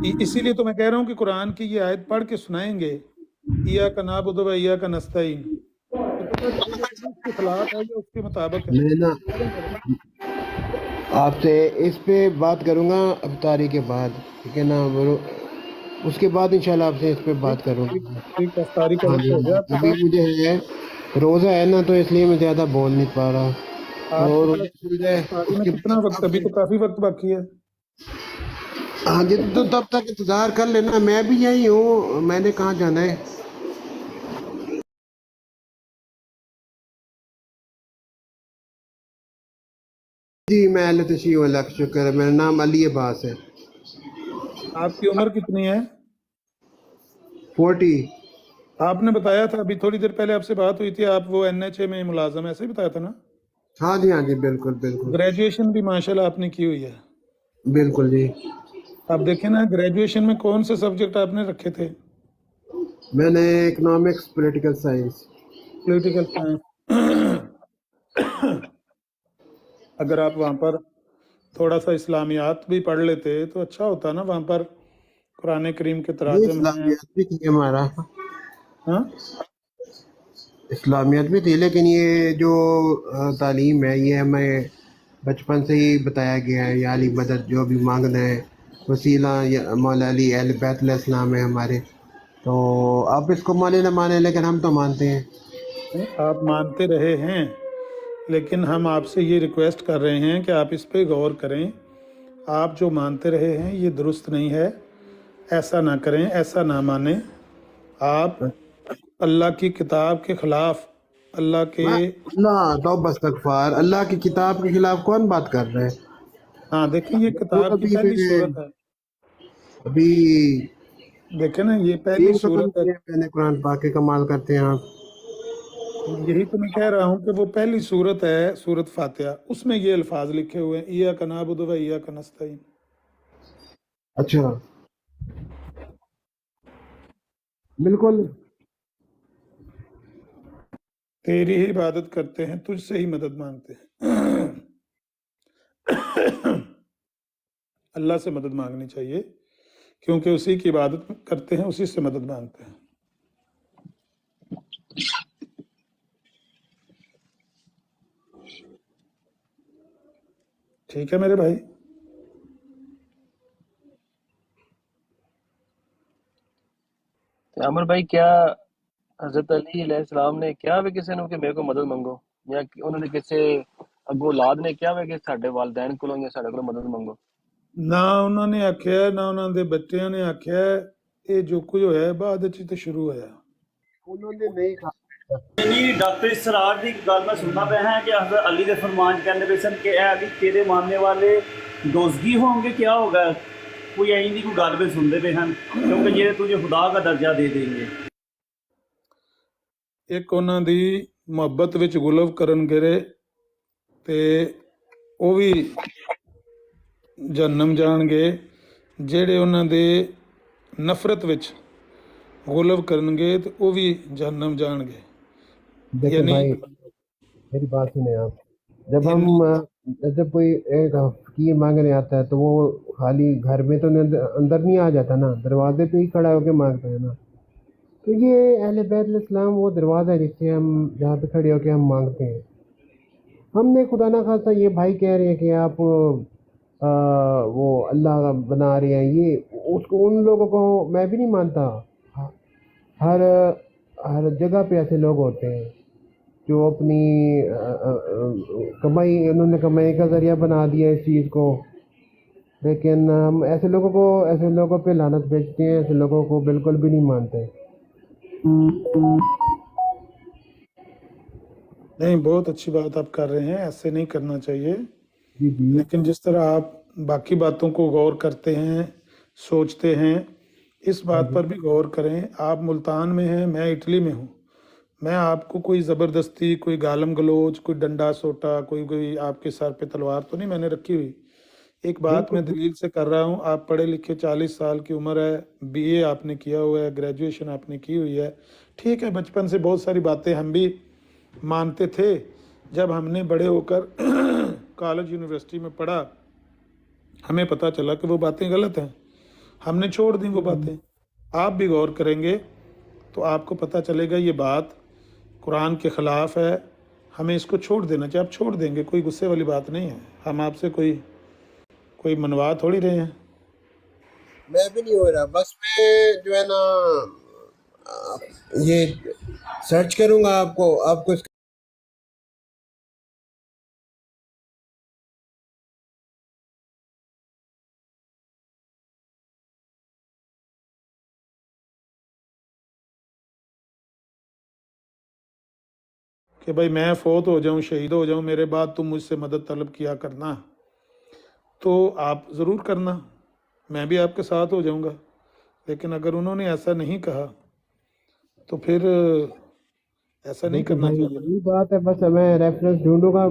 इसीलिए तो मैं कह रहा हूँ कि कुरान की ये आयत पढ़ के सुनाएंगे, इय्याका नअबुदु व इय्याका नस्तईन, तो पता चलेगा कि इसके खिलाफ है या उसके मुताबिक है। میں نا करें मेरे آپ سے اس پہ بات کروں گا افطاری کے بعد، ٹھیک ہے نا؟ اس کے بعد انشاءاللہ آپ سے اس پہ بات کروں ٹھیک گا۔ ٹھیک، افطاری کا ہاں وقت جی ہو ہاں گیا جی، آپ کے ابھی پاس؟ مجھے ہے روزہ ہے نا، تو اس لیے میں زیادہ بول نہیں پا رہا، آپ تو کے روزہ پاس کھل جائے افطاری اس میں کے کتنا بعد وقت؟ آپ ابھی سے۔ تو کافی وقت باقی ہے۔ ہاں جی، تو تب تک انتظار کر لینا، میں بھی یہی ہوں، میں نے کہاں جانا ہے۔ جی میں اللہ تشریح اللہ کا شکر ہے، میرا نام علی عباس ہے۔ آپ کی عمر کتنی ہے؟ 40۔ آپ نے بتایا تھا ابھی تھوڑی دیر پہلے آپ سے بات ہوئی تھی، آپ وہ NHA میں ملازم، ایسے ہی بتایا تھا نا؟ ہاں جی ہاں جی، بالکل بالکل گریجویشن بھی ماشاءاللہ آپ نے کی ہوئی ہے۔ بالکل جی۔ آپ دیکھیں نا، گریجویشن میں کون سے سبجیکٹ آپ نے رکھے تھے؟ میں نے economics, political science. Political science. اگر آپ وہاں پر تھوڑا سا اسلامیات بھی پڑھ لیتے تو اچھا ہوتا نا، وہاں پر قرآن کریم کے یہ تراجم ہیں۔ اسلامیات بھی تھی ہمارا، ہاں، اسلامیات بھی تھی، لیکن یہ جو تعلیم ہے یہ ہمیں بچپن سے ہی بتایا گیا ہے، یا علی مدد جو بھی مانگنا ہے، وسیلہ یا مولا علی اہل بیت علیہ السلام ہے ہمارے، تو آپ اس کو مانے نہ مانے لیکن ہم تو مانتے ہیں۔ آپ مانتے رہے ہیں، لیکن ہم آپ سے یہ ریکویسٹ کر رہے ہیں کہ آپ اس پہ غور کریں۔ آپ جو مانتے رہے ہیں یہ درست نہیں ہے، ایسا نہ کریں، ایسا نہ مانیں۔ آپ اللہ کی کتاب کے خلاف، اللہ کے، اللہ توبہ استغفار، اللہ کی کتاب کے خلاف کون بات کر رہا ہے؟ ہاں دیکھیں یہ خود کتاب کی ابھی پہلی صورت ہے، ابھی دیکھیں نا یہ پہلی 3 ختم صورت ہے۔ کیے میں نے قرآن پاک کے، کمال کرتے ہیں آپ۔ یہی تو میں کہہ رہا ہوں کہ وہ پہلی صورت ہے، سورت فاتحہ، اس میں یہ الفاظ لکھے ہوئے ہیں، ایاک نعبد و ایاک نستعین۔ اچھا بالکل۔ تیری ہی عبادت کرتے ہیں، تجھ سے ہی مدد مانگتے ہیں۔ اللہ سے مدد مانگنی چاہیے، کیونکہ اسی کی عبادت کرتے ہیں، اسی سے مدد مانگتے ہیں۔ ٹھیک ہے میرے بھائی؟ عمر بھائی، کیا حضرت علی علیہ السلام نے کیا وے کسی نے کہ میرے کو مدد منگو، یا انہوں نے کسی اگو اولاد نے کیا وے کہ ساڈے والدین کولوں یا ساڈے کولوں مدد منگو؟ نہ انہوں نے آخیا، نہ انہوں دے بچیاں نے آخیا، یہ جو کچھ ہویا ہے بعد وچ تو شروع ہویا۔ انہوں نے نہیں کہا۔ یعنی ڈاکٹر اسرار کی گل میں سننا پہ ہے کہ حضرت علی دے فرمان کہنے پہ سن کہ اے علی تیرے ماننے والے دوزگی ہوں گے، کیا ہوگا؟ کوئی این دی کوئی گل پہ سنتے پہ ہیں، کیونکہ یہ تجھے خدا کا درجہ دے دیں گے۔ ایک انہوں دی محبت وچ غلو کرن گرے تے وہ بھی جہنم جان گے، جہڑے انہوں دے نفرت وچ غلو کرن گے تے وہ بھی جہنم جان گے۔ دیکھیں یعنی بھائی، میری بات سنیں آپ، جب ہم یعنی جب کوئی ایک فقیر مانگنے آتا ہے تو وہ خالی گھر میں تو اندر نہیں آ جاتا نا، دروازے پہ ہی کھڑا ہو کے مانگتا ہے نا۔ تو یہ اہل بیت علیہ السلام وہ دروازہ ہے جس سے ہم جہاں پہ کھڑے ہو کے ہم مانگتے ہیں۔ ہم نے خدا نہ خواستہ یہ بھائی کہہ رہے ہیں کہ آپ وہ اللہ بنا رہے ہیں، یہ اس کو ان لوگوں کو میں بھی نہیں مانتا۔ ہر ہر جگہ پہ ایسے لوگ ہوتے ہیں جو اپنی کمائی، انہوں نے کمائی کا ذریعہ بنا دیا اس چیز کو، لیکن ہم ایسے لوگوں پہ لعنت بھیجتے ہیں، ایسے لوگوں کو بالکل بھی نہیں مانتے۔ نہیں، بہت اچھی بات آپ کر رہے ہیں، ایسے نہیں کرنا چاہیے، جی جی لیکن جس طرح آپ باقی باتوں کو غور کرتے ہیں، سوچتے ہیں، اس ہاں بات جی پر بھی غور کریں۔ آپ ملتان میں ہیں، میں اٹلی میں ہوں، میں آپ کو کوئی زبردستی، کوئی گالم گلوچ، کوئی ڈنڈا سوٹا، کوئی آپ کے سر پہ تلوار تو نہیں میں نے رکھی ہوئی۔ ایک بات میں بالکل دلیل سے کر رہا ہوں، آپ پڑھے لکھے، 40 سال کی عمر ہے، BA آپ نے کیا ہوا ہے، گریجویشن آپ نے کی ہوئی ہے، ٹھیک ہے، بچپن سے بہت ساری باتیں ہم بھی مانتے تھے، جب ہم نے بڑے ہو کر کالج یونیورسٹی میں پڑھا ہمیں پتہ چلا کہ وہ باتیں غلط ہیں، हमने छोड़ दी वो बातें। आप भी गौर करेंगे तो आपको पता चलेगा ये बात कुरान के ख़िलाफ़ है, हमें इसको छोड़ देना चाहिए। आप छोड़ देंगे, कोई गुस्से वाली बात नहीं है। हम आपसे कोई मनवा थोड़ी रहे हैं। मैं भी नहीं हो रहा, बस मैं जो है ना ये सर्च करूँगा आपको कि भाई मैं फ़ौत हो जाऊं, शहीद हो जाऊं, मेरे बाद तुम मुझसे मदद तलब किया करना, तो आप ज़रूर करना, मैं भी आपके साथ हो जाऊंगा। लेकिन अगर उन्होंने ऐसा नहीं कहा तो फिर ऐसा नहीं देखिए करना भाई चाहिए। यही बात है, बस मैं रेफरेंस ढूंढूंगा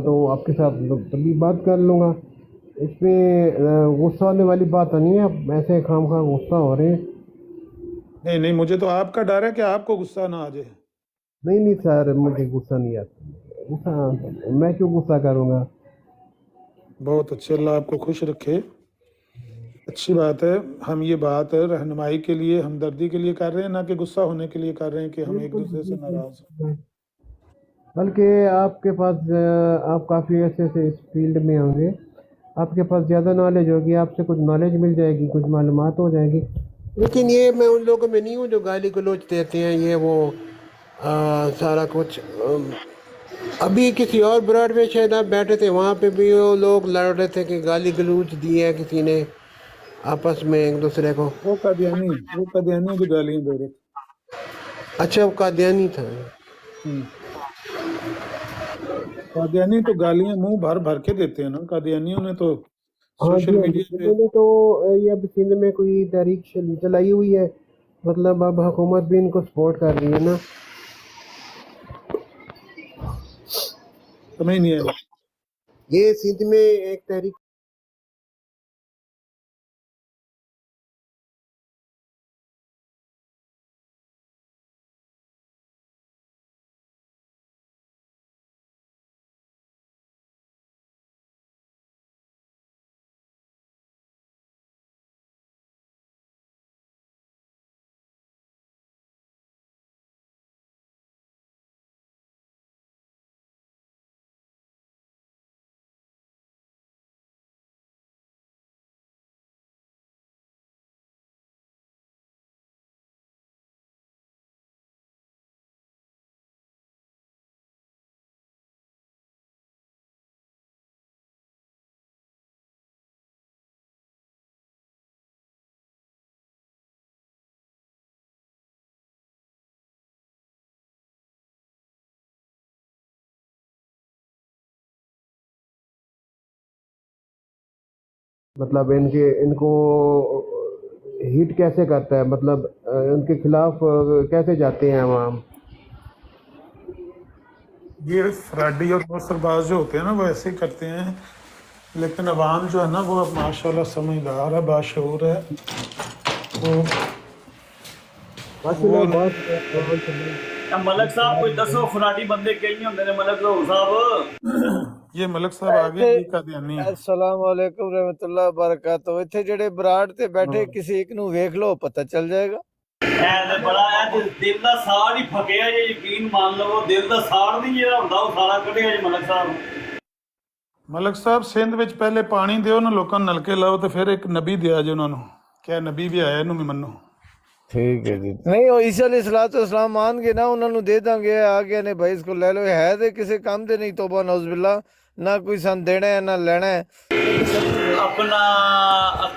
तो आपके साथ तभी बात कर लूँगा। इसमें गुस्सा होने वाली बात तो नहीं है, आप ऐसे खामखा गुस्सा हो रहे हैं। नहीं नहीं, मुझे तो आपका डर है कि आपको गुस्सा ना आ जाए। नहीं नहीं सर, मुझे गुस्सा नहीं आता। गुस्सा मैं क्यों गुस्सा करूँगा? बहुत अच्छे, अल्लाह आपको खुश रखे, अच्छी बात है। हम ये बात रहनुमाई के लिए, हमदर्दी के लिए कर रहे हैं, ना कि गुस्सा होने के लिए कर रहे हैं कि हम एक बिल्कुल दूसरे से नाराज़ हैं। बिल्कुल। बल्कि आपके पास आप काफ़ी ऐसे से इस फील्ड में होंगे, आपके पास ज़्यादा नॉलेज होगी, आपसे कुछ नॉलेज मिल जाएगी, कुछ मालूमात हो जाएगी। लेकिन ये मैं उन लोगों में नहीं हूँ जो गाली गलौज देते हैं, ये वो सारा कुछ। अभी किसी और ब्रॉडवे शायद आप बैठे थे, वहाँ पे भी वो लोग लड़ रहे थे कि गाली गलौज दी है किसी ने आपस में एक दूसरे को। वो कादियानी की गालियाँ दे रहे थे। अच्छा, वो कादियानी था। कादियानी तो गालियाँ मुंह भर भर के देते हैं ना, कादियानियों ने तो हाँ जी, सोशल हाँ जी, मीडिया पे। उन्होंने तो ये अब सिंध में कोई तहरीक चलाई हुई है, मतलब अब हुकूमत भी इनको सपोर्ट कर रही है ना। समझ नहीं आया। ये सिंध में एक तहरीक मतलब इनको हिट कैसे करता है, मतलब उनके खिलाफ कैसे जाते हैं आवाम। ये फ्राडी और नौसरबाज जो होते हैं ना, वो ऐसे ही करते हैं। लेकिन अवाम जो है ना, वो अब माशाल्लाह समझदार है, बाशऊर है। वो मलक साहब कोई दसो फराडी बंदे कई होंगे ने मलक साहब। ये मलक साहब आ गए, ये कादियानी है। अस्सलाम वालेकुम रहमतुल्लाह बरकातो। इत्थे जेड़े बराड़ ते बैठे किसी एक नू वेख लो, पता चल जाएगा। ऐ बड़ा है दिल दा साड़ ही फकिया जे, यकीन मान लो दिल दा साड़ नहीं जेड़ा हुंदा ਉਹ ਸਾਰਾ ਕੱਢਿਆ ਜੇ ਮਲਕ ਸਾਹਿਬ। ਮਲਕ ਸਾਹਿਬ ਸਿੰਧ ਵਿੱਚ ਪਹਿਲੇ ਪਾਣੀ ਦਿਓ ਨਾ, ਲੋਕਾਂ ਨੂੰ ਨਲਕੇ ਲਾਓ, ਤੇ ਫਿਰ ਇੱਕ ਨਬੀ ਦਿਆ ਜੇ ਉਹਨਾਂ ਨੂੰ, ਕਿਆ ਨਬੀ ਵੀ ਆਇਆ, ਇਹਨੂੰ ਵੀ ਮੰਨੋ। ठीक है जी। नहीं वो ईसा अलैहिस्सलाम मान के ना उन्होंने दे देंगे, आ गया ने भाई इसको ले लो, है तो किसी काम दे नहीं, तौबा नौज़बिल्ला, ना कोई सन देना है ना लेना है। अपना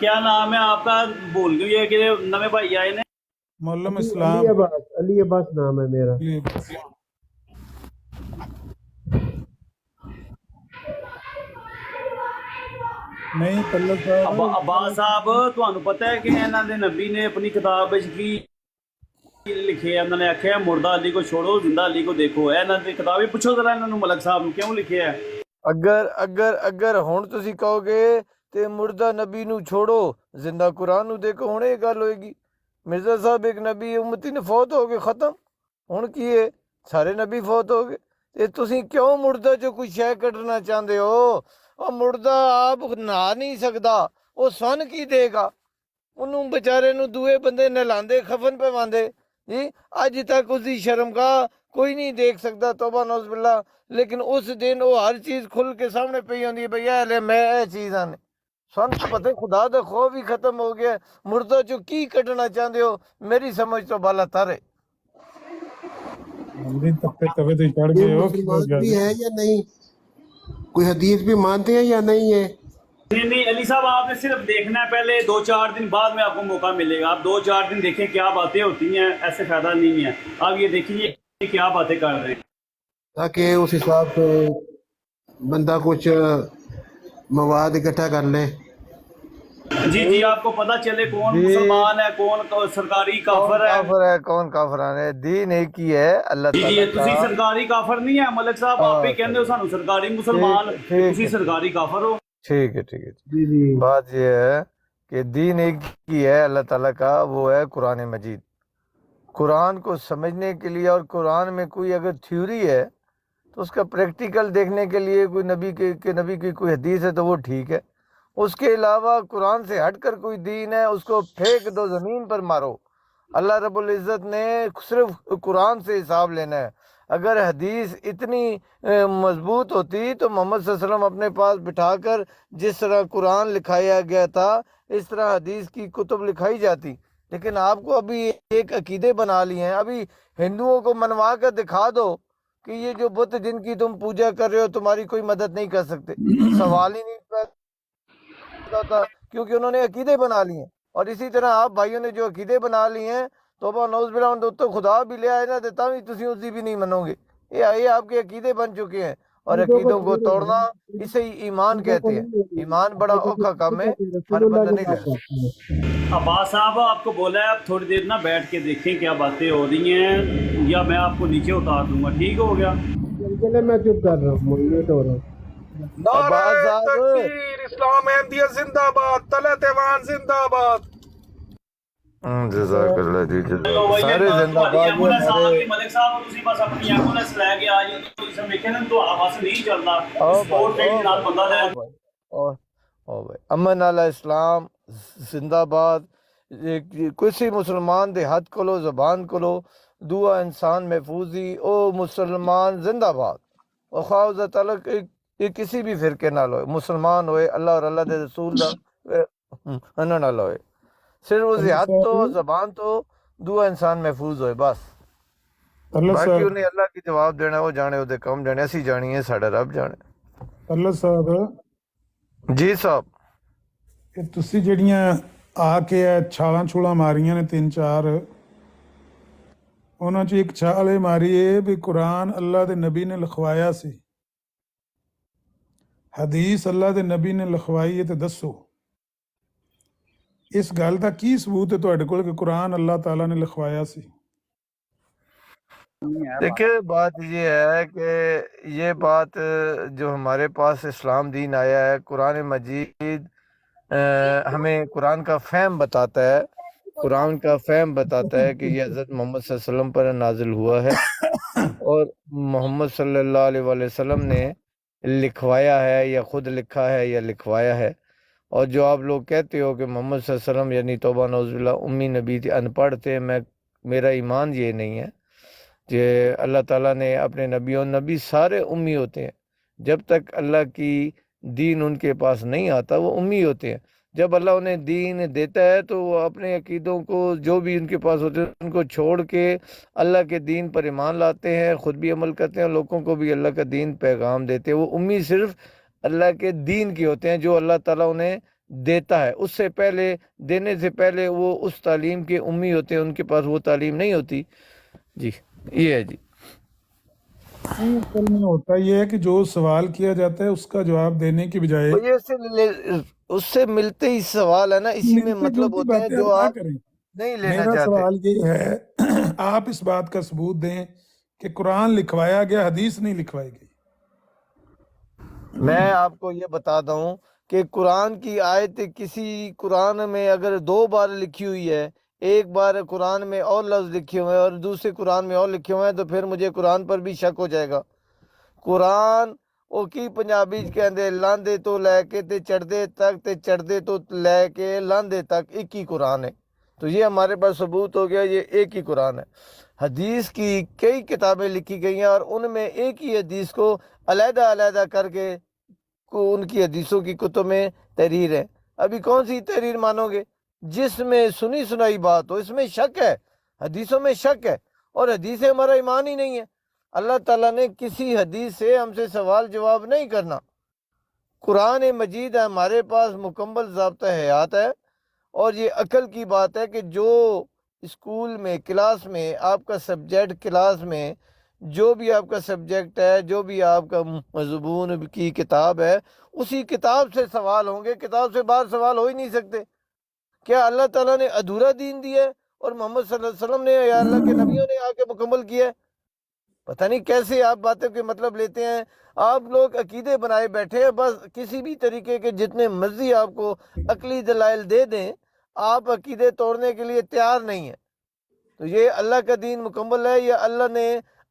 क्या नाम है आपका, भूल गई है कि नवे भाई आए ने। मौलम अली इस्लाम अब्बास, अली अब्बास नाम है मेरा। नहीं पल्लव साहब, अब्बास साहब ਤੁਹਾਨੂੰ ਪਤਾ ਹੈ ਕਿ ਇਹਨਾਂ ਦੇ ਨਬੀ ਨੇ ਆਪਣੀ ਕਿਤਾਬ ਵਿੱਚ ਕੀ ਲਿਖਿਆ? ਇਹਨਾਂ ਨੇ ਆਖਿਆ ਮੁਰਦਾ ਅਲੀ को छोड़ो, जिंदा अली को देखो। है ਇਹਨਾਂ ਦੀ ਕਿਤਾਬ ਹੀ ਪੁੱਛੋ ਜ਼ਰਾ ਇਹਨਾਂ ਨੂੰ, ਮਲਕ ਸਾਹਿਬ ਨੂੰ ਕਿਉਂ ਲਿਖਿਆ ਹੈ। अगर हुण तुसी कहोगे ते मुर्दा नबी नू छोड़ो, जिंदा कुरान नू देखो, हुण ये गल होएगी। मिर्जा साहब एक नबी उम्मती ने फौत हो गए, खत्म। हुण की है, सारे नबी फौत हो गए, ते तुसी क्यों मुर्दा चो कोई शै कड्ढना चाहते हो? और मुर्दा आप नहा नहीं सकता, वो सन की देगा? ਉਹਨੂੰ ਵਿਚਾਰੇ ਨੂੰ ਦੂਏ ਬੰਦੇ ਨਹਿਲਾਉਂਦੇ ਖਫਨ ਪਵਾਉਂਦੇ ਜੀ। ਅੱਜ ਤੱਕ ਉਸਦੀ ਸ਼ਰਮਗਾਹ ਕੋਈ ਨਹੀਂ ਦੇਖ ਸਕਦਾ, ਤੋਬਾ ਨੌਜ਼ ਬਿल्ला। ਲੇਕਿਨ ਉਸ ਦਿਨ ਉਹ ਹਰ ਚੀਜ਼ ਖੁੱਲ ਕੇ ਸਾਹਮਣੇ ਪਈ ਹੁੰਦੀ ਹੈ, ਭਈਆ ਲੈ ਮੈਂ ਇਹ ਚੀਜ਼ਾਂ ਨੇ। ਸਾਨੂੰ ਤਾਂ ਪਤਾ ਖੁਦਾ ਦਾ ਖੌਫ ਹੀ ਖਤਮ ਹੋ ਗਿਆ। ਮੁਰਦਾ ਚੋਂ ਕੀ ਕੱਢਣਾ ਚਾਹੁੰਦੇ ਹੋ, ਮੇਰੀ ਸਮਝ ਤੋਂ ਬਾਲਾ ਤਾਰੇ। जल्दी तब पे तवे तो चढ़ ये गए हो कि मुसलमान क्या? भी है या नहीं, कोई हदीस भी मानते हैं या नहीं है? नहीं नहीं अली साहब, आपने सिर्फ देखना है, पहले 2-4 दिन बाद में आपको मौका मिलेगा। आप 2-4 दिन देखें क्या बातें होती हैं, ऐसे फायदा नहीं है। आप ये देखिए कि क्या बातें कर रहे हैं, ताकि उस हिसाब से बंदा कुछ मवाद इकट्ठा कर ले। जी जी, आपको पता चले कौन जी। मुसलमान है, कौन सरकारी काफर है। काफर है, कौन काफरान है। दीन एक ही है, अल्लाह जी जी, ताला ਤੁਸੀਂ का। ਸਰਕਾਰੀ ਕਾਫਰ ਨਹੀਂ ਹੈ ਮਲਕ ਸਾਹਿਬ, ਆਪੇ ਕਹਿੰਦੇ ਹੋ ਸਾਨੂੰ ਸਰਕਾਰੀ ਮੁਸਲमान, ठीक ਤੁਸੀਂ है, ਸਰਕਾਰੀ ਕਾਫਰ हो। ठीक है, ठीक है। जी जी। बात ये है कि दीन एक ही है अल्लाह ताला का, वो है कुरान मजीद। कुरान को समझने के लिए और कुरान में कोई अगर थ्योरी है तो उसका प्रैक्टिकल देखने के लिए कोई नबी की कोई हदीस है तो वो ठीक है। उसके अलावा कुरान से हटकर कोई दीन है उसको फेंक दो, ज़मीन पर मारो। अल्लाह रब्बुल इज़्ज़त ने सिर्फ कुरान से हिसाब लेना है। अगर हदीस इतनी मजबूत होती तो मोहम्मद सल्लल्लाहु अलैहि वसल्लम अपने पास बिठाकर जिस तरह कुरान लिखाया गया था इस तरह हदीस की कुतुब लिखाई जाती। लेकिन आपको अभी एक अकीदे बना लिए हैं। अभी हिंदुओं को मनवा कर दिखा दो कि ये जो बुत जिनकी तुम पूजा कर रहे हो तुम्हारी कोई मदद नहीं कर सकते, सवाल ही नहीं पैदा होता, क्योंकि उन्होंने अकीदे बना लिए हैं। और इसी तरह आप भाइयों ने जो अकीदे बना लिए हैं तौबा नौज़ बिल्ला, उन तो खुदा भी ले आए ना देता भी तुसी उसकी भी नहीं मनोगे। ये आपके अकीदे बन चुके हैं और अकीदों को तोड़ना इसे ही ईमान कहते हैं। ईमान बड़ा औखा काम है, हर बंदा नहीं ले सकता। अब्बास साहब आपको बोला है आप थोड़ी देर ना बैठ के देखें क्या बातें हो रही हैं, या मैं आपको नीचे उतार दूंगा। ठीक हो गया। चले मैं चुप कर रहा हूँ, म्यूट हो रहा हूँ। अब्बास साहब, इस्लाम अहमदिया जिंदाबाद, तलत ऐवान जिंदाबाद। जज़ाकल्लाह जी, तो वही सारे है, जिंदाबाद तुम्हारी जी एम्बुलेंस आ हमारे। गई मलिक साहब, तुसी बस अपनी एम्बुलेंस लेके आ जाओ। तो इस देखे ना तो आवाज नहीं चलता, स्पोर्ट ट्रेन नाल बंदा दे। ओ भाई अमन अला इस्लाम जिंदाबाद। किसी मुसलमान दे हथ को लो ज़बान को लो, दुआ इंसान महफूजी ओ मुसलमान जिंदाबाद। और ख्वाजा तलक ये किसी भी फिरके नाल होए, मुसलमान होए, अल्लाह और अल्लाह दे रसूल दा अन्न नाल होए, सिर्फ उसके हाथ तो ज़बान तो दुआ इंसान महफूज होए बस। अल्लाह बाकी साहब, उन्हें अल्लाह की जवाब देना, वो जाने ਉਹਦੇ ਕੰਮ ਜਾਣੇ, ਅਸੀਂ ਜਾਣੀਏ, ਸਾਡਾ ਰੱਬ ਜਾਣੇ। अल्लाह साहब, जी साहब। ਇਹ ਤੁਸੀਂ ਜਿਹੜੀਆਂ ਆ ਕੇ ਛਾਲਾਂ ਛੂਲਾਂ ਮਾਰੀਆਂ ਨੇ 3-4, ਉਹਨਾਂ 'ਚ ਇੱਕ ਛਾਲ ਇਹ ਮਾਰੀ ਏ ਵੀ ਕੁਰਾਨ ਅੱਲਾ ਦੇ ਨਬੀ ਨੇ ਲਿਖਵਾਇਆ ਸੀ। ਹਦੀਸ ਅੱਲਾ ਦੇ ਨਬੀ ਨੇ ਲਿਖਵਾਈ ਹੈ ਤੇ ਦੱਸੋ ਇਸ ਗੱਲ ਦਾ ਕੀ ਸਬੂਤ ਹੈ ਤੁਹਾਡੇ ਕੋਲ ਕਿ ਕੁਰਾਨ ਅੱਲਾह ताला ने लिखवाया सी? देखिए बात ये है कि ये बात जो हमारे पास इस्लाम दीन आया है, कुरान मजीद हमें कुरान का फ़हम बताता है। कुरान का फ़हम बताता है कि ये हज़रत मोहम्मद सल्लल्लाहु अलैहि वसल्लम पर नाजिल हुआ है और मोहम्मद सल्लल्लाहु अलैहि वसल्लम ने लिखवाया है या ख़ुद लिखा है या लिखवाया है। और जो आप लोग कहते हो कि मोहम्मद सल्लल्लाहु अलैहि वसल्लम यानी तौबा नौज़ बिल्ला उम्मी नबी थे, अनपढ़ थे, मेरा ईमान ये नहीं है कि अल्लाह ताला ने अपने नबी सारे उम्मी होते हैं। जब तक अल्लाह की दीन उनके पास नहीं आता वो उम्मी होते हैं। जब अल्लाह उन्हें दीन देता है तो वो अपने अकीदों को जो भी उनके पास होते हैं उनको छोड़ के अल्लाह के दीन पर ईमान लाते हैं, ख़ुद भी अमल करते हैं, लोगों को भी अल्लाह का दीन पैगाम देते हैं। वो उम्मी सिर्फ अल्लाह के दीन की होते हैं जो अल्लाह ताला उन्हें देता है। उससे पहले, देने से पहले वो उस तालीम के उम्मी होते हैं, उनके पास वो तालीम नहीं होती। जी ये है जी। असल में होता ये है कि जो सवाल किया जाता है उसका जवाब देने की बजाय तो ये उससे मिलते ही सवाल है ना, इसी में मिलते मतलब जुलती होता है बातें जो आप ना आप करें। नहीं लेना मेरा चाहते। सवाल ये है आप इस बात का सबूत दें कि कुरान लिखवाया गया, हदीस नहीं लिखवाई गई। मैं आपको ये बताता हूँ कि कुरान की आयत किसी कुरान में अगर 2 बार लिखी हुई है, एक बार कुरान में और लफ्ज़ लिखे हुए हैं और दूसरे कुरान में और लिखे हुए हैं, तो फिर मुझे कुरान पर भी शक हो जाएगा। कुरान ਉਹ ਕੀ ਪੰਜਾਬੀ ਚ ਕਹਿੰਦੇ ਲਾਂਦੇ ਤੋਂ ਲੈ ਕੇ ਤੇ ਚੜਦੇ तक ਤੇ चढ़दे तो लेके लांदे तक एक ही कुरान है। तो ये हमारे पास सबूत हो गया, ये एक ही कुरान है। हदीस की कई किताबें लिखी गई हैं और उनमें एक ही हदीस को अलहदा अलहदा करके उनकी हदीसों की कुतुब में तहरीर है। अभी कौन सी तहरीर मानोगे? जिसमें सुनी सुनाई बात हो, इसमें शक है, हदीसों में शक है, और हदीस से हमारा ईमान ही नहीं है। अल्लाह ताला ने किसी हदीस से हमसे सवाल जवाब नहीं करना। कुरान मजीद है हमारे पास, मुकम्मल ज़ाब्ता हयात है। और ये अकल की बात है कि जो स्कूल में क्लास में आपका सब्जेक्ट क्लास में जो भी आपका सब्जेक्ट है, जो भी आपका मज़मून की किताब है, उसी किताब से सवाल होंगे, किताब से बाहर सवाल हो ही नहीं सकते। क्या अल्लाह ताला ने अधूरा दीन दिया है और मोहम्मद सल्लल्लाहु अलैहि वसल्लम ने या अल्लाह के नबियों ने आके मुकम्मल किया है? पता नहीं कैसे आप बातों के मतलब लेते हैं। आप लोग अकीदे बनाए बैठे हैं, बस किसी भी तरीके के जितने मर्जी आपको अकली दलाइल दे दें, आप अकीदे तोड़ने के लिए तैयार नहीं है। तो ये अल्लाह का दीन मुकम्मल है या अल्लाह ने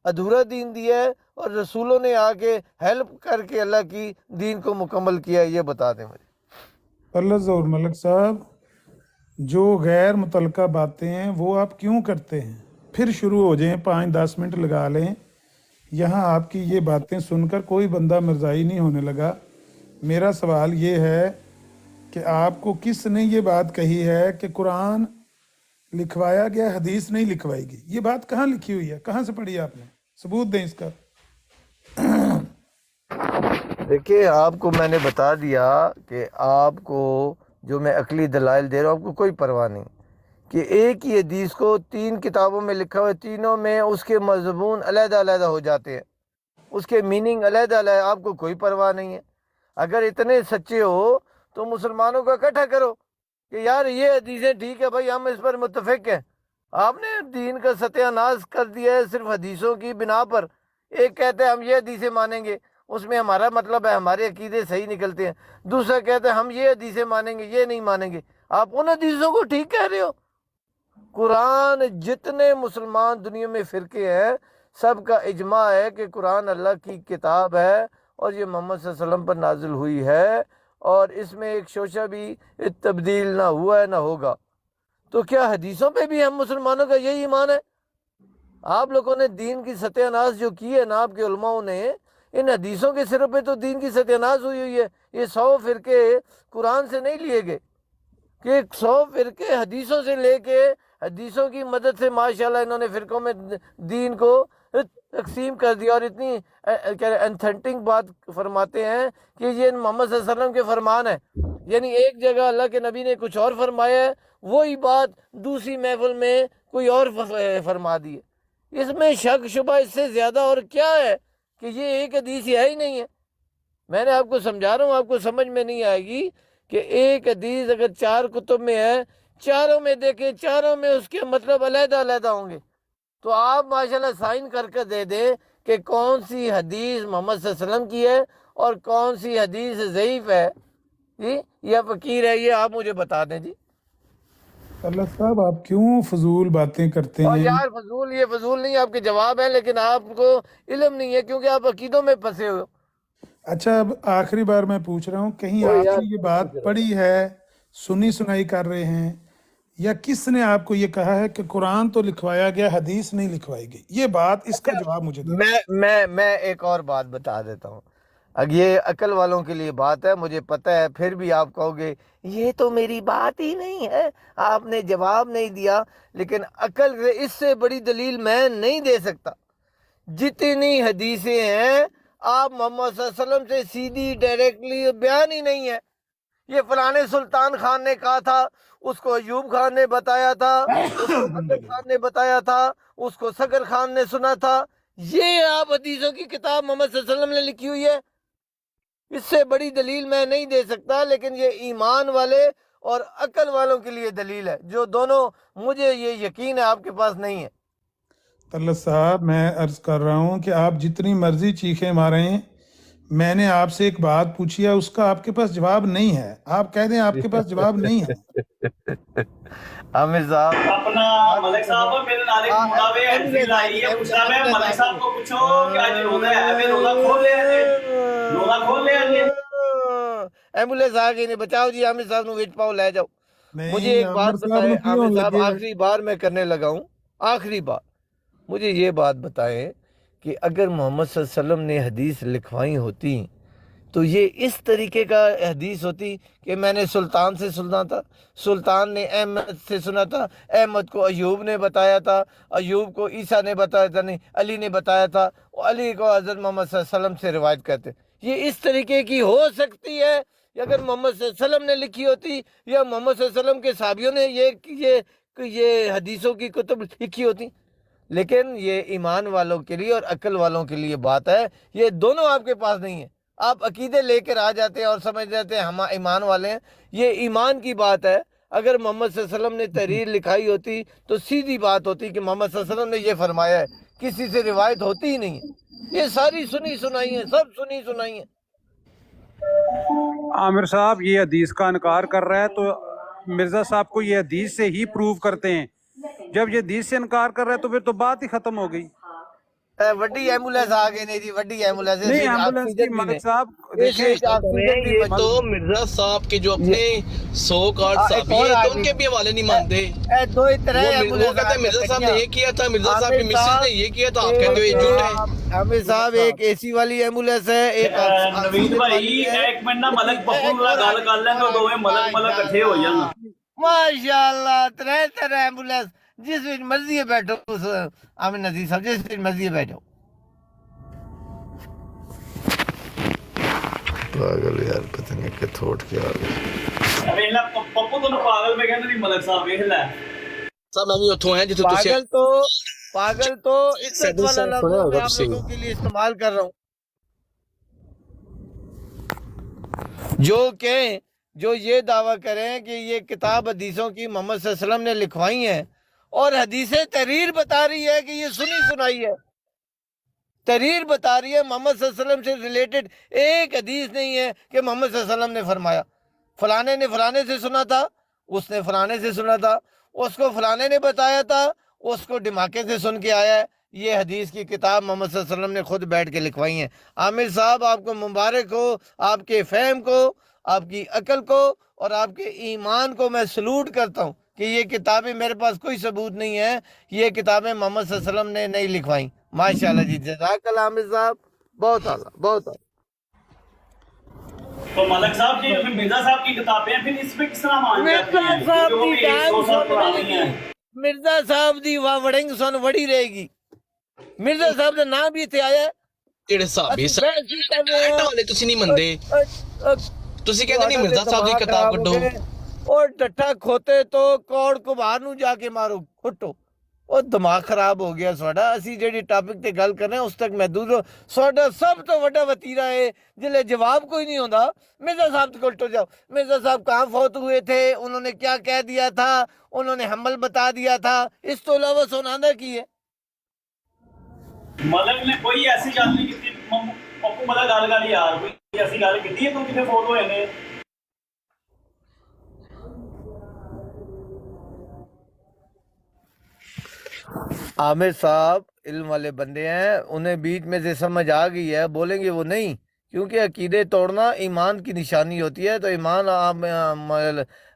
अधूरा दीन दिया है और रसूलों ने आके हेल्प करके अल्लाह की दीन को मुकम्मल किया है? ये बता दें मुझे। अल्लाह ज़ोर मलिक साहब, जो गैर मुतलका बातें हैं वो आप क्यों करते हैं? फिर शुरू हो जाएं, 5-10 मिनट लगा लें। यहाँ आपकी ये बातें सुनकर कोई बंदा मरज़ाई नहीं होने लगा। मेरा सवाल ये है कि आपको किसने ये बात कही है कि कुरान लिखवाया गया, हदीस नहीं लिखवाई गई? ये बात कहाँ लिखी हुई है, कहाँ से पढ़ी आपने? सबूत दें इसका। देखिए, आपको मैंने बता दिया कि आपको जो मैं अकली दलाइल दे रहा हूँ आपको कोई परवाह नहीं कि एक ही हदीस को 3 किताबों में लिखा हुआ है, तीनों में उसके मज़मून अलहदा अलहदा हो जाते हैं, उसके मीनिंग अलहदा अलहदा, आपको कोई परवाह नहीं है। अगर इतने सच्चे हो तो मुसलमानों को इकट्ठा करो कि यार ये हदीसें ठीक है भाई, हम इस पर मुत्तफिक हैं। आपने दीन का सत्यानाश कर दिया है सिर्फ हदीसों की बिना पर। एक कहते हैं हम ये हदीसें मानेंगे, उसमें हमारा मतलब है हमारे अकीदे सही निकलते हैं। दूसरा कहता है हम ये हदीसें मानेंगे, ये नहीं मानेंगे। आप उन हदीसों को ठीक कह रहे हो। कुरान, जितने मुसलमान दुनिया में फ़िरके हैं, सबका इजमा है कि कुरान अल्लाह की किताब है और ये मोहम्मद सल्लल्लाहु अलैहि वसल्लम पर नाजिल हुई है और इसमें एक शोशा भी तब्दील ना हुआ है ना होगा। तो क्या हदीसों पे भी हम मुसलमानों का यही ईमान है? आप लोगों ने दीन की सत्यानाश जो की है ना, आपके उलमाओं ने, इन हदीसों के सिर पे तो दीन की सत्यानाश हुई है। ये 100 फिरके कुरान से नहीं लिए गए कि 100 फिरके हदीसों से लेके हदीसों की मदद से माशाल्लाह इन्होंने फिरकों में दीन को तकसीम कर दिया। और इतनी एंथेंटिक बात फरमाते हैं कि ये मोहम्मद सल्लल्लाहु अलैहि वसल्लम के फरमान है, यानी एक जगह अल्लाह के नबी ने कुछ और फरमाया है, वही बात दूसरी महफिल में कोई और फरमा दी है। इसमें शक शुबा इससे ज़्यादा और क्या है कि ये एक हदीस है ही नहीं है। मैंने आपको समझा रहा हूँ, आपको समझ में नहीं आएगी कि एक हदीस अगर 4 कुतुब में है, चारों में देखें, चारों में उसके मतलब अलहदा अलहदा होंगे। तो आप माशाल्लाह साइन करके दे दें कि कौन सी हदीस मोहम्मद सल्लल्लाहु अलैहि वसल्लम की है और कौन सी हदीस ज़ईफ़ है जी या फ़कीर है, ये आप मुझे बता दें जी। अल्लाह साहब, आप क्यों फजूल बातें करते और हैं? यार फजूल, ये फजूल नहीं, आपके जवाब है, लेकिन आपको इल्म नहीं है क्योंकि आप अकीदों में फंसे हो। अच्छा, अब आखिरी बार मैं पूछ रहा हूँ, कहीं ओ यार, आपने ये बात पढ़ी है, सुनी सुनाई कर रहे हैं, या किसने आपको ये कहा है कि कुरान तो लिखवाया गया, हदीस नहीं लिखवाई गई? ये बात, इसका जवाब मुझे दो। मैं एक और बात बता देता हूँ। अब ये अकल वालों के लिए बात है, मुझे पता है, फिर भी आप कहोगे ये तो मेरी बात ही नहीं है, आपने जवाब नहीं दिया। लेकिन अकल से इससे बड़ी दलील मैं नहीं दे सकता। जितनी हदीसें हैं आप मोहम्मद सल्लल्लाहु अलैहि वसल्लम से सीधी डायरेक्टली बयान ही नहीं है। ये फलाने सुल्तान खान ने कहा था, उसको अयूब खान ने बताया था, उसको बदर खान ने बताया था, उसको सगर खान ने सुना था। ये आप हदीसों की किताब मोहम्मद सल्लल्लाहु अलैहि वसल्लम ने लिखी हुई है। इससे बड़ी दलील मैं नहीं दे सकता, लेकिन ये ईमान वाले और अकल वालों के लिए दलील है, जो दोनों, मुझे ये यकीन है आपके पास नहीं है। अल्लाह साहब, मैं अर्ज कर रहा हूँ कि आप जितनी मर्जी चीखें मारें, मैंने आपसे एक बात पूछी है, उसका आपके पास जवाब नहीं है। आप कह दें आपके पास जवाब नहीं है। आमिर साहब, अपना मलिक साहब मेरे नाले को मुतावे है, फिर आई है पूछना, मैं मलिक साहब को पूछो कि आज रोजा है, मैं रोजा खोल ले ਰੋਲਾ ਖੋਲ ਲਿਆ ਅੱਗੇ। एम्बुलेंस आ गई, नहीं बचाओ जी, आमिर साहब नु विच पाओ, ले जाओ। नहीं, मुझे एक बात आमिर साहब बताएं, ਨੂੰ क्यों आमिर साहब लगे? आखिरी बार मैं करने लगा हूँ, आखिरी बार मुझे ये बात बताएं कि अगर मोहम्मद सल्लल्लाहु अलैहि वसल्लम ने हदीस लिखवाई होती तो ये इस तरीके का हदीस होती कि मैंने सुल्तान से सुना था, सुल्तान ने अहमद से सुना था, अहमद को अयूब ने बताया था, अयूब को ईसा ने बताया था, नहीं अली ने बताया था, और अली को हज़रत मोहम्मद सल्लल्लाहु अलैहि वसल्लम से रिवायत करते। ये इस तरीके की हो सकती है? या अगर मोहम्मद सल्लल्लाहु अलैहि वसल्लम ने लिखी होती या मोहम्मद सल्लल्लाहु अलैहि वसल्लम के साहबियों ने ये हदीसों की कुतुब लिखी होती। लेकिन ये ईमान वालों के लिए और अक्ल वालों के लिए बात है, ये दोनों आपके पास नहीं है। आप अकीदे लेकर आ जाते हैं और समझ जाते हैं हम ईमान वाले हैं, ये ईमान की बात है। अगर मोहम्मद सल्लल्लाहु अलैहि वसल्लम ने तहरीर लिखाई होती तो सीधी बात होती कि मोहम्मद सल्लल्लाहु अलैहि वसल्लम ने ये फरमाया है, किसी से रिवायत होती ही नहीं है। ये सारी सुनी सुनाई है, सब सुनी सुनाई है। आमिर साहब ये हदीस का इनकार कर रहा है, तो मिर्ज़ा साहब को ये हदीस से ही प्रूव करते हैं। जब ये हदीस से इनकार कर रहा है तो फिर तो बात ही खत्म हो गई। वड्डी एम्बुलेंस आ गई, नहीं जी वड्डी एम्बुलेंस नहीं एम्बुलेंस की मलिक साहब देखें, ये तो मिर्जा साहब के जो अपने 100 कार्ड साहब हैं तो उनके भी हवाले नहीं मानते। दो तरह वो कहते हैं मिर्जा साहब ने ये किया था, मिर्जा साहब की मिसेज ने ये किया था, आप कहते हो ये झूठ है। आमिर साहब एक एसी वाली एम्बुलेंस है, एक ਨਵੀਦ ਭਾਈ ਇੱਕ ਮਿੰਟ ਨਾ ਮਲਕ ਪੱਪੂ ਨਾਲ ਗੱਲ ਕਰ ਲੈਂਗੇ, ਦੋਵੇਂ ਮਲਕ ਮਲਕ ਇਕੱਠੇ ਹੋ ਜਾਣ। माशाल्लाह तरह एम्बुलेंस, जिस विच मर्जी है बैठो उस आमिर नजीर साहब, जिस विच मर्जी है बैठो। पागल यार, पता नहीं किथों उठ के आ गए। ਵੇਖ ਲੈ ਪੱਪੂ ਤੁਹਾਨੂੰ ਪਾਗਲ ਮੈਂ ਕਹਿੰਦਾ ਨਹੀਂ, ਮਲਕ ਸਾਹਿਬ ਵੇਖ ਲੈ। साहब मैं भी उत्थों हैं जिथे तुसी पागल तो इज्जत वाला लफ्ज़ मैं आप लोगों के लिए इस्तेमाल कर रहा हूँ। जो ये दावा करें कि ये किताब हदीसों की मोहम्मद सल्लल्लाहु अलैहि वसल्लम ने लिखवाई हैं और हदीसें तहरीर बता रही है कि ये सुनी सुनाई है, तहरीर बता रही है, मोहम्मद सल्लल्लाहु अलैहि वसल्लम से रिलेटेड एक हदीस नहीं है कि मोहम्मद सल्लल्लाहु अलैहि वसल्लम ने फरमाया फलाने ने फलाने से सुना था, उसने फलाने से सुना था, उसको फलाने ने बताया था, उसको दिमागे से सुन के आया है। ये हदीस की किताब मोहम्मद सल्लल्लाहु अलैहि वसल्लम ने खुद बैठ के लिखवाई हैं। आमिर साहब आपको मुबारक हो, आपके फहम को, आपकी अकल को और आपके ईमान को मैं सलूट करता हूँ कि ये किताबें मेरे पास कोई सबूत नहीं है, ये किताबें मोहम्मद सल्लल्लाहु अलैहि वसल्लम ने नहीं लिखवाई। माशाल्लाह जी, जज़ाकल्लाह आमिर साहब, बहुत आला बहुत आला। तो मलक साहब जी फिर मिर्जा साहब की किताबें हैं, फिर इस पे किस तरह मान जाती मिर्जा हैं? साहब क्योंकि वो की भी 100 साल पुरानी टाइम हैं। मिर्जा साहब दी वाह वड़िंग सन वड़ी रहेगी। मिर्जा साहब का नाम भी इत्थे आया है। ਜਿਹੜੇ ਸਾਹਬੀ ਅਸੀਂ ਬਹਿਸ ਹੀ ਕਰ ਰਹੇ ਹਾਂ। ਵਾਲੇ ਤੁਸੀਂ ਨਹੀਂ ਮੰਨਦੇ, ਤੁਸੀਂ ਕਹਿੰਦੇ ਨਹੀਂ ਮਿਰਜ਼ਾ ਸਾਹਿਬ ਦੀ ਕਿਤਾਬ ਕੱਢੋ। और डट्ठा खोते तो कौड़ कुबार नू जाके मारो फुटो। और दिमाग खराब हो गया साडा। असी जेडी टॉपिक ते गल कर रहे हैं उस तक महदूद हो। साडा सब तो वड्डा वतीरा है जिले जवाब कोई नहीं होता। मिर्जा साहब को उल्टो जाओ, मिर्जा साहब कहाँ फौत हुए थे, उन्होंने क्या कह दिया था, उन्होंने हमल बता दिया था, इस तो अलावा सुनाना की है। मलक ने कोई ऐसी गल नहीं की। पप्पू मलक गल कर यार, कोई ऐसी गल की है तू कितने फोन होए ने? आमिर साहब इल्म वाले बंदे हैं, उन्हें बीच में से समझ आ गई है, बोलेंगे वो नहीं, क्योंकि अकीदे तोड़ना ईमान की निशानी होती है। तो ईमान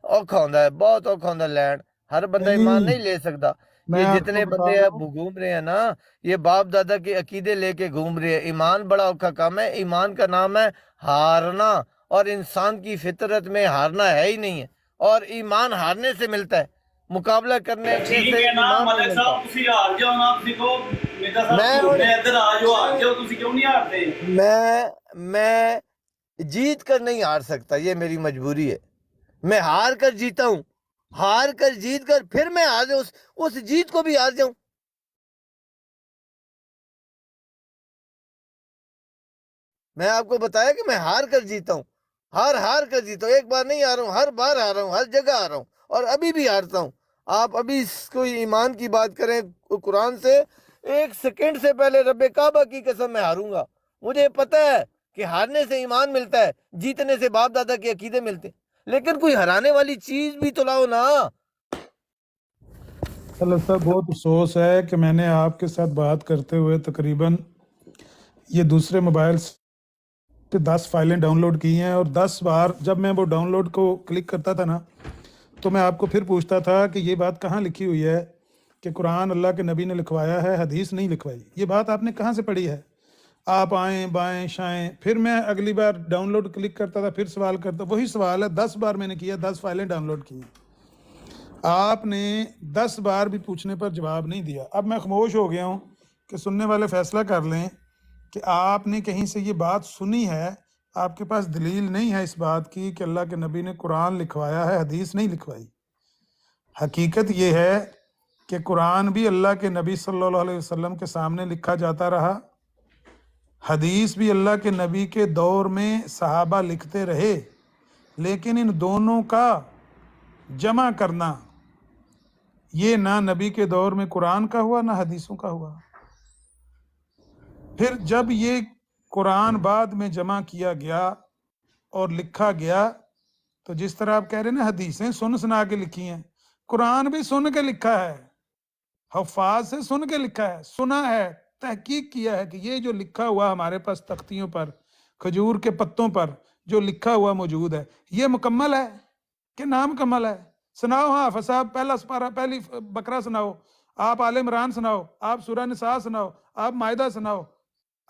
औखा होता है, बहुत औखा होता है लैंड। हर बंदा ईमान नहीं ले सकता। ये जितने बंदे अब घूम रहे हैं ना, ये बाप दादा के अकीदे लेके घूम रहे हैं। ईमान बड़ा औखा काम है। ईमान का नाम है हारना, और इंसान की फितरत में हारना है ही नहीं है। और ईमान हारने से मिलता है, मुकाबला करने से ठीक है ना ईमान मलक मिलता है। साहब, तुसी हार जाओ ना, तुसी को मिर्जा मैं साहब और- ने इधर आ जाओ, हार जाओ, तुसी क्यों नहीं हारते? मैं जीत कर नहीं हार सकता, ये मेरी मजबूरी है। मैं हार कर जीता हूँ, हार कर जीत कर फिर मैं हार जाऊं, उस जीत को भी हार जाऊं। मैं आपको बताया कि मैं हार कर जीता हूँ, हार कर जीता हूँ। एक बार नहीं हारा हूँ, हर बार हारा हूँ, हर जगह हारा हूँ, और अभी भी हारता हूँ। आप अभी इसको ईमान की बात करें कुरान से, एक सेकंड से पहले रब्बे काबा की कसम मैं हारूंगा। मुझे पता है कि हारने से ईमान मिलता है, जीतने से बाप दादा के अकीदे मिलते हैं। लेकिन कोई हराने वाली चीज भी तो लाओ ना। चलो साहब, बहुत अफसोस है कि मैंने आपके साथ बात करते हुए तकरीबन ये दूसरे मोबाइल से 10 फाइलें डाउनलोड की हैं और 10 बार जब मैं वो डाउनलोड को क्लिक करता था ना तो मैं आपको फिर पूछता था कि ये बात कहाँ लिखी हुई है कि कुरान अल्लाह के नबी ने लिखवाया है, हदीस नहीं लिखवाई। ये बात आपने कहाँ से पढ़ी है? आप आएँ बाएँ शाएँ, फिर मैं अगली बार डाउनलोड क्लिक करता था, फिर सवाल करता, वही सवाल है 10 बार मैंने किया, 10 फाइलें डाउनलोड की। आपने 10 बार भी पूछने पर जवाब नहीं दिया। अब मैं खामोश हो गया हूँ कि सुनने वाले फैसला कर लें कि आपने कहीं से ये बात सुनी है, आपके पास दलील नहीं है इस बात की कि अल्लाह के नबी ने कुरान लिखवाया है, हदीस नहीं लिखवाई। हकीकत ये है कि कुरान भी अल्लाह के नबी सल्लल्लाहु अलैहि वसल्लम के सामने लिखा जाता रहा, हदीस भी अल्लाह के नबी के दौर में सहाबा लिखते रहे, लेकिन इन दोनों का जमा करना ये ना नबी के दौर में कुरान का हुआ ना हदीसों का हुआ। फिर जब ये कुरान बाद में जमा किया गया और लिखा गया, तो जिस तरह आप कह रहे हैं ना हदीसें सुन सुना के लिखी हैं, कुरान भी सुन के लिखा है, हफ्फाज से सुन के लिखा है, सुना है, तहकीक किया है कि ये जो लिखा हुआ हमारे पास तख्तियों पर, खजूर के पत्तों पर जो लिखा हुआ मौजूद है, ये मुकम्मल है कि नामुकम्मल है? सुनाओ हाँ साहब, पहला सुपारा, पहली बकरा सुनाओ, आप आले इमरान सुनाओ, आप सूरह निसा सुनाओ, आप मायदा सुनाओ,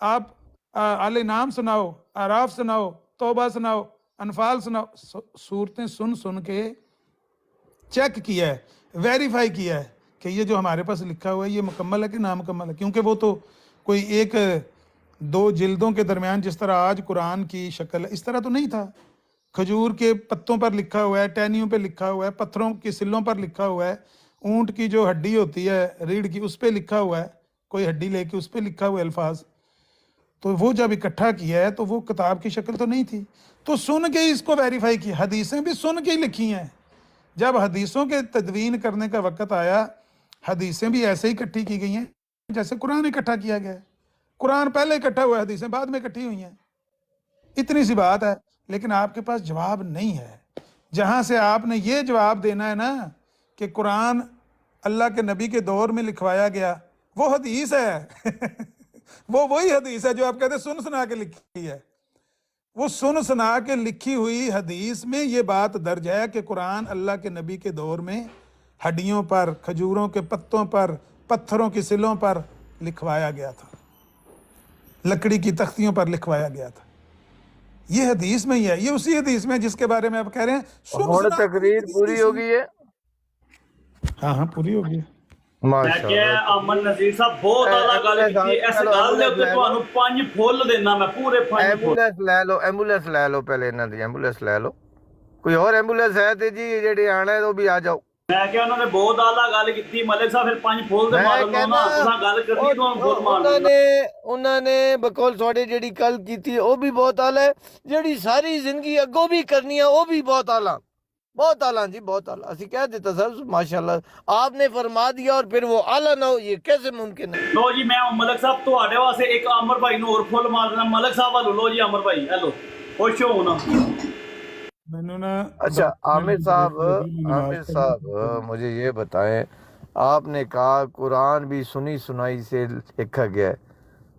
आप आले नाम सुनाओ, आराफ सुनाओ, तौबा सुनाओ, अनफाल सुनाओ। सूरतें सुन सुन के चेक किया है, वेरीफाई किया है कि ये जो हमारे पास लिखा हुआ है ये मुकम्मल है कि नामुकम्मल है। क्योंकि वो तो कोई एक दो जिल्दों के दरमियान जिस तरह आज कुरान की शक्ल है, इस तरह तो नहीं था। खजूर के पत्तों पर लिखा हुआ है, टहनियों पर लिखा हुआ है, पत्थरों की सिलों पर लिखा हुआ है, ऊँट की जो हड्डी होती है रीढ़ की उस पर लिखा हुआ है, कोई हड्डी लेके उस पर लिखा हुआ है अल्फाज। तो वो जब इकट्ठा किया है तो वो किताब की शक्ल तो नहीं थी, तो सुन के ही इसको वेरीफाई किया। हदीसें भी सुन के ही लिखी हैं। जब हदीसों के तदवीन करने का वक़्त आया, हदीसें भी ऐसे ही इकट्ठी की गई हैं जैसे कुरान इकट्ठा किया गया है। कुरान पहले इकट्ठा हुआ है, हदीसें बाद में इकट्ठी हुई हैं, इतनी सी बात है। लेकिन आपके पास जवाब नहीं है। जहाँ से आपने ये जवाब देना है ना कि कुरान अल्लाह के नबी के दौर में लिखवाया गया, वो हदीस है वो वही हदीस है जो आप कहते हैं सुन सुना के लिखी है। वो सुन सुना के लिखी हुई हदीस में ये बात दर्ज है कि कुरान अल्लाह के नबी के दौर में हड्डियों पर, खजूरों के पत्तों पर, पत्थरों की सिलों पर लिखवाया गया था, लकड़ी की तख्तियों पर लिखवाया गया था। ये हदीस में ही है, ये उसी हदीस में जिसके बारे में आप कह रहे हैं सुन और सुना। तकरीर पूरी हो गई है? हाँ हाँ पूरी हो गई। ਮੈਂ ਕਿਹਾ ਅਮਨ ਨਜ਼ੀਰ ਸਾਹਿਬ ਬਹੁਤ ਆਲਾ ਗੱਲ ਕੀਤੀ। ਇਸ ਗੱਲ ਦੇ ਉੱਤੇ ਤੁਹਾਨੂੰ 5 ਫੁੱਲ ਦੇਣਾ ਮੈਂ, ਪੂਰੇ 5 ਫੁੱਲ। ਐਂਬੂਲੈਂਸ ਲੈ ਲਓ, ਐਂਬੂਲੈਂਸ ਲੈ ਲਓ, ਪਹਿਲੇ ਇਹਨਾਂ ਦੀ ਐਂਬੂਲੈਂਸ ਲੈ ਲਓ। ਕੋਈ ਹੋਰ ਐਂਬੂਲੈਂਸ ਹੈ ਤੇ ਜੀ ਜਿਹੜੇ ਆਣਾ ਹੈ ਉਹ ਵੀ ਆ ਜਾਓ। ਮੈਂ ਕਿਹਾ ਉਹਨਾਂ ਨੇ ਬਹੁਤ ਆਲਾ ਗੱਲ ਕੀਤੀ ਮਲਿਕ ਸਾਹਿਬ, ਫਿਰ 5 ਫੁੱਲ ਦੇ ਮਾਰਨ ਨੂੰ ਨਾ ਉਹਨਾਂ ਗੱਲ ਕਰਨੀ ਤੁਹਾਨੂੰ ਫੁੱਲ ਮਾਰਨ। ਉਹਨਾਂ ਨੇ ਬਕੌਲ ਤੁਹਾਡੇ ਜਿਹੜੀ ਕੱਲ ਕੀਤੀ ਉਹ ਵੀ ਬਹੁਤ ਆਲਾ ਹੈ, ਜਿਹੜੀ ਸਾਰੀ ਜ਼ਿੰਦਗੀ ਅੱਗੋਂ ਵੀ ਕਰਨੀ ਹੈ ਉਹ ਵੀ ਬਹੁਤ ਆਲਾ, बहुत आला जी, बहुत आला। ਅਸੀਂ ਕਹਿ ਦਿੱਤਾ ਸਰ माशाल्लाह आपने फरमा दिया और फिर वो आला ना हो, ये कैसे मुमकिन है? ਲੋ ਜੀ ਮੈਂ ਮਲਿਕ ਸਾਹਿਬ ਤੁਹਾਡੇ ਵਾਸਤੇ ਇੱਕ ਅਮਰ ਭਾਈ ਨੂੰ ਹੋਰ ਫੁੱਲ ਮਾਰ ਦੇਣਾ। ਮਲਿਕ ਸਾਹਿਬ ਵੱਲੋਂ ਲੋ ਜੀ ਅਮਰ ਭਾਈ, ਹੈਲੋ ਖੁਸ਼ ਹੋ ਨਾ। मैंने ना अच्छा आमिर साहब मुझे ये बताएं, आपने कहा कुरान भी सुनी सुनाई से लिखा गया है,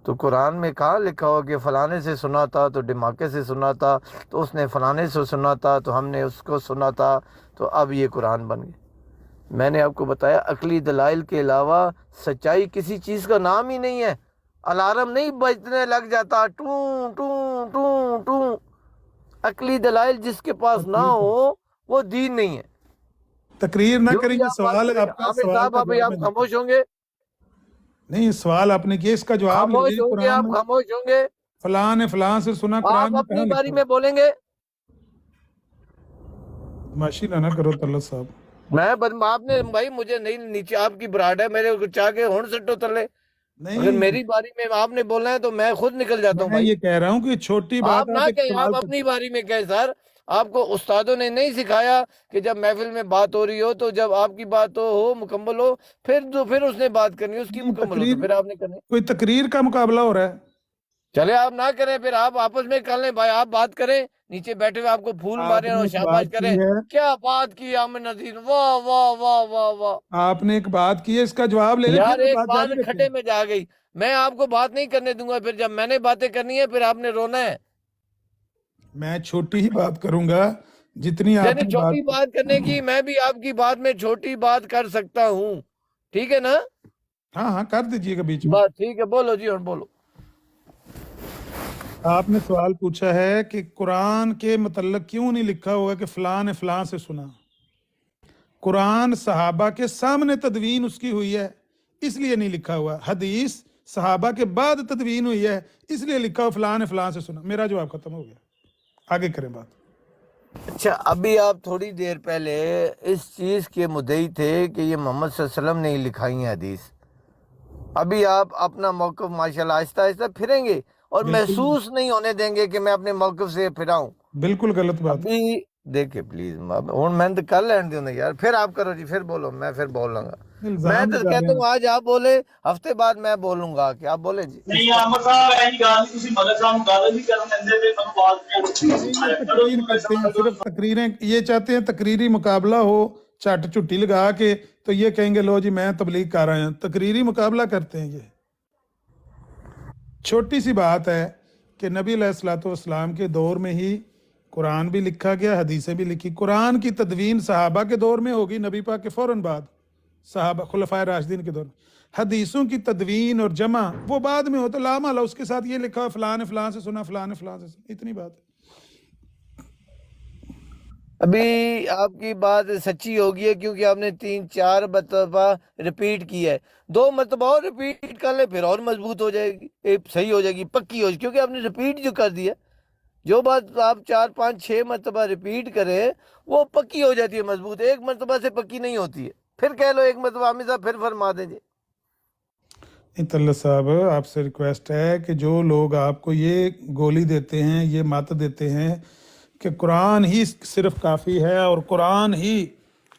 तो कुरान में कहाँ लिखा हो कि फलाने से सुना था तो दिमाके से सुना था, तो उसने फलाने से सुना था तो हमने उसको सुना था, तो अब ये कुरान बन गया। मैंने आपको बताया अकली दलाइल के अलावा सच्चाई किसी चीज़ का नाम ही नहीं है। अलार्म नहीं बजने लग जाता टू टू टू टू। अकली दलाइल जिसके पास ना हो वो दीन नहीं है। तकरीर ना करेंगे, सवाल है आपका। आमिर सवाल साहब का अभी जवाब आप है। खामोश होंगे? नहीं, सवाल आपने किया, इसका जवाब खामोश लीजिए। होंगे, कुरान आप में खामोश होंगे, फलां ने फलां से सुना, कुरान आप में अपनी कहाँ बारी लिखा? में बोलेंगे। माशी ना करो तल्ला साहब। मैं आपने भाई मुझे नहीं, नीचे आपकी ब्राड है, मेरे को चाह के होड़ सट्टो तले। अगर नहीं, मेरी बारी में आपने बोलना है तो मैं खुद निकल जाता हूँ मैं भाई। ये कह रहा हूँ कि छोटी बात आप ना एक कहें, सवाल आप अपनी बारी में कहें। सर आपको उस्तादों ने नहीं सिखाया कि जब महफिल में बात हो रही हो तो जब आपकी बात हो मुकम्मल हो फिर उसने बात करनी, उसकी मुकम्मल हो तो फिर आपने करनी। कोई तकरीर का मुकाबला हो रहा है। चले आप ना करें, फिर आप आपस में कर लें भाई, आप बात करें, नीचे बैठे हुए आपको फूल मारे आपने और एक शाबाश बात करें। की है। क्या बात की आमिर नज़ीर, वाह वाह वाह वाह वाह। आपने एक बात की है, इसका जवाब ले लें, यार फिर एक बात बात जारी रखें। खड्डे में जा गई, मैं आपको बात नहीं करने दूंगा। फिर जब मैंने बातें करनी है फिर आपने रोना है। मैं छोटी ही बात करूंगा जितनी यानी आपने छोटी बात। बात करने की मैं भी आपकी बात में छोटी बात कर सकता हूँ, ठीक है ना? हाँ हाँ कर दीजिएगा बीच में। बस ठीक है, बोलो जी और बोलो। आपने सवाल पूछा है कि कुरान के मतलब क्यों नहीं लिखा हुआ कि फलां ने फलां से सुना। कुरान सहाबा के सामने तदवीन उसकी हुई है, इसलिए नहीं लिखा हुआ। हदीस सहाबा के बाद तदवीन हुई है, इसलिए लिखा हुआ फलां ने फलां से सुना। मेरा जवाब खत्म हो गया, आगे करें बात। अच्छा, अभी आप थोड़ी देर पहले इस चीज के मुद्दई थे कि ये मोहम्मद सल्लल्लाहु अलैहि वसल्लम ने ही लिखाई है हदीस। अभी आप अपना मौक़िफ़ माशाल्लाह आहिस्ता आहिस्ता फिरेंगे और बिल्कुल महसूस नहीं होने देंगे कि मैं अपने मौक़िफ़ से फिरा हूं। बिल्कुल गलत बात है। अभी देखिए प्लीज, हूँ मैं तो कर लेने दूँ यार, फिर आप करो जी, फिर बोलो, मैं फिर बोलूंगा। मैं इल्जाम तो लगा कहता रहे हूँ आज आप बोले, हफ्ते बाद मैं बोलूंगा कि आप बोले जी। ਨਹੀਂ ਅਹਿਮਦ ਸਾਹਿਬ ਐਸੀ ਗੱਲ ਨਹੀਂ, ਤੁਸੀਂ ਮਦਦ ਸਾਹਿਬ ਨੂੰ ਗੱਲ ਨਹੀਂ ਕਰਨ ਦਿੰਦੇ ਤੇ ਮੈਨੂੰ ਬਾਤ ये तकरीर करते हैं, सिर्फ तकरीरें ये चाहते हैं तकरीरी मुकाबला हो, झट छुट्टी लगा के तो ये कहेंगे लो जी मैं तबलीग कर रहा हूँ। तकरीरी मुकाबला करते हैं। ये छोटी सी बात है कि नबी अलैहिस्सलाम के दौर में ही कुरान भी लिखा गया, हदीसें भी लिखी। कुरान की तदवीन सहाबा के दौर में होगी, नबी पाक के फौरन बाद, सहाबा खुलफाए राशिदीन के दौर में। हदीसों की तदवीन और जमा वो बाद में हो, तो लामाला उसके साथ ये लिखा हुआ फलां ने फलां से सुना, फलां ने फलां से सुना, इतनी बात है। अभी आपकी बात सच्ची होगी है क्योंकि आपने 3-4 मरतबा रिपीट की है, 2 मरतबा और रिपीट कर ले फिर और मजबूत हो जाएगी, सही हो जाएगी, पक्की हो जाएगी, क्योंकि आपने रिपीट जो कर दिया। जो बात आप 4-5-6 मरतबा रिपीट करें वो पक्की हो जाती है, मजबूत। एक मरतबा से पक्की नहीं होती है। फिर कह लो एक मरतबा, आमिर साहब फिर फरमा देंगे। इतल्ला साहब आपसे रिक्वेस्ट है कि जो लोग आपको ये गोली देते हैं, ये मत देते हैं कि कुरान ही सिर्फ काफ़ी है और कुरान ही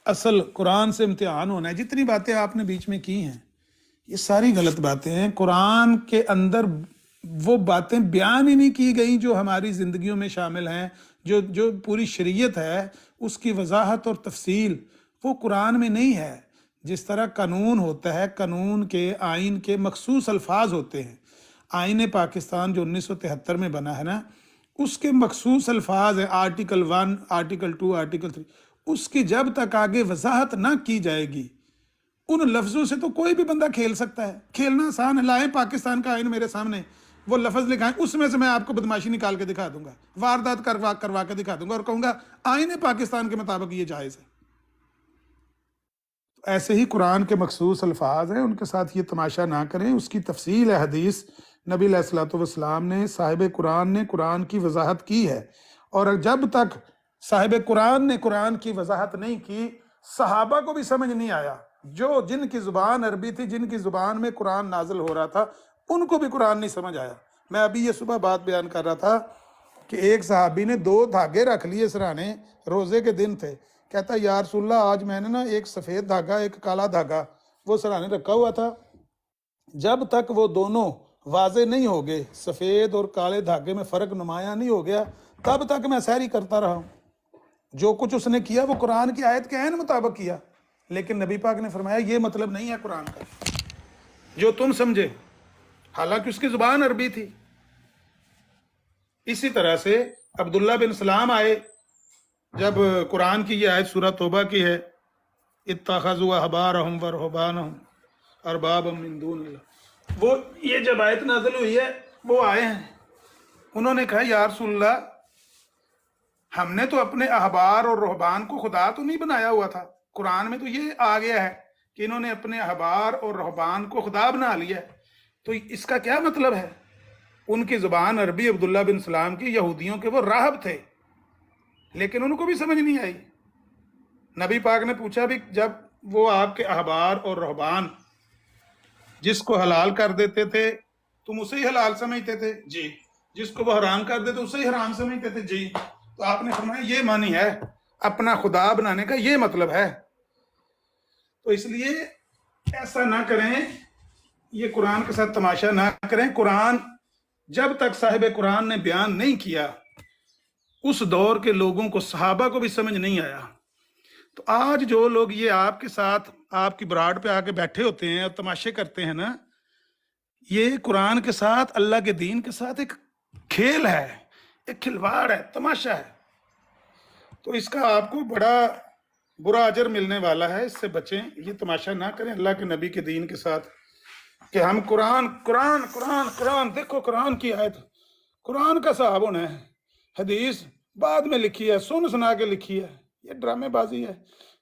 असल, कुरान से इम्तिहान होना है, जितनी बातें आपने बीच में की हैं ये सारी गलत बातें हैं। कुरान के अंदर वो बातें बयान ही नहीं की गई जो हमारी ज़िंदगियों में शामिल हैं, जो पूरी शरीयत है उसकी वजाहत और तफसील वो कुरान में नहीं है। जिस तरह कानून होता है, कानून के आइन के मखसूस अल्फाज होते हैं। आइन पाकिस्तान जो 1973 में बना है ना, उसके मखसूस अल्फाज हैं, आर्टिकल 1, आर्टिकल 2, आर्टिकल 3। उसकी जब तक आगे वजाहत ना की जाएगी, उन लफ्ज़ों से तो कोई भी बंदा खेल सकता है। खेलना आसान है। लाएं पाकिस्तान का आइन मेरे सामने, वो लफ्ज़ लिखाएं, उसमें से मैं आपको बदमाशी निकाल के दिखा दूंगा, वारदात करवा के दिखा दूंगा और कहूँगा आइन पाकिस्तान के मुताबिक ये जायज़ है। ऐसे ही कुरान के मखसूस अल्फाज हैं, उनके साथ ये तमाशा ना करें। उसकी तफसील है हदीस, नबी अलैहिस्सलाम ने, साहिब कुरान ने कुरान की वजाहत की है। और जब तक साहिब कुरान ने कुरान की वजाहत नहीं की, सहाबा को भी समझ नहीं आया। जो जिनकी ज़ुबान अरबी थी, जिनकी ज़ुबान में कुरान नाजिल हो रहा था, उनको भी कुरान नहीं समझ आया। मैं अभी ये सुबह बात बयान कर रहा था कि एक सहाबी ने 2 धागे रख लिए सराने, रोज़े के दिन थे। कहता या रसूलल्लाह आज मैंने ना एक सफ़ेद धागा एक काला धागा वो सराने रखा हुआ था, जब तक वो दोनों वाजे नहीं हो गए, सफ़ेद और काले धागे में फ़र्क नुमाया नहीं हो गया, तब तक मैं सहरी करता रहा हूँ। जो कुछ उसने किया वो कुरान की आयत के ऐन मुताबिक किया, लेकिन नबी पाक ने फरमाया ये मतलब नहीं है कुरान का जो तुम समझे, हालांकि उसकी ज़ुबान अरबी थी। इसी तरह से अब्दुल्ला बिन सलाम आए, जब कुरान की ये आयत सूरह तौबा की है, इत्तखज़ू अहबारहुम व रुहबानहुम अरबाबम मिन दूनिल्लाह, वो ये जब आयत नाज़िल हुई है वो आए हैं, उन्होंने कहा या रसूलल्लाह हमने तो अपने अहबार और रुहबान को खुदा तो नहीं बनाया हुआ था, कुरान में तो ये आ गया है कि इन्होंने अपने अहबार और रुहबान को खुदा बना लिया है, तो इसका क्या मतलब है? उनकी ज़ुबान अरबी, अब्दुल्ला बिन सलाम की, यहूदियों के वो राहब थे, लेकिन उनको भी समझ नहीं आई। नबी पाक ने पूछा भी, जब वो आपके अहबार और रहबान जिसको हलाल कर देते थे तुम उसे ही हलाल समझते थे? जी। जिसको वो हराम कर देते उसे ही हराम समझते थे? जी। तो आपने फरमाया ये मानी है, अपना खुदा बनाने का ये मतलब है। तो इसलिए ऐसा ना करें, ये कुरान के साथ तमाशा ना करें। कुरान जब तक साहिब कुरान ने बयान नहीं किया, उस दौर के लोगों को, सहाबा को भी समझ नहीं आया। तो आज जो लोग ये आपके साथ आपकी बराड पे आके बैठे होते हैं और तमाशे करते हैं ना, ये कुरान के साथ, अल्लाह के दीन के साथ एक खेल है, एक खिलवाड़ है, तमाशा है। तो इसका आपको बड़ा बुरा अजर मिलने वाला है, इससे बचें, ये तमाशा ना करें अल्लाह के नबी के दीन के साथ कि हम कुरान कुरान कुरान कुरान, देखो कुरान की आयत, कुरान का साहब होना है, हदीस बाद में लिखी है, सुना के लिखी है, ये ड्रामेबाजी है।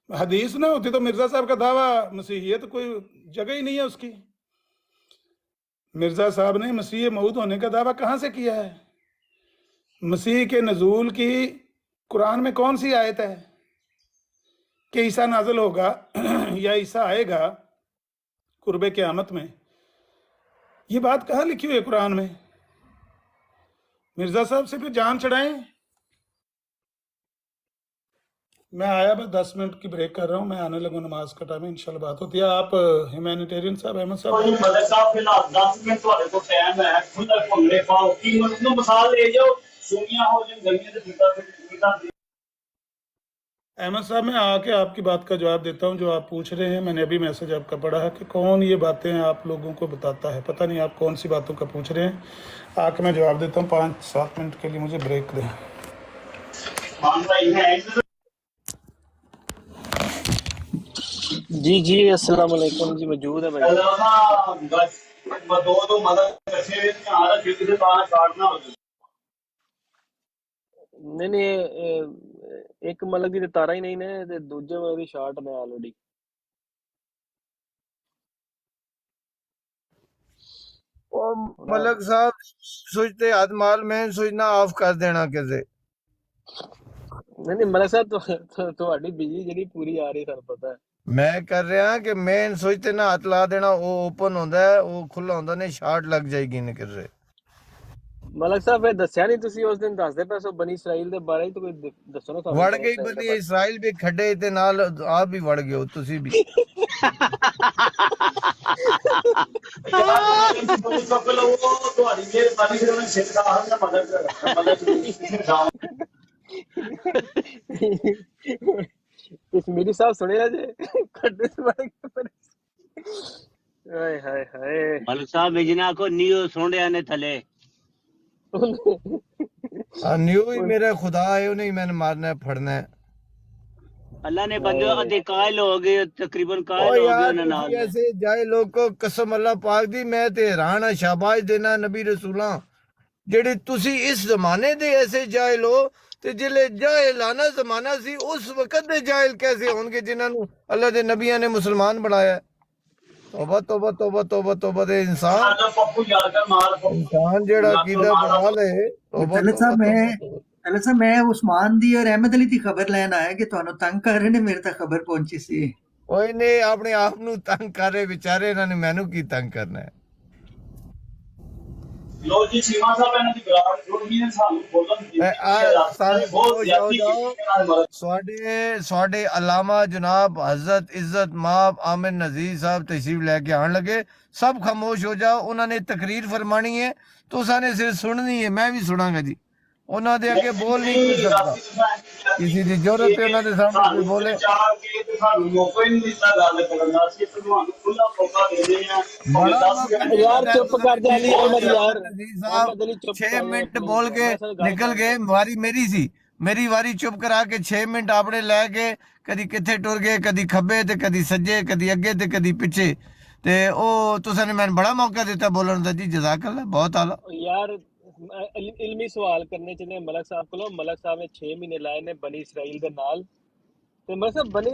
हदीस ना होती तो मिर्जा साहब का दावा मसीहियत कोई जगह ही नहीं है उसकी। मिर्जा साहब ने मसीह मऊद होने का दावा कहाँ से किया है? मसीह के नजूल की कुरान में कौन सी आयत है कि ईसा नाज़िल होगा या ईसा आएगा कुर्बे क़यामत में? ये बात कहाँ लिखी हुई है कुरान में? मिर्जा साहब से फिर जान चढ़ाएं। मैं आया, बस 10 मिनट की ब्रेक कर रहा हूँ, मैं आने लगूँ, नमाज का टाइम है, इंशाल्लाह बात होती है। आप ह्यूमैनिटेरियन साहब, अहमद साहब, ਮਦਦ ਸਾਹਿਬ ਫਿਲਹਾਲ 10 ਮਿੰਟ ਤੁਹਾਡੇ ਕੋਲ ਟਾਈਮ ਹੈ, ਖੁੱਲ੍ਹ ਭੰਗੜੇ ਪਾਓ, ਕੀ ਨੂੰ ਮਿਸਾਲ ਲੈ ਜਾਓ, ਸੁਨੀਆਂ ਹੋ ਜਿਨ ਗਲੀਆਂ ਦੇ ਫਿੱਟਾ अहमद साहब, मैं आके आपकी बात का जवाब देता हूँ जो आप पूछ रहे हैं। मैंने अभी मैसेज आपका पढ़ा है कि कौन ये बातें आप लोगों को बताता है, पता नहीं आप कौन सी बातों का पूछ रहे हैं। आके मैं जवाब देता हूँ। 5-7 मिनट के लिए मुझे ब्रेक दें। मान भाई है जी जी, अस्सलाम वालेकुम जी, मौजूद है भाई। अल्लाह बस दो मदद कैसे आ फिर से बाहर काटना हो। नहीं नहीं, एक मलक ਦੀ ਤੇ ਤਾਰਾ ਹੀ ਨਹੀਂ ਨੇ ਤੇ ਦੂਜੇ ਮਲਕ ਦੀ ਸ਼ਾਰਟ ਨੇ ਆਲਰੇਡੀ। ओ मलक साहब सोचते आदमाल में सोचना ऑफ कर देना कैसे। नहीं नहीं मलक साहब, ਤੁਹਾਡੀ ਬਿਜਲੀ ਜਿਹੜੀ ਪੂਰੀ ਆ ਰਹੀ ਸਾਨੂੰ ਪਤਾ ਹੈ। मैं कर रहा कि मेन सोचते ना हाथ ला देना, वो ओपन होता है, वो खुला होता नहीं, शार्ट लग जाएगी ना कर रहे। ਮਲਕ ਸਾਹਿਬ ਇਹ ਦੱਸਿਆ ਨਹੀਂ ਤੁਸੀਂ ਉਸ ਦਿਨ ਦੱਸਦੇ ਪਏ ਸੋ ਬਨੀ ਇਸਰਾਈਲ ਦੇ ਬਾਰੇ तो कोई ਦੱਸੋ ਨਾ ਸਾਨੂੰ। ਵੜ ਗਈ ਬਣੀ ਇਸਰਾਇਲ ਵੀ ਖੱਡੇ ਤੇ ਨਾਲ ਆਪ ਵੀ ਵੜ ਗਏ ਹੋ ਤੁਸੀਂ ਵੀ। ਤੁਹਾਡੀ ਮਿਹਰਬਾਨੀ ਫਿਰ ਉਹਨੇ ਸਿੱਖ ਦਾ ਹਰ ਮਦਦ कश्मीरी साहब सुने जे खड्डे से वड़ गए पर। हाय हाय हाय मलिक साहब भेजना को नियो सोंडे ने थले न्यू ही मेरा खुदा है, उन्हें मैंने मारना है, फड़ना है। अल्लाह ने बंदे अधे कायल हो गए, तकरीबन ओ कायल हो गए यार उन्हें नाल। ऐसे जाए लोग को कसम अल्लाह पाक दी, मैं ते हैरान हां, शाबाश देना नबी रसूलां जेड़े तुसी इस जमाने दे ऐसे जाहिल हो ते जिले जाहिलाना जमाना सी उस वक्त दे जाहिल कैसे होंगे जिन्हां नू अल्लाह दे नबियां ने मुसलमान बनाया। तौबा तौबा तौबा तौबा तौबा दे इंसान इंसान जेड़ा कीदा बना ले। तौबा ਪਹਿਲੇ ਸਾਹਿਬ ਮੈਂ ਉਸਮਾਨ ਦੀ ਔਰ ਅਹਿਮਦ ਅਲੀ ਦੀ ਖਬਰ ਲੈਣ ਆਇਆ ਕਿ ਤੁਹਾਨੂੰ ਤੰਗ ਕਰ ਰਹੇ ਨੇ, ਮੇਰੇ ਤੱਕ ਖਬਰ ਪਹੁੰਚੀ ਸੀ। ओए ने अपने आप नू तंग कर रहे बेचारे, इन्होंने मैनू की तंग करना है। ਲੋ ਜੀ ਸੀਮਾ ਸਾਹਿਬ ਇਹਨਾਂ ਦੀ ਗਰਾਫ ਜੁੜਨੀ ਹੈ ਸਾਨੂੰ ਸਾਡੇ ਅਲਾਮਾ ਜਨਾਬ ਹਜ਼ਰਤ ਇੱਜ਼ਤ ਮਾਬ ਆमिर नजीर साहब तशरीफ लेके आने लगे। सब खामोश हो जाओ, उन्होंने तकरीर फरमानी है तो साने सिर्फ सुननी है, मैं भी सुनांगा जी। उन्होंने दे आगे बोल नहीं कर सकता, किसी की जरूरत है उन्होंने सामने कोई बोले। यार चुप कर जा ली अहमद यार। 6 मिनट बोल के निकल गए, वारी मेरी सी, मेरी वारी चुप करा के 6 मिनट आपने लै के कदी किथे टुर गए, कदी खब्बे ते कदी सज्जे, कदी अगे ते कदी पिछे ते ओ तुसां ने मैंने बड़ा मौका दिता बोलने दा जी, जज़ाकल्लाह बहुत आला। यार इल्मी सवाल करने चले मलक साहब को। मलक साहब ने 6 महीने लाए ने बनी इसराइल दे नाल ते मतलब साहब बनी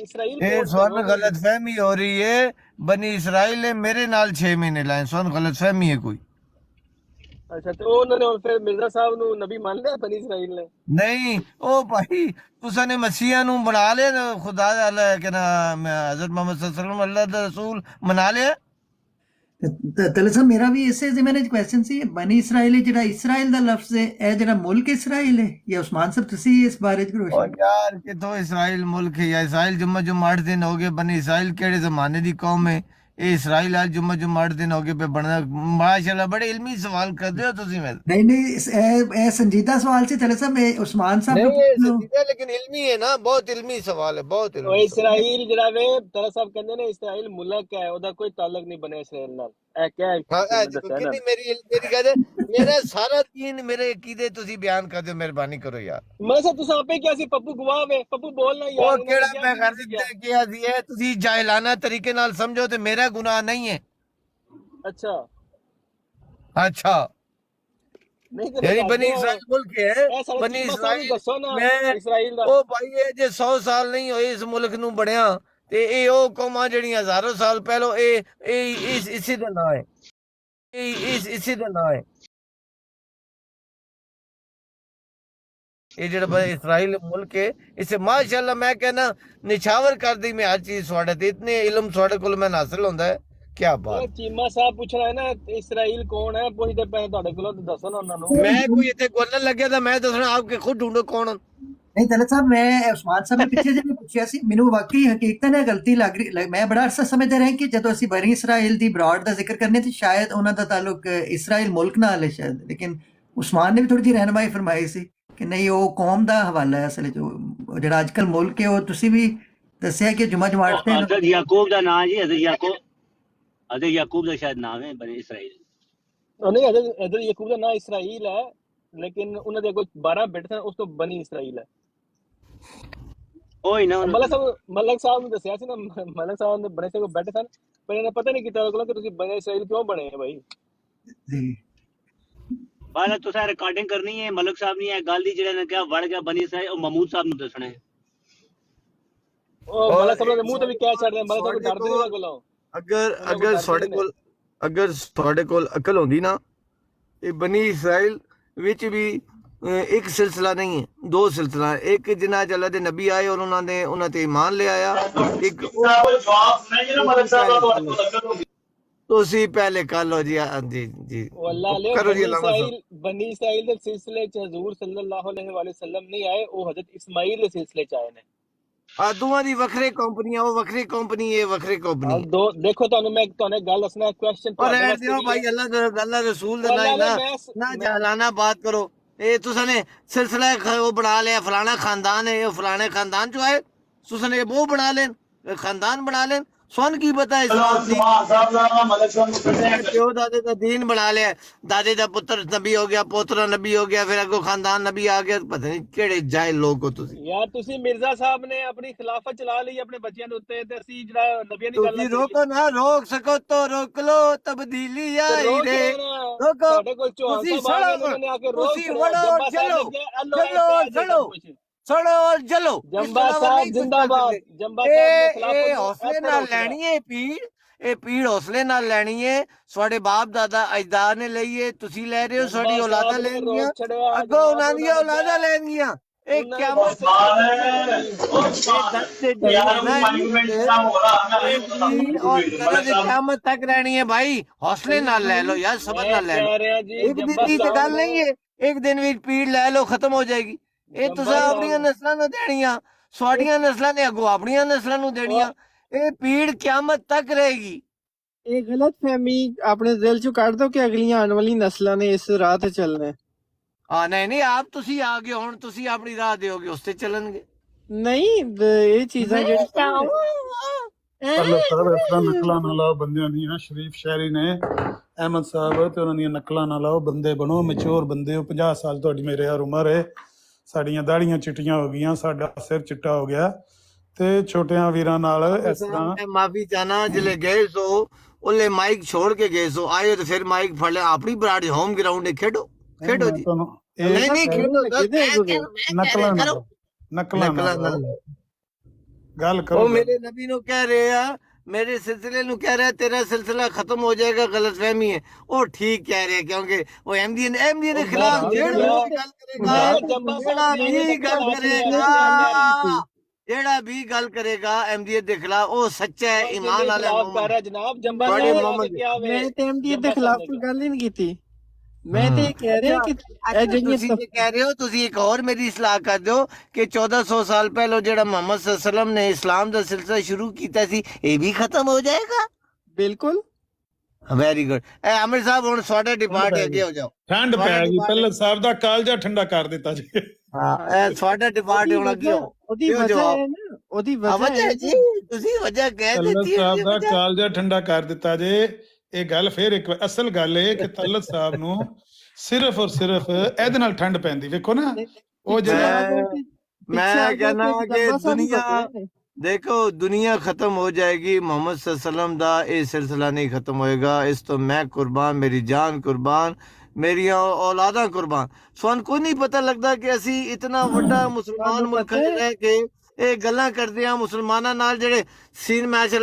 इसराइल ये सुन गलत फहमी हो रही है। बनी इसराइल ने मेरे नाल 6 महीने लाए, सुन गलत फहमी है कोई। अच्छा तो उन्होंने फिर मिर्जा साहब नु नबी मान लिया बनी इसराइल ने? नहीं ओ भाई तुसा ने मसीहा नु बना लिया खुदा दा के ना हजरत मोहम्मद सल्लल्लाहु अलैहि वसल्लम अल्लाह दा रसूल मना लिया। ਤਲੇ ਸਾਹਿਬ ਮੇਰਾ ਵੀ ਇਸੇ ਜ਼ਿਮਨੇ ਚ ਕੁਐਸਚਨ ਸੀ, ਬਨੀ ਇਸਰਾਇਲ ਜਿਹੜਾ ਇਸਰਾਇਲ ਦਾ ਲਫ਼ਜ਼ ਹੈ ਇਹ ਜਿਹੜਾ ਮੁਲਕ ਇਸਰਾਇਲ ਹੈ ਜਾਂ ਉਸਮਾਨ ਸਾਹਿਬ ਤੁਸੀਂ ਇਸ ਬਾਰੇ ਚ ਰੋਸ਼ਨ? यार कितो इसराइल मुल्क है या इसराइल जुम्मा जुम्मा 8 दिन हो गए। बनी इसराइल केड़े जमाने दी कौम है ये इसराइल आज जुम्मा जुम्मा 8 दिन हो गए पे बनना। माशाल्लाह बड़े इल्मी सवाल करते हो तुसी। नहीं नहीं संजीदा सवाल से तले साहब उस्मान साहब नहीं ये संजीदा लेकिन इल्मी है ना, बहुत इल्मी सवाल है, बहुत इल्मी। इसराइल जरा वे तले साहब कहंदे ने इसराइल मुल्क है, ओदा कोई ताल्लुक नहीं बने इसराइल नाल। ए क्या है मेरी कहते میرا سارا دین میرے عقیدے تسی بیان کر دو مہربانی کرو یار میں صاحب تساں آپ کیا سی پپو گواہ وے پپو بولنا وہ یار کیڑا میں کر دتا کیا سی ہے تسی جاہلانہ طریقے نال سمجھو تے میرا گناہ نہیں ہے اچھا اچھا نہیں تے یعنی بنی دسو اسرائیل ملک ہے اے سارا بنی چیما صاحب اسرائیل دسو نا میں اسرائیل دا او بھائی یہ جے 100 سال نہیں ہوئے اس ملک نو بنیا تے اے او قوماں جڑیاں ہزاروں سال پہلو اے اسی دا نام ہے اسی دا نام ہے یہ جڑا اسرائیل ملک ہے اسے ماشاءاللہ میں کہنا نچھاور کر دی میں ہر چیز سواڑے تے اتنے علم سواڑے کول میں حاصل ہوندا ہے کیا بات چیما صاحب پوچھ رہا ہے نا اسرائیل کون ہے پوچھتے پہ تہاڈے کولوں تے دسو نا انہاں نوں میں کوئی اتنے بولنے لگیا تھا میں دسنا آپ کے خود ڈھونڈو کون نہیں طلعت صاحب میں عثمان صاحب نے ਪਿੱਛੇ ਜੇ ਵੀ ਪੁੱਛਿਆ ਸੀ ਮੈਨੂੰ ਵਾਕਈ ਹਕੀਕਤਨ ਇਹ ਗਲਤੀ ਲੱਗ ਰਹੀ ਮੈਂ ਬੜਾ ਅਰਸਾ ਸਮਝਦਾ ਰਿਹਾ ਕਿ ਜਦੋਂ ਅਸੀਂ ਬਨੀ ਇਸਰਾਈਲ ਦੀ ਬਰਾਡ ਦਾ ਜ਼ਿਕਰ ਕਰਨੇ ਤੇ ਸ਼ਾਇਦ ਉਹਨਾਂ ਦਾ ਤਾਲੁਕ ਇਸਰਾਈਲ ਮੁਲਕ ਨਾਲ ਹੈ ਸ਼ਾਇਦ ਲੇਕਿਨ ਉਸਮਾਨ ਨੇ ਵੀ ਥੋੜੀ ਜਿਹੀ ਰਹਿਨਮਾਈ ਫਰਮਾਈ ਸੀ ਕਿ ਨਹੀਂ ਉਹ ਕੌਮ ਦਾ ਹਵਾਲਾ ਹੈ ਅਸਲ ਜੋ ਜਿਹੜਾ ਅੱਜਕੱਲ ਮੁਲਕ ਹੈ ਉਹ ਤੁਸੀਂ ਵੀ ਦੱਸਿਆ ਕਿ ਜੁਮਾ ਜਮਾਤ ਤੇ حضرت یعقوب دا نام جی حضرت یعقوب دا شاید نام ہے بنی اسرائیل نہیں حضرت یعقوب دا نام اسرائیل ہے لیکن انہاں دے کوئی 12 بیٹے سن اس تو بنی اسرائیل ہے وہی نا ملک صاحب نے دسیا سی نا ملک صاحب نے بنے سے کوئی بیٹھے سن پر انہیں پتہ نہیں کیتا کہ تسی بنی اسرائیل کیوں بنے ہیں بھائی جی بعد تساں ریکارڈنگ کرنی ہے ملک صاحب نے یہ گل دی جڑے نے کہا وڑ گیا بنی اسرائیل او محمود صاحب نوں دسنا ہے او ملک صاحب نے منہ تے بھی کہہ چھڑ دے ملک صاحب ڈردے نہیں کولوں اگر تھوڑے کول عقل ہوندی نا یہ بنی اسرائیل وچ بھی ایک سلسلہ نہیں ہے دو سلسلہ ایک جنہاں اللہ دے نبی آئے اور انہاں تے ایمان لے آیا ایک تسی پہلے کر لو جی جی واللہ علیہ کرو جی علامہ صاحب بنی اسرائیل دے سلسلے چ حضور صلی اللہ علیہ وآلہ وسلم نہیں آئے وہ حضرت اسماعیل دے سلسلے چ آئے نے دوواں دی وکھرے کمپنیاں وہ وکھری کمپنی یہ وکھری کمپنی اب دو دیکھو تانوں میں گل دسنا کوسچن اور رہن دیو بھائی اللہ رسول دے نہ جہلانہ بات کرو اے تساں نے سلسلہ وہ بنا لیا فلانا خاندان ہے یہ فلانے خاندان چو آئے تساں نے وہ بنا لین خاندان بنا لین سن کی پتہ اسلام پیو دادے دا دین بنا لیا دادے دا پتر نبی ہو گیا پوترا نبی ہو گیا پھر اگو خاندان نبی آ گیا پتہ نہیں کیڑے جاہل لوگ ہو تسی یار تسی مرزا صاحب نے اپنی خلافت چلا لی اپنے بچیاں دے اوتے تے اسی جڑا نبیاں دی گل تسی روکو نہ روک سکو تو روک لو تبدیلی آئی رے روکو ساڈے کول چوہان تسی صاحب آ گئے سڑو انہوں نے آ کے روک تسی چھڑیا وڑو اور جمبا چلو صاحب چلو سڑو اور جلو جمبا صاحب زندہ باد جمبا صاحب نے اے خلافت حوصلے نال لینی ہے پیڑ حوصلے نال لینی ہے سواڈے باپ دادا اجداد نے لئی ہے تسی لے رہے ہو سواڈی اولاداں لین گیاں اگوں انہاں دی اولاداں لین گیاں اے قیامت قیامت تک رہنی ہے بھائی حوصلے نال لے لو یار صبر نال لے لو ایک دن کی تو گل نہیں ہے ایک دن وچ پیڑ لے لو ختم ہو جائے گی اے تساں اپنی نسلاں نوں دینیاں سواڈیاں نسلاں نے اگوں اپنی نسلاں نوں دینیاں اے پیڑ قیامت تک رہے گی ਇਹ ਗਲਤ ਫਹਿਮੀ ਆਪਣੇ ਦਿਲ ਚੋਂ ਕੱਢ ਦੋ ਕਿ ਅਗਲੀਆਂ ਆਉਣ ਵਾਲੀ ਨਸਲਾਂ ਨੇ ਇਸ ਰਾਹ ਤੇ ਚੱਲਣਾ ਹੈ ਹਾਂ ਨਹੀਂ ਆਪ ਤੁਸੀਂ ਆ ਗਏ ਹੁਣ ਤੁਸੀਂ ਆਪਣੀ ਰਾਹ ਦਿਓਗੇ ਉਸ ਤੇ ਚੱਲਣਗੇ ਨਹੀਂ ਇਹ ਚੀਜ਼ਾਂ ਜਿਹੜੀਆਂ ਅੱਲਾਹ ਸਾਹਿਬ ਇਸ ਤਰ੍ਹਾਂ ਨਕਲਾਂ ਨਾ ਲਾਓ ਬੰਦਿਆਂ ਦੀਆਂ ਸ਼ਰੀਫ ਸ਼ਾਇਰੀ ਨੇ ਅਹਿਮਦ ਸਾਹਿਬ ਤੇ ਉਹਨਾਂ ਦੀਆਂ ਨਕਲਾਂ ਨਾ ਲਾਓ ਬੰਦੇ ਬਣੋ ਮੈਚੁਰ ਬੰਦੇ ਹੋ 50 ਸਾਲ ਤੁਹਾਡੀ ਮੇਰੇ ਯਾਰ ਉਮਰ ਹੈ ਸਾਡੀਆਂ ਦਾੜੀਆਂ ਚਿੱਟੀਆਂ ਹੋ ਗਈਆਂ ਸਾਡਾ ਸਿਰ ਚਿੱਟਾ ਹੋ ਗਿਆ ਤੇ ਛੋਟਿਆਂ ਵੀਰਾਂ ਨਾਲ ਇਸ ਤਰ੍ਹਾਂ ਮੈਂ ਮਾਫੀ ਚਾਹਨਾ ਜਿਲੇ ਗਏ ਸੋ ਉਹਲੇ ਮਾਈਕ ਛੋੜ ਕੇ ਗਏ ਸੋ ਆਇਓ ਤੇ ਫਿਰ ਮਾਈਕ ਫੜ ਲਿਆ ਆਪਣੀ ਬਰਾੜ ਹੋਮ ਗਰਾਊਂਡ ਤੇ ਖੇਡੋ ਖੇਡੋ ਜੀ ਨਹੀਂ ਨਹੀਂ ਖੇਡੋ ਨਕਲਾਂ ਗੱਲ ਕਰੋ ਉਹ ਮੇਰੇ ਨਬੀ ਨੂੰ ਕਹਿ ਰਹੇ ਆ میرے سلسلے نو کہہ رہا ہے تیرا سلسلہ ختم ہو جائے گا غلط فہمی ہے وہ ٹھیک کہہ رہے ہیں کیونکہ وہ احمدی کے خلاف جیڑا بھی گل کرے گا احمدیت دے خلاف وہ سچا ہے ایمان والا جناب میں تے احمدیت دے خلاف کوئی گل ہی نہیں کیتی میں تے کہہ رہا کہ تسی کہہ رہے ہو تسی ایک اور میری اصلاح کر دو کہ 1400 سال پہلو جڑا محمد صلی اللہ علیہ وسلم نے اسلام دا سلسلہ شروع کیتا سی یہ بھی ختم ہو جائے گا بالکل ویری گڈ اے عامر صاحب ہن سواڈا ڈپارٹ اگے ہو جاؤ ٹھنڈ پੈ گئی پہلے صاحب دا کالجا ٹھنڈا کر دیتا جی ہاں اے سواڈا ڈپارٹ ہن اگے ہو اودی وجہ ہے نا اودی وجہ ہے جی تسی وجہ کہہ طلت دیتی صاحب دا کالجا ٹھنڈا کر دیتا جے ਇਹ ਗੱਲ ਫਿਰ ਇੱਕ ਅਸਲ ਗੱਲ ਹੈ ਕਿ ਤਲਤ ਸਾਹਿਬ ਨੂੰ ਸਿਰਫ ਔਰ ਸਿਰਫ ਇਹਦੇ ਨਾਲ ਠੰਡ ਪੈਂਦੀ ਵੇਖੋ ਨਾ ਉਹ ਜਿਹੜਾ मैं कहना कि दुनिया देखो दुनिया खत्म हो जाएगी मोहम्मद सल्लल्लाहु अलैहि वसल्लम दा ये सिलसिला नहीं खत्म होएगा इस तो मैं कुर्बान मेरी जान कुर्बान मेरी औलादा कुर्बान ਸਾਨੂੰ ਕੋਈ ਨਹੀਂ ਪਤਾ ਲੱਗਦਾ ਕਿ ਅਸੀਂ ਇਤਨਾ ਵੱਡਾ ਮੁਸਲਮਾਨ ਮੁਲਕ ਰਹਿ ਕੇ ਇਹ ਗੱਲਾਂ ਕਰਦੇ ਆ ਮੁਸਲਮਾਨਾਂ ਨਾਲ ਜਿਹੜੇ ਸੀਨ ਮੈਚ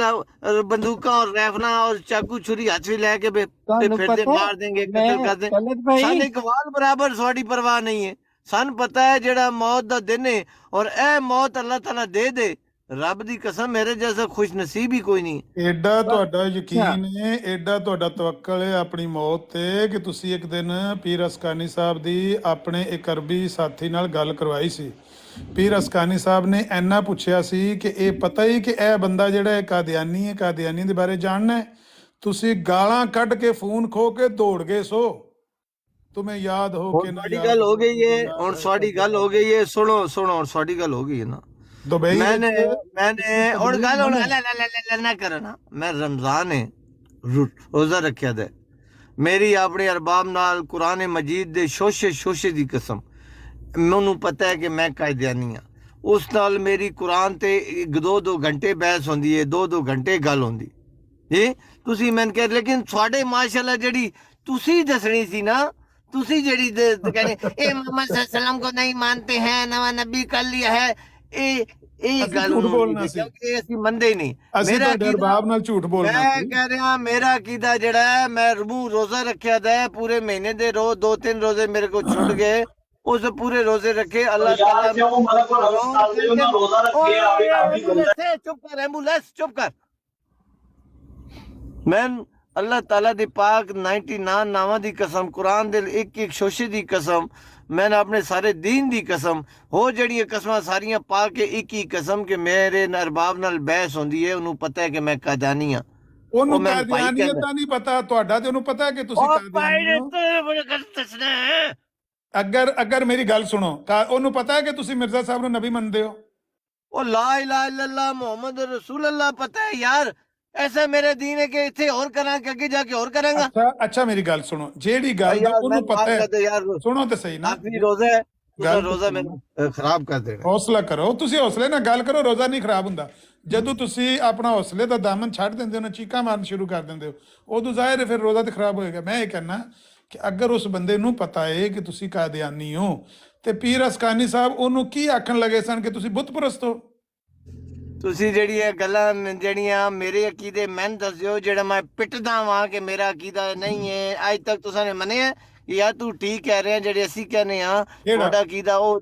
ਬੰਦੂਕਾਂ ਔਰ ਰਾਈਫਲਾਂ ਔਰ ਚਾਕੂ ਛੁਰੀ ਹੱਥ ਵਿੱਚ ਲੈ ਕੇ ਫਿਰਦੇ ਮਾਰ ਦੇਂਗੇ ਕਤਲ ਕਰ ਦੇਂਗੇ ਸਾਨੂੰ ਇੱਕ ਵਾਲ ਬਰਾਬਰ ਸਾਡੀ ਪਰਵਾਹ ਨਹੀਂ ਹੈ ਸਾਨੂੰ ਪਤਾ ਹੈ ਜਿਹੜਾ ਮੌਤ ਦਾ ਦਿਨ ਹੈ ਔਰ ਇਹ ਮੌਤ ਅੱਲਾਹ ਤਾਲਾ ਦੇ ਰੱਬ ਦੀ ਕਸਮ ਮੇਰੇ ਜੈਸਾ ਖੁਸ਼ ਨਸੀਬ ਹੀ ਕੋਈ ਨਹੀਂ ਐਡਾ ਤੁਹਾਡਾ ਯਕੀਨ ਹੈ ਐਡਾ ਤੁਹਾਡਾ ਤਵੱਕਲ ਹੈ ਆਪਣੀ ਮੌਤ ਤੇ ਕਿ ਤੁਸੀਂ ਇੱਕ ਦਿਨ ਪੀਰ ਅਸਕਾਨੀ ਸਾਹਿਬ ਦੀ ਆਪਣੇ ਇੱਕ ਅਰਬੀ ਸਾਥੀ ਨਾਲ ਗੱਲ ਕਰਵਾਈ ਸੀ ਪੀਰ ਅਸਕਾਨੀ ਸਾਹਿਬ ਨੇ ਇੰਨਾ ਪੁੱਛਿਆ ਸੀ ਕਿ ਇਹ ਪਤਾ ਹੀ ਕਿ ਇਹ ਬੰਦਾ ਜਿਹੜਾ ਹੈ ਕਾਦੀਆਨੀ ਦੇ ਬਾਰੇ ਜਾਣਨਾ ਹੈ ਤੁਸੀਂ ਗਾਲਾਂ ਕੱਢ ਕੇ ਫੋਨ ਖੋ ਕੇ ਦੌੜ ਗਏ ਸੋ तुम्हें याद हो कि साड़ी गल हो गई है और साड़ी गल हो गई है सुनो और साड़ी गल हो गई है ना दुबई मैंने और गल ना करना मैं रमजान है रोजा रखा दे मेरी अपने अरबाब नाल कुरान मजीद दे शोशे दी कसम मैनू पता है कि मैं कायदियानी हाँ उस नाल मेरी कुरान ते 2 घंटे बहस होंदी है 2 घंटे गल होंदी जी तुसी मैंने कह लेकिन थोड़े माशाल्लाह जेड़ी तुसी दसनी सी ना तुसी जेड़ी कहने ए मोहम्मद सल्लल्लाहु को नहीं मानते हैं नवा नबी कर लिया है ਇਹ ਗੱਲ ਬੋਲਣਾ ਸੀ ਕਿਉਂਕਿ ਅਸੀਂ ਮੰਨਦੇ ਹੀ ਨਹੀਂ ਮੇਰਾ ਅਰਬਾਬ ਨਾਲ ਝੂਠ ਬੋਲਣਾ ਮੈਂ ਕਹਿ ਰਿਹਾ ਮੇਰਾ ਅਕੀਦਾ ਜਿਹੜਾ ਹੈ ਮੈਂ ਰੋਜ਼ਾ ਰੱਖਿਆ ਦਾ ਪੂਰੇ ਮਹੀਨੇ ਦੇ 2-3 ਰੋਜ਼ੇ ਮੇਰੇ ਕੋ ਛੁੱਟ ਗਏ ਉਸ ਪੂਰੇ ਰੋਜ਼ੇ ਰੱਖੇ ਅੱਲਾਹ ਤਾਲਾ ਚੁੱਪ ਕਰ ਐਂਬੂਲੈਂਸ ਚੁੱਪ ਕਰ ਮੈਂ ਅੱਲਾਹ ਤਾਲਾ ਦੀ ਪਾਕ 99 ਨਾਵਾਂ ਦੀ ਕਸਮ ਕੁਰਾਨ ਦੇ ਇੱਕ ਸ਼ੋਸ਼ੇ ਦੀ ਕਸਮ ਮੈਂ ਆਪਣੇ ਸਾਰੇ ਦੀਨ ਦੀ ਕਸਮ ਹੋ ਜਿਹੜੀਆਂ ਕਸਮਾਂ ਸਾਰੀਆਂ ਪਾ ਕੇ ਇੱਕ ਹੀ ਕਸਮ ਕਿ ਮੇਰੇ ਅਰਬਾਬ ਨਾਲ ਬਹਿਸ ਹੁੰਦੀ ਹੈ ਉਹਨੂੰ ਪਤਾ ਹੈ ਕਿ ਮੈਂ ਕਾਦੀਆਨੀ ਆ ਉਹਨੂੰ ਕਾਦੀਆਨੀਅਤ ਦਾ ਨਹੀਂ ਪਤਾ ਤੁਹਾਡਾ ਤੇ ਉਹਨੂੰ ਪਤਾ ਕਿ ਤੁਸੀਂ ਕਾਦੀਆਨੀ ਹੋ ਅਗਰ ਮੇਰੀ ਗੱਲ ਸੁਣੋ ਉਹਨੂੰ ਪਤਾ ਹੈ ਕਿ ਤੁਸੀਂ ਮਿਰਜ਼ਾ ਸਾਹਿਬ ਨੂੰ ਨਬੀ ਮੰਨਦੇ ਹੋ ਉਹ ਲਾ ਇਲਾਹਾ ਇਲੱਲਾਹ ਮੁਹੰਮਦ ਰਸੂਲ ਅੱਲਾਹ ਪਤਾ ਹੈ ਯਾਰ ऐसा मेरा दीन है कि इथे और करा के आगे जाके और करांगा अच्छा मेरी गल सुनो जेड़ी गल ਉਹਨੂੰ ਪਤਾ ਹੈ ਸੁਣੋ ਤੇ ਸਹੀ ਨਾ ਆਖਰੀ ਰੋਜ਼ਾ ਹੈ ਰੋਜ਼ਾ ਮੈਨੂੰ ਖਰਾਬ ਕਰ ਦੇਣਾ ਹੌਸਲਾ ਕਰੋ ਤੁਸੀਂ ਹੌਸਲੇ ਨਾਲ ਗੱਲ ਕਰੋ ਰੋਜ਼ਾ ਨਹੀਂ ਖਰਾਬ ਹੁੰਦਾ ਜਦੋਂ ਤੁਸੀਂ ਆਪਣਾ ਹੌਸਲੇ ਦਾ ਦਾਮਨ ਛੱਡ ਦਿੰਦੇ ਹੋ ਨਾ ਚੀਕਾਂ ਮਾਰਨ ਸ਼ੁਰੂ ਕਰ ਦਿੰਦੇ ਹੋ ਉਦੋਂ ਜ਼ਾਹਿਰ ਹੈ ਫਿਰ ਰੋਜ਼ਾ ਤੇ ਖਰਾਬ ਹੋਏਗਾ ਮੈਂ ਇਹ ਕਹਿਣਾ ਕਿ ਅਗਰ ਉਸ ਬੰਦੇ ਨੂੰ ਪਤਾ ਹੈ ਕਿ ਤੁਸੀਂ ਕਾਦੀਆਨੀ ਹੋ ਤੇ ਪੀਰ ਅਸਕਾਨੀ ਸਾਹਿਬ ਉਹਨੂੰ ਕੀ ਆਖਣ ਲੱਗੇ ਸਨ ਕਿ ਤੁਸੀਂ ਬੁੱਤ ਪ੍ਰਸਤ ਹੋ ਤੁਸੀਂ ਜਿਹੜੀਆਂ ਗੱਲਾਂ ਜਿਹੜੀਆਂ ਮੇਰੇ ਅਕੀਦੇ ਮੈਨੂੰ ਦੱਸਿਓ ਜਿਹੜਾ ਮੈਂ ਪਿੱਟਦਾ ਵਾਂ ਕਿ ਮੇਰਾ ਅਕੀਦਾ ਨਹੀਂ ਹੈ ਅੱਜ ਤੱਕ ਤੁਸੀਂ ਨੇ ਮੰਨਿਆ ਕਿ ਯਾਰ ਤੂੰ ਠੀਕ ਕਹਿ ਰਿਹਾ ਜਿਹੜੇ ਅਸੀਂ ਕਹਿੰਦੇ ਆ ਤੁਹਾਡਾ ਅਕੀਦਾ ਉਹ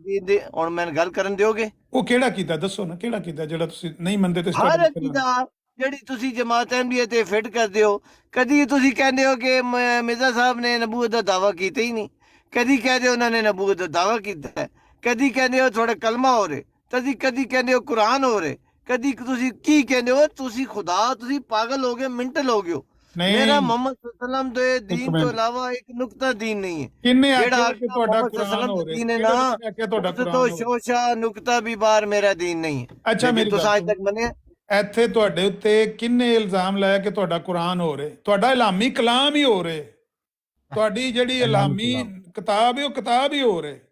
ਹੁਣ ਮੈਨੂੰ ਗੱਲ ਕਰਨ ਦਿਓਗੇ ਉਹ ਕਿਹੜਾ ਅਕੀਦਾ ਦੱਸੋ ਨਾ ਕਿਹੜਾ ਅਕੀਦਾ ਜਿਹੜਾ ਤੁਸੀਂ ਨਹੀਂ ਮੰਨਦੇ ਤੇ ਹਰ ਅਕੀਦਾ ਜਿਹੜੀ ਤੁਸੀਂ ਜਮਾਤ ਅਹਿਮਦੀਆ ਤੇ ਫਿੱਟ ਕਰਦੇ ਹੋ ਕਦੀ ਤੁਸੀਂ ਕਹਿੰਦੇ ਹੋ ਕਿ ਮਿਰਜ਼ਾ ਸਾਹਿਬ ਨੇ ਨਬੂਵਤ ਦਾ ਦਾਵਾ ਕੀਤਾ ਹੀ ਨਹੀਂ ਕਦੀ ਕਹਿੰਦੇ ਉਹਨਾਂ ਨੇ ਨਬੂਵਤ ਦਾ ਦਾਵਾ ਕੀਤਾ ਕਦੀ ਕਹਿੰਦੇ ਹੋ ਥੋੜਾ ਕਲਮਾ ਹੋ ਰਹੇ ਕਦੀ ਕਹਿੰਦੇ ਹੋ ਕੁਰਾਨ ਹੋ ਰਹੇ ਕਦੀ ਤੁਸੀਂ ਕੀ ਕਹਿੰਦੇ ਹੋ ਤੁਸੀਂ ਖੁਦਾ ਤੁਸੀਂ ਪਾਗਲ ਹੋ ਗਏ ਮਿੰਟਲ ਹੋ ਗਏ ਮੇਰਾ ਮੁਹੰਮਦ ਸੱਲਮ ਦੇ ਦੀਨ ਤੋਂ ਇਲਾਵਾ ਇੱਕ ਨੁਕਤਾ ਦੀਨ ਨਹੀਂ ਹੈ ਕਿੰਨੇ ਆਖਿਆ ਕਿ ਤੁਹਾਡਾ ਕੁਰਾਨ ਹੋ ਰਿਹਾ ਤੁਹਾਡਾ ਤੋਂ ਸ਼ੋਸ਼ਾ ਨੁਕਤਾ ਵੀ ਬਾਹਰ ਮੇਰਾ ਦੀਨ ਨਹੀਂ ਹੈ ਅੱਛਾ ਮੇਰੀ ਤੁਸੀਂ ਅੱਜ ਤੱਕ ਮੰਨਿਆ ਇੱਥੇ ਤੁਹਾਡੇ ਉੱਤੇ ਕਿੰਨੇ ਇਲਜ਼ਾਮ ਲਾਇਆ ਕਿ ਤੁਹਾਡਾ ਕੁਰਾਨ ਹੋ ਰਿਹਾ ਤੁਹਾਡਾ ਇਲਾਮੀ ਕਲਾਮ ਹੀ ਹੋ ਰਿਹਾ ਤੁਹਾਡੀ ਜਿਹੜੀ ਇਲਾਮੀ ਕਿਤਾਬ ਹੈ ਉਹ ਕਿਤਾਬ ਹੀ ਹੋ ਰਿਹਾ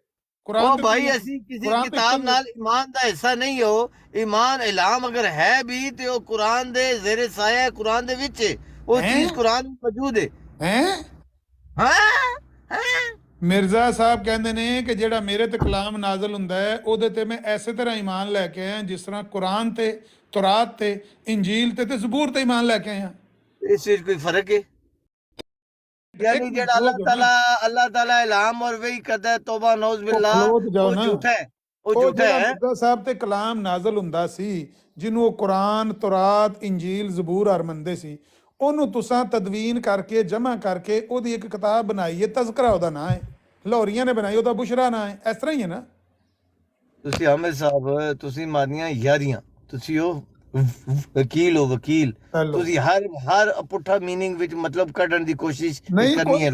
ਉਹ ਭਾਈ ਅਸੀਂ ਕਿਸੇ ਕਿਤਾਬ ਨਾਲ ਈਮਾਨ ਦਾ ਹਿੱਸਾ ਨਹੀਂ ਹੋ ਈਮਾਨ ਇਲਾਮ ਅਗਰ ਹੈ ਵੀ ਤੇ ਉਹ ਕੁਰਾਨ ਦੇ ਜ਼ੇਰੇ ਸਾਇਆ ਕੁਰਾਨ ਦੇ ਵਿੱਚ ਉਹ ਚੀਜ਼ ਕੁਰਾਨ ਵਿੱਚ ਮੌਜੂਦ ਹੈ ਮਿਰਜ਼ਾ ਸਾਹਿਬ ਕਹਿੰਦੇ ਨੇ ਕਿ ਜਿਹੜਾ ਮੇਰੇ ਤੇ ਕਲਾਮ ਨਾਜ਼ਲ ਹੁੰਦਾ ਹੈ ਉਹਦੇ ਤੇ ਮੈਂ ਐਸੇ ਤਰ੍ਹਾਂ ਈਮਾਨ ਲੈ ਕੇ ਆਇਆ ਜਿਸ ਤਰ੍ਹਾਂ ਕੁਰਾਨ ਤੇ ਤੌਰਾਤ ਤੇ ਇੰਜੀਲ ਤੇ ਜ਼ਬੂਰ ਤੇ ਈਮਾਨ ਲੈ ਕੇ ਆਇਆ ਇਸ ਵਿੱਚ ਕੋਈ ਫਰਕ ਹੈ यानी जेड़ा अल्लाह ताला इल्हाम और वही करता है तौबा नौज बिल्लाह वो झूठा है वो झूठा है मिर्ज़ा साहब ਤੇ ਕਲਾਮ ਨਾਜ਼ਲ ਹੁੰਦਾ ਸੀ ਜਿਹਨੂੰ ਉਹ ਕੁਰਾਨ ਤੌਰਾਤ ਇੰਜੀਲ ਜ਼ਬੂਰ ਅਰ ਮੰਨਦੇ ਸੀ ਉਹਨੂੰ ਤੁਸੀਂ ਤਦਵੀਨ ਕਰਕੇ ਜਮਾ ਕਰਕੇ ਉਹਦੀ ਇੱਕ ਕਿਤਾਬ ਬਣਾਈ ਹੈ ਤਜ਼ਕਰਾ ਉਹਦਾ ਨਾਂ ਹੈ ਲਾਹੌਰੀਆਂ ਨੇ ਬਣਾਈ ਉਹਦਾ ਬੁਸ਼ਰਾ ਨਾਂ ਹੈ ਇਸ ਤਰ੍ਹਾਂ ਹੀ ਹੈ ਨਾ ਤੁਸੀਂ ਆਮਿਰ ਸਾਹਿਬ ਤੁਸੀਂ ਮਾਰੀਆਂ ਯਾਰੀਆਂ ਤੁਸੀਂ ਉਹ ਵਕੀਲ ਹੋ ਵਕੀਲ ਤੁਸੀਂ ਹਰ ਪੁੱਠਾ ਮੀਨਿੰਗ ਵਿੱਚ ਮਤਲਬ ਕੱਢਣ ਦੀ ਕੋਸ਼ਿਸ਼ ਕਰਨੀ ਹੈ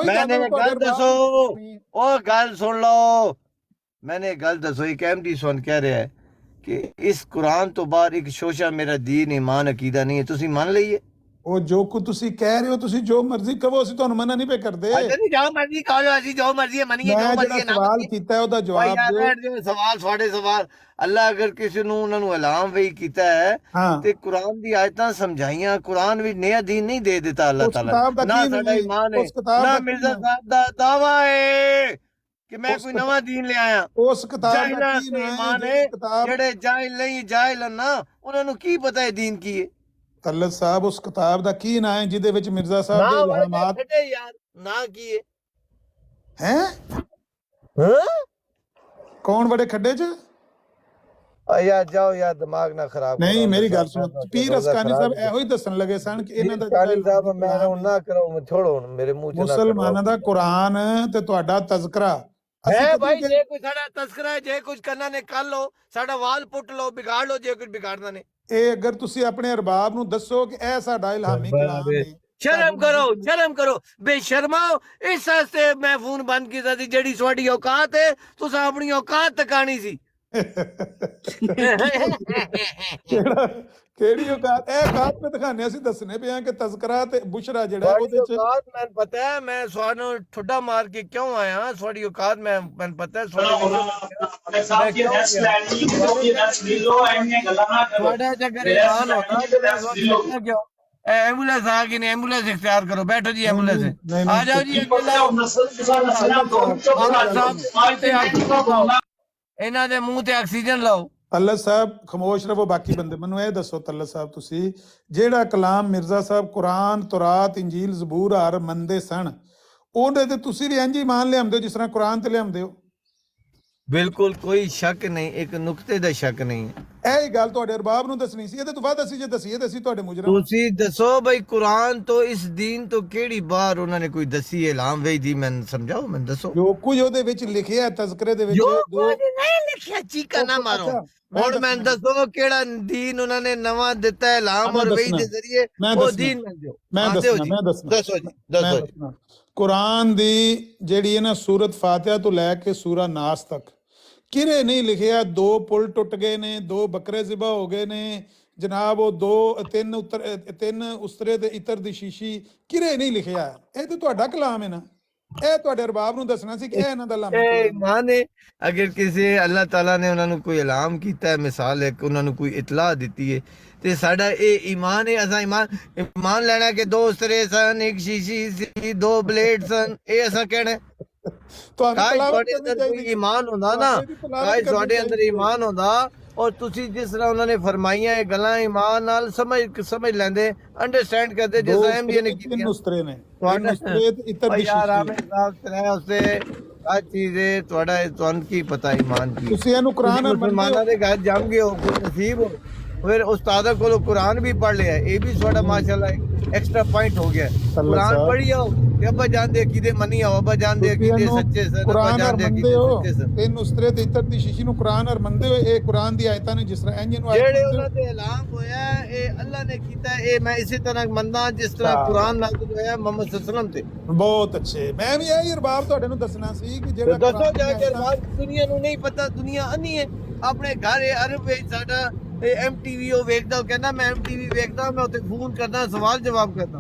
ਮੈਨੇ ਗੱਲ ਦੱਸੋ ਉਹ ਗੱਲ ਸੁਣ ਲਓ ਮੈਨੇ ਗੱਲ ਦੱਸੋ ਇੱਕ ਐਮਡੀ ਸੁਣ ਕਹਿ ਰਿਹਾ ਹੈ ਕਿ ਇਸ ਕੁਰਾਨ ਤੋਂ ਬਾਹਰ ਇੱਕ ਸ਼ੋਸ਼ਾ ਮੇਰਾ ਦੀਨ ਈਮਾਨ ਅਕੀਦਾ ਨਹੀਂ ਹੈ ਤੁਸੀਂ ਮੰਨ ਲਈਏ ਉਹ ਜੋ ਕੁ ਤੁਸੀਂ ਕਹਿ ਰਹੇ ਹੋ, ਤੁਸੀਂ ਜੋ ਮਰਜ਼ੀ ਕਹੋ, ਅਸੀਂ ਤੁਹਾਨੂੰ ਮਨਾ ਨਹੀਂ ਪੇ ਕਰਦੇ। ਅੱਛਾ ਨਹੀਂ, ਜੋ ਮਰਜ਼ੀ ਕਹੋ ਲੋ, ਅਸੀਂ ਜੋ ਮਰਜ਼ੀ ਮੰਨੀਏ, ਜੋ ਮੈਂ ਮਰਜ਼ੀ ਜਿਹੜਾ ਨਾ ਸਵਾਲ ਮੰਨੀਏ। ਕੀਤਾ ਹੈ ਉਹਦਾ ਓਏ ਜਵਾਬ ਯਾਰ ਦਿਓ। ਬੈਠ ਜਾਓ, ਸਵਾਲ ਤੁਹਾਡੇ ਸਵਾਲ। ਅੱਲਾ ਅਗਰ ਕਿਸੇ ਨੂੰ ਉਹਨਾਂ ਨੂੰ ਐਲਾਨ ਵੀ ਕੀਤਾ ਹੈ ਹਾਂ, ਤੇ ਕੁਰਾਨ ਦੀ ਆਇਤਾਂ ਸਮਝਾਈਆਂ, ਕੁਰਾਨ ਵੀ ਨया दीन नहीं दे देता अल्लाह ਉਸ ताला ਕਿਤਾਬ ਦਾ ना ਕੀ साडा ਨਹੀਂ, ईमान है ਉਸ ਕਿਤਾਬ ना ਦਾ ਕੀ मिर्जा ਹੈ? साहब दा दावा है कि मैं ਉਸ कोई ਕਿਤਾਬ- नवा दीन ले आया। ਉਸ ਕਿਤਾਬ ਦਾ जाहिलां ਕੀ ते ਨਾਂ ਹੈ? ईमान है, ਜਿਹੜੀ ਕਿਤਾਬ जेड़े जाहिल नहीं जाहिल हैं ना, उन्हां नूं की पता है दीन की है। ਤਲਤ ਸਾਹਿਬ, ਉਸ ਕਿਤਾਬ ਦਾ ਕੀ ਨਾਂ ਹੈ ਜਿਹਦੇ ਵਿੱਚ ਮਿਰਜ਼ਾ ਸਾਹਿਬ ना ਦੇ वड़ के ਇਲਹਾਮਾਤ खड़े यार, ना की है। ਹੈ? हाँ? ਕੌਣ ਬੜੇ ਖੱਡੇ 'ਚ? आ यार जाओ यार, दिमाग ना खराब ਨਹੀਂ, करो। ਮੇਰੀ ਗੱਲ ਸੁਣੋ। रोज़ा ਪੀਰ खराब ਅਸਕਾਨੀ ਸਾਹਿਬ है। ਇਹੋ ਹੀ ਦੱਸਣ ਲੱਗੇ ਸਨ ਕਿ ਇਹਨਾਂ ਦਾ कानी ਜਿਹੜਾ साहब मैं ਕੁਰਾਨ ना करो, छोड़ो मेरे मुंह च ना ਮੁਸਲਮਾਨਾਂ करो। ਦਾ ਕੁਰਾਨ ਤੇ ਤੁਹਾਡਾ ਤਜ਼ਕਰਾ ਅਸੀਂ है ਕਦੀ भाई, ਕਿ- जे कोई साडा तस्करा है, जे कुछ करना ने कर लो, साडा वाल पुट लो, बिगाड़ लो जे कुछ बिगाड़ना ने। ਇਹ ਅਗਰ ਤੁਸੀਂ ਆਪਣੇ ਅਰਬਾਬ ਨੂੰ ਦੱਸੋ ਕਿ ਇਹ ਸਾਡਾ ਇਲਹਾਮੀ ਕਲਾਮ ਹੈ, शर्म करो, शर्म करो, बेशर्माओ। इस वास्ते मैं फोन बंद कीता सी, जेड़ी ਤੁਹਾਡੀ औकात है तुसां अपनी औकात तकानी सी। ਕਿਹੜਾ ਕਿਹੜੀ ਔਕਾਤ? ਇਹ ਔਕਾਤ ਤੇ ਦਿਖਾਣੇ ਅਸੀਂ ਦੱਸਨੇ ਪਿਆ ਕਿ ਤਜ਼ਕਰਾ ਤੇ ਬੁਸ਼ਰਾ ਜਿਹੜਾ ਉਹਦੇ ਤੁਹਾਡੀ ਚ औकात मैंने पता है, मैं ਤੁਹਾਨੂੰ ਠੁੱਡਾ ਮਾਰ ਕੇ क्यों आया। ਤੁਹਾਡੀ औकात मैंने पता है, ਤੁਹਾਡਾ ਜਗਰ ईमान होता तो मैं सोचता क्यों। एम्बुलेंस आ गई, एम्बुलेंस इख्तियार करो, बैठो जी एम्बुलेंस है, आ जाओ जी। ਇਹਨਾਂ ਦੇ ਮੂੰਹ ਤੇ ਆਕਸੀਜਨ ਲਾਓ। ਤਲਤ ਸਾਹਿਬ ਖਾਮੋਸ਼ ਰਹੋ, ਬਾਕੀ ਬੰਦੇ ਮੈਨੂੰ ਇਹ ਦੱਸੋ ਤਲਤ ਸਾਹਿਬ, ਤੁਸੀਂ ਜਿਹੜਾ ਕਲਾਮ ਮਿਰਜ਼ਾ ਸਾਹਿਬ ਕੁਰਾਨ, ਤੁਰਾਤ, ਇੰਜੀਲ, ਜ਼ਬੂਰ ਹਰ ਮੰਨਦੇ ਸਨ, ਉਹਦੇ ਤੇ ਤੁਸੀਂ ਵੀ ਇੰਜ ਹੀ ਮੰਨ ਲਿਆਉਂਦੇ ਹੋ ਜਿਸ ਤਰ੍ਹਾਂ ਕੁਰਾਨ ਤੇ ਲਿਆਉਂਦੇ ਹੋ? ਬਿਲਕੁਲ ਕੋਈ ਸ਼ੱਕ ਨਹੀਂ, ਇੱਕ ਨੁਕਤੇ ਦਾ ਸ਼ੱਕ ਨਹੀਂ ਹੈ। ਇਹ ਹੀ ਗੱਲ ਤੁਹਾਡੇ ਅਰਬਾਬ ਨੂੰ ਦੱਸਣੀ ਸੀ। ਇਹਦੇ ਤੋਂ ਬਾਅਦ ਅਸੀਂ ਜੇ ਦਸੀਏ ਤਾਂ ਅਸੀਂ ਤੁਹਾਡੇ ਮੁਜਰਮ। ਤੁਸੀਂ ਦੱਸੋ ਬਈ, ਕੁਰਾਨ ਤੋਂ ਇਸ ਦੀਨ ਤੋਂ ਕਿਹੜੀ ਬਾਰ ਉਹਨਾਂ ਨੇ ਕੋਈ ਦਸੀ ਐਲਾਨ ਵੇ ਦੀ, ਮੈਨੂੰ ਸਮਝਾਓ, ਮੈਨੂੰ ਦੱਸੋ। ਜੋ ਕੁਝ ਉਹਦੇ ਵਿੱਚ ਲਿਖਿਆ ਹੈ ਤਜ਼ਕਰੇ ਦੇ ਵਿੱਚ ਜੋ ਦੋ ਨਹੀਂ ਲਿਖਿਆ, ਚੀਕਾ ਨਾ ਮਾਰੋ। ਅੱਛਾ, ਹੁਣ ਮੈਨੂੰ ਦੱਸੋ ਕਿਹੜਾ ਦੀਨ ਉਹਨਾਂ ਨੇ ਨਵਾਂ ਦਿੱਤਾ ਹੈ ਐਲਾਨ ਮੈਂ ਔਰ ਵਹੀ ਦੱਸਣਾ, ਦੇ ਜ਼ਰੀਏ, ਮੈਂ ਉਹ ਦੱਸਣਾ, ਦੀਨ ਮਿਲ ਦਿਓ। ਮੈਂ ਹਾਂ, ਦਿਓ ਦੱਸਣਾ, ਜੀ। ਮੈਂ ਦੱਸਣਾ, ਦੱਸੋ ਜੀ, ਮੈਂ ਦੱਸੋ ਜੀ। ਦੱਸਣਾ। ਕੁਰਾਨ ਦੀ ਜਿਹੜੀ ਹੈ ਨਾ ਸੂਰਤ ਫਾਤਿਹਾ ਤੋਂ ਲੈ ਕੇ ਸੂਰਾ ਨਾਸ ਤੱਕ ਕਿਰੇ ਨਹੀਂ ਲਿਖਿਆ ਦੋ ਪੁਲ ਟੁੱਟ ਗਏ ਨੇ, ਦੋ ਬੱਕਰੇ ਜ਼ਿਬਾ ਹੋ ਗਏ ਨੇ ਜਨਾਬ, ਉਹ ਤਿੰਨ ਉਸਤਰੇ ਤੇ ਇਤਰ ਦੀ ਸ਼ੀਸ਼ੀ, ਕਿਰੇ ਨਹੀਂ ਲਿਖਿਆ। ਇਹ ਤੇ ਤੁਹਾਡਾ ਕਲਾਮ ਹੈ ਨਾ, ਇਹ ਤੁਹਾਡੇ ਅਰਬਾਬ ਨੂੰ ਦੱਸਣਾ ਸੀ ਕਿ ਇਹ ਇਹਨਾਂ ਦਾ ਲਾਮਾ ਇਹ ਕਲਾਮ ਹੈ। ਈਮਾਨ ਹੈ। ਅਗਰ ਕਿਸੇ ਅੱਲਾਹ ਤਾਲਾ ਨੇ ਉਹਨਾਂ ਨੂੰ ਕੋਈ ਐਲਾਨ ਕੀਤਾ ਹੈ, ਮਿਸਾਲ ਹੈ ਕਿ ਉਹਨਾਂ ਨੂੰ ਕੋਈ ਇਤਲਾਹ ਦਿੱਤੀ ਹੈ, ਤੇ ਸਾਡਾ ਇਹ ਈਮਾਨ ਹੈ। ਅਸਾਂ ਈਮਾਨ ਲੈਣਾ ਕਿ ਦੋ ਉਸਤਰੇ ਸਨ, ਇੱਕ ਸ਼ੀਸ਼ੀ ਸੀ, ਦੋ ਬਲੇਡ ਸਨ, ਇਹ ਅਸਾਂ ਕਹਿਣਾ। ਤੁਹਾਨੂੰ ਕਾਸ਼ ਤਲਾਵਤ ਤੁਹਾਡੇ ਕਰਨੀ ਅੰਦਰ ਕੋਈ ਚਾਹੀਦੀ, ਈਮਾਨ ਹੁੰਦਾ ਨਾ, ਤੁਹਾਡੀ ਤਲਾਵਤ ਕਾਸ਼ ਕਰਨੀ ਤੁਹਾਡੇ ਅੰਦਰ ਚਾਹੀਦੀ। ਈਮਾਨ ਹੁੰਦਾ, ਔਰ ਤੁਸੀਂ ਜਿਸ ਤਰ੍ਹਾਂ ਉਹਨਾਂ ਨੇ ਫਰਮਾਈਆਂ ਇਹ ਗੱਲਾਂ ਈਮਾਨ ਨਾਲ ਸਮਝ ਲੈਂਦੇ, ਅੰਡਰਸਟੈਂਡ ਕਰਦੇ, ਜਿਸ ਤਰ੍ਹਾਂ ਅਹਿਮਦੀਆ ਨੇ ਤਿੰਨ ਕੀਤੀਆਂ। ਉਸਤਰੇ ਨੇ, ਤੁਹਾਡਾ ਤਿੰਨ ਉਸਤਰੇ ਤੇ ਇਤਰ ਦੀ ਯਾਰ ਸ਼ੀਸ਼ੀ। ਆਮਿਰ ਸਾਹਿਬ ਤਰੇ ਉਸੇ ਆ ਚੀਜ਼ੇ ਤੁਹਾਨੂੰ ਕੀ ਪਤਾ ਈਮਾਨ ਕੀ। ਤੁਸੀਂ ਇਹਨੂੰ ਕੁਰਾਨ ਤੁਸੀਂ ਮੁਸਲਮਾਨਾਂ ਦੇ ਘਰ ਜੰਮ ਗਏ ਹੋ, ਕੋਈ ਨਸੀਬ ਹੋ, ਫਿਰ ਉਸਤਾਦਾਂ ਕੋਲੋਂ ਕੁਰਾਨ ਵੀ ਪੜ੍ਹ ਲਿਆ, ਇਹ ਵੀ ਤੁਹਾਡਾ ਮਾਸ਼ਾਅੱਲਾ ਐਕਸਟਰਾ ਪੁਆਇੰਟ ਹੋ ਗਿਆ। ਕੁਰਾਨ ਪੜ੍ਹੀ ਆਓ ਤੇ ਅੱਬਾ ਜਾਣਦੇ ਕਿਦੇ ਮੰਨੀ ਆਓ, ਅੱਬਾ ਜਾਣਦੇ ਕਿਦੇ ਸੱਚੇ ਸਨ, ਅੱਬਾ ਕੁਰਾਨ ਜਾਣਦੇ ਮੰਨਦੇ ਕਿਦੇ ਹੋ, ਸੱਚੇ ਸਨ। ਤਿੰਨ ਉਸਤਰੇ ਤੇ ਇਤਰ ਦੀ ਸ਼ੀਸ਼ੀ ਨੂੰ ਕੁਰਾਨ ਅਰ ਮੰਨਦੇ ਹੋ। ਇਹ ਕੁਰਾਨ ਦੀ ਆਇਤਾਂ ਨੇ ਜਿਸ ਤਰ੍ਹਾਂ ਇੰਜ ਨੂੰ ਜਿਹੜੇ ਉਹਨਾਂ ਤੇ ਐਲਾਨ ਹੋਇਆ ਇਹ ਅੱਲਾ ਨੇ ਕੀਤਾ, ਇਹ ਮੈਂ ਇਸੇ ਤਰ੍ਹਾਂ ਮੰਨਦਾ ਜਿਸ ਤਰ੍ਹਾਂ ਕੁਰਾਨ ਨਾਜ਼ਿਲ ਹੋਇਆ ਮੁਹੰਮਦ ਸੱਲੱਲਾਹੁ ਅਲੈਹਿ ਵਸੱਲਮ ਤੇ। ਬਹੁਤ ਅੱਛੇ। ਮੈਂ ਵੀ ਇਹ ਅਰਬਾਬ ਤੁਹਾਡੇ ਨੂੰ ਦੱਸਣਾ ਸੀ ਕਿ ਜਿਹੜਾ ਦੱਸੋ ਕੁਰਾਨ ਜਾ ਦੀਆਂ ਕੇ ਆਇਤਾਂ- ਬਾਤ ਦੁਨੀਆ ਨੂੰ ਨਹੀਂ ਪਤਾ, ਦੁਨੀਆ ਅੰਨੀ ਹੈ। ਆਪਣੇ ਘਰ ਹੈ ਅਰਬ ਵਿੱਚ ਸਾਡਾ MTV ਉਹ ਵੇਖਦਾ, ਉਹ ਕਹਿੰਦਾ ਮੈਂ MTV ਵੇਖਦਾ, ਮੈਂ ਉੱਥੇ ਫੋਨ ਕਰਦਾ, ਸਵਾਲ ਜਵਾਬ ਕਰਦਾ,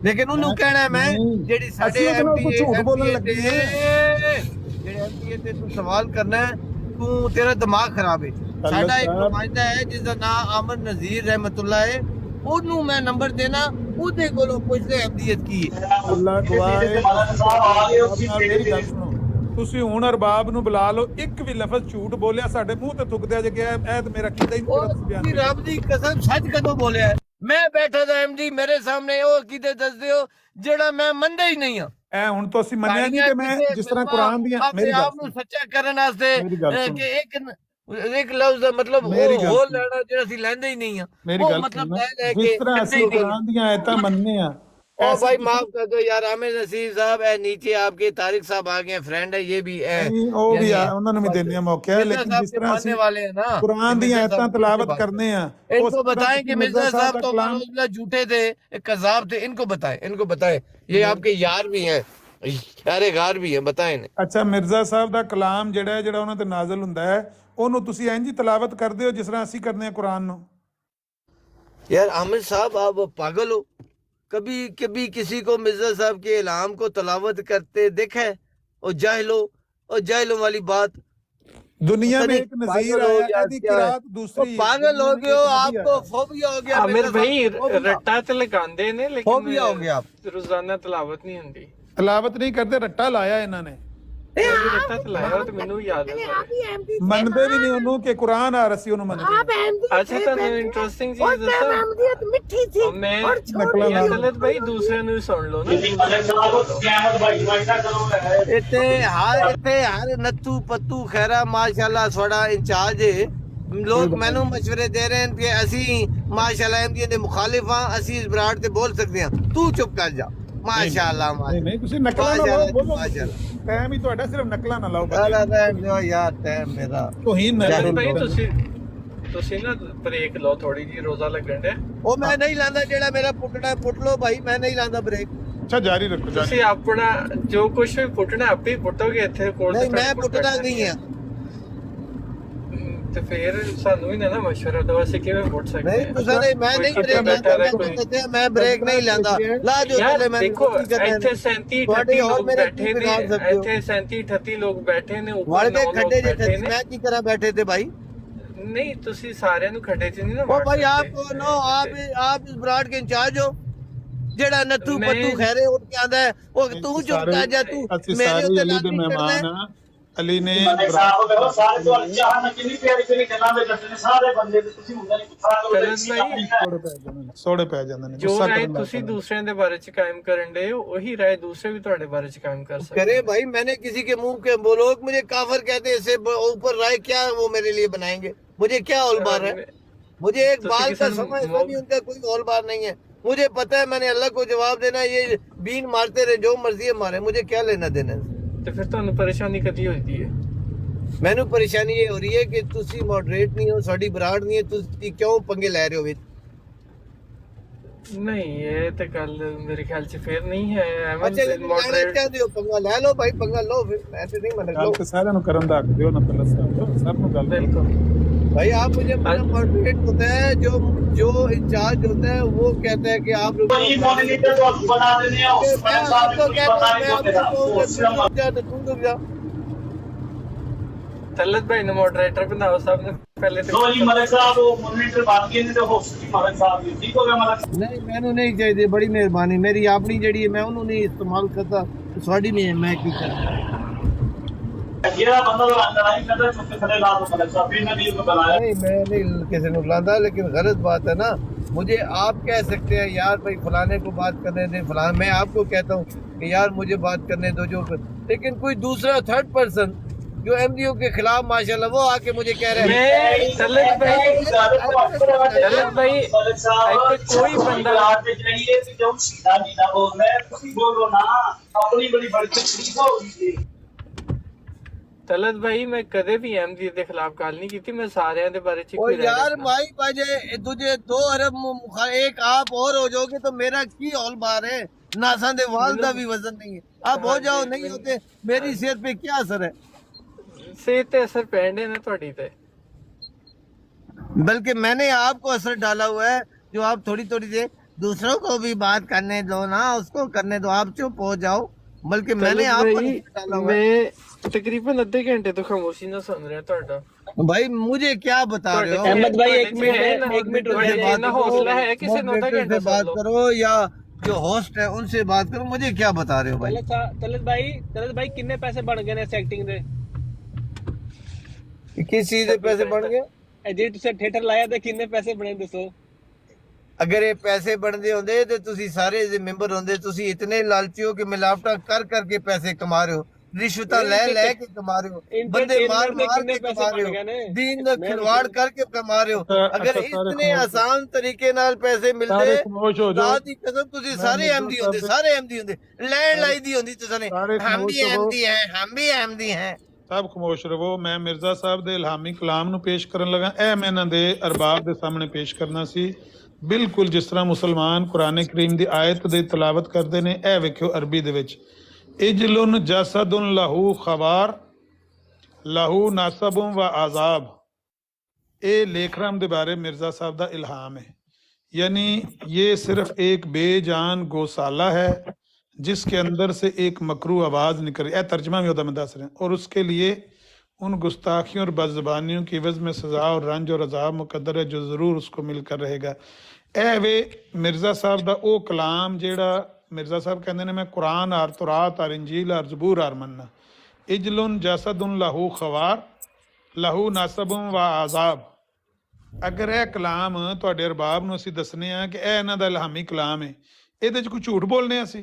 ਲੇਕਿਨ ਉਹਨੂੰ ਕਹਿਣਾ ਮੈਂ ਜਿਹੜੀ ਸਾਡੇ ਅਸੀਂ ਉਹਦੇ ਨਾਲ ਕੁਝ ਝੂਠ ਬੋਲਣ MTA ਲੱਗੇ ਜਿਹੜੇ MTA ਤੇ ਤੂੰ ਸਵਾਲ ਕਰਨਾ ਹੈ, ਤੂੰ ਤੇਰਾ ਦਿਮਾਗ ਖਰਾਬ ਹੈ। ਸਾਡਾ ਇੱਕ ਨੁਮਾਇੰਦਾ ਹੈ ਜਿਸ ਦਾ ਨਾਮ ਆਮਰ ਨਜ਼ੀਰ ਰਹਿਮਤੁल्लाह ਹੈ, ਉਹਨੂੰ ਮੈਂ ਨੰਬਰ ਦੇਣਾ, ਉਹਦੇ ਕੋਲੋਂ ਪੁੱਛਦੇ ਅਬਦੀਅਤ ਕੀ ਹੈ। ਅੱਲਾ ਗਵਾਹ ਹੈ। ਮੇਰੀ ਗੱਲ ਸੁਣੋ, ਤੁਸੀਂ ਹੁਣ ਅਰਬਾਬ ਨੂੰ ਬੁਲਾ ਲਓ, ਇੱਕ ਵੀ ਲਫ਼ਜ਼ ਝੂਠ ਬੋਲਿਆ ਸਾਡੇ ਮੂੰਹ ਤੇ ਥੁੱਕਦਿਆ ਜੇ ਗਿਆ, ਇਹ ਤੇ ਮੇਰਾ ਕੀਤਾ ਹੀ ਉਹ ਨਹੀਂ ਤੁਸੀਂ ਬਿਆਨ। ਰੱਬ ਦੀ ਕਸਮ ਸੱਚ ਕਦੋਂ ਬੋਲਿਆ ਹੈ? ਮੈਂ ਬੈਠਾ ਦਾ MD ਮੇਰੇ ਸਾਹਮਣੇ, ਉਹ ਕਿਤੇ ਦੱਸਦੇ ਹੋ ਜਿਹੜਾ ਮੈਂ ਮੰਨਦਾ ਹੀ ਨਹੀਂ ਹਾਂ। ਇਹ ਹੁਣ ਤੋਂ ਅਸੀਂ ਮੰਨਿਆ ਨਹੀਂ ਕਿ ਮੈਂ ਜਿਸ ਤਰ੍ਹਾਂ ਕੁਰਾਨ ਦੀਆਂ ਆਪਣੇ ਮੇਰੀ ਗੱਲ ਆਪ ਨੂੰ ਸੱਚਾ ਕਰਨ ਵਾਸਤੇ ਮੇਰੀ ਗੱਲ ਸੁਣੋ। ਕਿ ਇੱਕ ਲਫ਼ਜ਼ ਦਾ ਮਤਲਬ ਮੇਰੀ ਉਹ ਗੱਲ ਹੋਰ ਸੁਣੋ। ਲੈਣਾ ਜਿਹੜਾ ਅਸੀਂ ਲੈਂਦੇ ਹੀ ਨਹੀਂ ਆ। ਮੇਰੀ ਉਹ ਗੱਲ ਮਤਲਬ ਸੁਣੋ, ਲੈ ਜਿਸ ਤਰ੍ਹਾਂ ਕਰਦੇ ਅਸੀਂ ਹੀ ਨਹੀਂ। ਕੁਰਾਨ ਦੀਆਂ ਆਇਤਾਂ ਮੰਨਨੇ ਆ, ओ भाई माफ कर दो यार, आमिर नसीर साहब है नीचे, आपके तारिक साहब आ गए, फ्रेंड है ये भी है, ਉਹ ਵੀ ਆ, ਉਹਨਾਂ ਨੂੰ ਵੀ ਦੇਣੇ ਆ ਮੌਕਾ, ਲੇਕਿन जिस तरह ਅਸੀਂ वाले हैं ना कुरान दी आयतां तिलावत करने हैं, इनको बताएं कि मिर्जा साहब तो मानूल्लाह झूठे थे, कज़ाब थे, इनको बताएं, ये आपके यार भी हैं, यारे गार भी हैं, बताएं इन्हें। ਅੱਛਾ, ਮਿਰਜ਼ਾ ਸਾਹਿਬ ਦਾ ਕਲਾਮ ਜਿਹੜਾ ਉਹਨਾਂ ਤੇ ਨਾਜ਼ਲ ਹੁੰਦਾ ਹੈ, ਉਹਨੂੰ ਤੁਸੀਂ ਇੰਜ ਹੀ ਤਿਲਾਵਤ ਕਰਦੇ ਹੋ ਜਿਸ ਤਰ੍ਹਾਂ ਅਸੀਂ ਕਰਦੇ ਹਾਂ ਕੁਰਾਨ ਨੂੰ? یار عامر صاحب آپ پاگل ہو؟ کبھی کبھی کسی کو مرزا صاحب کے الہام کو تلاوت کرتے دیکھا ہے؟ اور جاہلوں، اور جاہلوں والی بات دنیا میں ایک پاگل نظیر ہو آیا یا ہے دی کیا ہے؟ قرات دوسری پاگل ہو گئے ہو آپ کو، ایک فوبیا ہو گیا عامر مرزا بھائی صاحب کو، فوبیا۔ رٹا تے لگاندے نے لیکن فوبیا ہو گیا آپ۔ روزانہ تلاوت نہیں ہوندی۔ تلاوت نہیں کرتے، رٹا لایا انہوں نے، رٹا تے لایا تے مینوں یاد ہے سارے۔ منتے بھی نہیں انہوں کہ قرآن آ رسی انہوں منتے اچھا تانوں انٹرسٹنگ چیز دساں، میں نقلا یا نال طلعت بھائی دوسرے نوں سن لو نا۔ اتنے ہر نتو پتو خیرہ ماشاءاللہ سوڑا انچارج ہے، لوگ مینوں مشورے دے رہے ہیں کہ اسی ماشاءاللہ احمدیہ دے مخالف ہاں، اسی اس براڑ تے بول سکتے ہیں، تو چپ کر جا۔ ماشاءاللہ نہیں نہیں کسی نقلا نہ لاؤ، بولو ٹائم ہی تو سرف نقلا نہ لاؤ، یار ٹائم میرا توہین نہ طلعت بھائی کرو۔ تسی نا بریک لو تھوڑی جی، روزہ لگن ڈے۔ وہ میں نہیں لاندا، جیڑا میرا پٹنا ہے پٹ لو بھائی، میں نہیں لاندا بریک۔ اچھا جاری رکھو، جاری تسی اپنا جو کچھ بھی پٹنا آپ ہی پٹو گے اتنے کول نہیں میں پٹنا نہیں ہے، تو پھر سانوں ہی نہ مشورہ دو اسی کیویں پٹ سکتے نہیں ہیں؟ تساں نہیں، میں نہیں بریک لاندا، میں بریک نہیں لاندا۔ لا جو یار چلے میں دیکھو ایتھے 37-38 لوگ بیٹھے نے، ایتھے 37-38 لوگ بیٹھے نے، وڑ اوپر کے 9 لوگ کھڈے بیٹھے جے نے۔ میں کی طرح بیٹھے تھے بھائی؟ نہیں تسی سارے نو کھڈے چ نہیں نا وہ وڑ بھائی آپ سکتے۔ کو نو آپ اس براڈ کے انچارج ہو، جیڑا نتو میں- پتو خیرے اٹھ کے آندا ہے وہ تو چپ کر جا، تو اسی میرے سارے اوتے علی دے لازمی کرنا مہمان ہے۔ ہاں، علی نے سوڑے پہ جاندے نے، جو غصہ رائے کرن لگ تسی پیندے نے۔ دوسرے دے بارے چ قائم کرن دے ہو، وہی رائے دوسرے بھی تواڈے بارے چ قائم کر سکتے کرے بھائی، میں نے کسی کے منہ کے وہ لوگ مجھے کافر کہتے ہیں، اس سے اوپر رائے کیا وہ میرے لیے بنائیں گے؟ مجھے کیا اول بار ہے؟ مجھے ایک بال کا سمجھتا نہیں، ان کا کوئی اول بار نہیں ہے۔ مجھے پتہ ہے میں نے اللہ کو جواب دینا، یہ بین مارتے رہے جو مرضی ہے مارے، مجھے کیا لینا دینا ہے؟ تو پھر تانوں پریشانی کدی ہوتی ہے؟ میں نے پریشانی یہ ہو رہی ہے کہ تسی ماڈریٹ نہیں ہو، ساڈی براڑ نہیں ہے، تسی کیوں پنگے لے رہے ہو وچ؟ نہیں یہ تو گل میرے خیال سے پھر نہیں ہے۔ اچھا لینا چاہتے ہو پنگا لے لو بھائی، پنگا لو، پھر میں تو نہیں منع گل لو تے سارے نو کرن دا حق دیو نا، طلعت صاحب سب نو گل کرو۔ بالکل بھائی آپ مجھے ماڈریٹ ہوتا ہے، جو انچارج ہوتا ہے وہ کہتا ہے کہ آپ میں آپ کو کہتا ہوں، میں آپ کو کہوں کہ تم رک جا۔ طلعت بھائی نے ماڈریٹر بناؤ، سب نے پہلے تو نہیں میں نے نہیں چاہیے، بڑی مہربانی، میری اپنی جڑی ہے میں انہوں نے استعمال کرتا، سواڈی میں کی کرتا۔ نہیں میں نہیں کسی نے لاتا، لیکن غلط بات ہے نا، مجھے آپ کہہ سکتے ہیں یار بھائی فلانے کو بات کرنے دیں، فلاں میں آپ کو کہتا ہوں کہ یار مجھے بات کرنے دو، جو لیکن کوئی دوسرا تھرڈ پرسن جو ایم ڈی او کے خلاف ماشاءاللہ وہ آ کے مجھے کہہ رہے ہیں طلعت بھائی ایسے کوئی بندہ طلعت بھائی میں کدے بھی ایم ڈی دے خلاف گل نہیں کیتی، میں سارے دے بارے چ اور کوئی رائے یار رکھنا۔ بھائی بجے تجھے 2 ارب ایک آپ اور ہو جاؤ گے تو میرا کی اول بار ہے؟ ناساں دے والدہ بھی وزن نہیں ہے، آپ ہو جاؤ، نہیں ہوتے میری صحت پہ کیا اثر ہے؟ صحت تے اثر پینڈے نا تہاڈی تے، بلکہ میں نے آپ کو اثر ڈالا ہوا ہے، جو آپ تھوڑی تھوڑی دیر دوسروں کو بھی بات کرنے دو نا، اس کو کرنے دو، آپ چپ ہو جاؤ، بلکہ میں نے آپ کو بھائی اثر ڈالا ہوا ہے۔ میں تقریباً ادھے گھنٹے تو خاموشی نہ سن رہا تہاڈا۔ بھائی مجھے کیا بتا رہے ہو؟ احمد بھائی ایک منٹ حوصلہ ہے کسی نے ادھا ماڈریٹر گھنٹہ سے بات سن لو۔ کرو یا جو ہوسٹ ہے ان سے بات کرو، مجھے کیا بتا رہے ہو بھائی؟ طلعت بھائی کنے پیسے بن گئے نے اس ایکٹنگ دے؟ کس چیز کے پیسے بن گئے؟ جی تسے تھیٹر لایا تے کنے پیسے بنے دسو؟ اگر یہ پیسے بنتے ہوندے تو تسی سارے ممبر ہوندے، تسی اتنے لالچی ہو کہ ملاوٹاں کر کے پیسے کما رہے ہو، رشوتاں لے کے کما رہے ہو، بندے مار کے کما رہے ہو، دین دا کھلواڑ کر کے کما رہے ہو۔ اگر اتنے آسان طریقے نال پیسے ملتے ذات دی قسم تسی سارے احمدی ہوندے، سارے احمدی ہوندے، لینڈ لائی دی ہوندی تساں نے، ہم بھی احمدی ہیں، ہم بھی احمدی ہیں۔ سب خاموش رہو، میں مرزا صاحب دے الہامی کلام نو پیش کرن لگا، اے میں انہاں دے ارباب دے سامنے پیش کرنا سی، بالکل جس طرح مسلمان قرآن کریم دی آیت دی تلاوت کردے نے، اے ویکھو عربی دے وچ، اجلن جسد لہو خوار لہو ناسب و عذاب، اے لیکرام دے بارے مرزا صاحب دا الہام ہے۔ यानी ये सिर्फ एक बेजान गौशाला है जिसके अंदर से एक मकरू आवाज़ निकल रही है, तर्जमा भी होता मैं दस रहे हैं, और उसके लिए उन गुस्ताखियों और बदज़बानियों की वज़ में सज़ा और रंज और अजाब मुकद्दर है जो ज़रूर उसको मिलकर रहेगा। ए वे मिर्ज़ा साहब दा ओ कलाम जेड़ा मिर्ज़ा साहब कहते ने मैं कुरान और तौरात और इंजील और ज़बूर और मन्ना इजलुन जसदुन लहू खवार लहू नासबुम व आज़ाब। अगर ਇਹ ਕਲਾਮ ਤੁਹਾਡੇ ਅਰਬਾਬ ਨੂੰ ਅਸੀਂ ਦੱਸਨੇ ਆ ਕਿ ਇਹ ਇਹਨਾਂ ਦਾ ਇਲਹਾਮੀ ਕਲਾਮ ਹੈ, ਇਹਦੇ 'ਚ ਕੋਈ ਝੂਠ ਬੋਲਨੇ ਆ ਅਸੀਂ?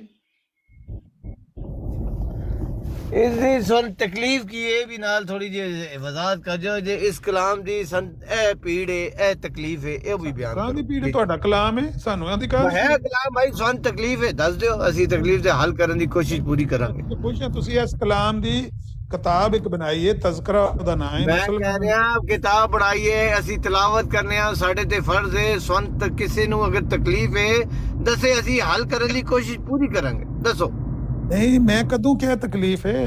اس دی سن تکلیف کی یہ بھی نال تھوڑی جی وضاحت کر جو جے اس کلام دی سن اے پیڑ ہے اے تکلیف ہے اے بھی بیان ਕਾਂ ਦੀ ਪੀੜ ਤੁਹਾਡਾ ਕਲਾਮ ਹੈ, ਸਾਨੂੰ ਇਹਦੀ ਕਾਂ ہے کلام بھائی سن تکلیف ہے دس دیو اسی تکلیف دے حل کرن دی کوشش پوری کریں گے۔ ਪੁੱਛਿਆ ਤੁਸੀਂ ਇਸ ਕਲਾਮ ਦੀ ਕਿਤਾਬ ਇੱਕ ਬਣਾਈ ਹੈ, ਤਜ਼ਕਰਾ ਉਹਦਾ ਨਾਮ ਹੈ میں کہہ رہا ہوں کتاب پڑھائیے اسی تلاوت کرنے ہاں ساڈے تے فرض ہے، سن کسی نو اگر تکلیف ہے دسے اسی حل کرن دی کوشش پوری کریں گے۔ دسو ਨਹੀਂ ਮੈਂ ਕਦੋਂ ਕਿਹਾ ਤਕਲੀਫ ਹੈ?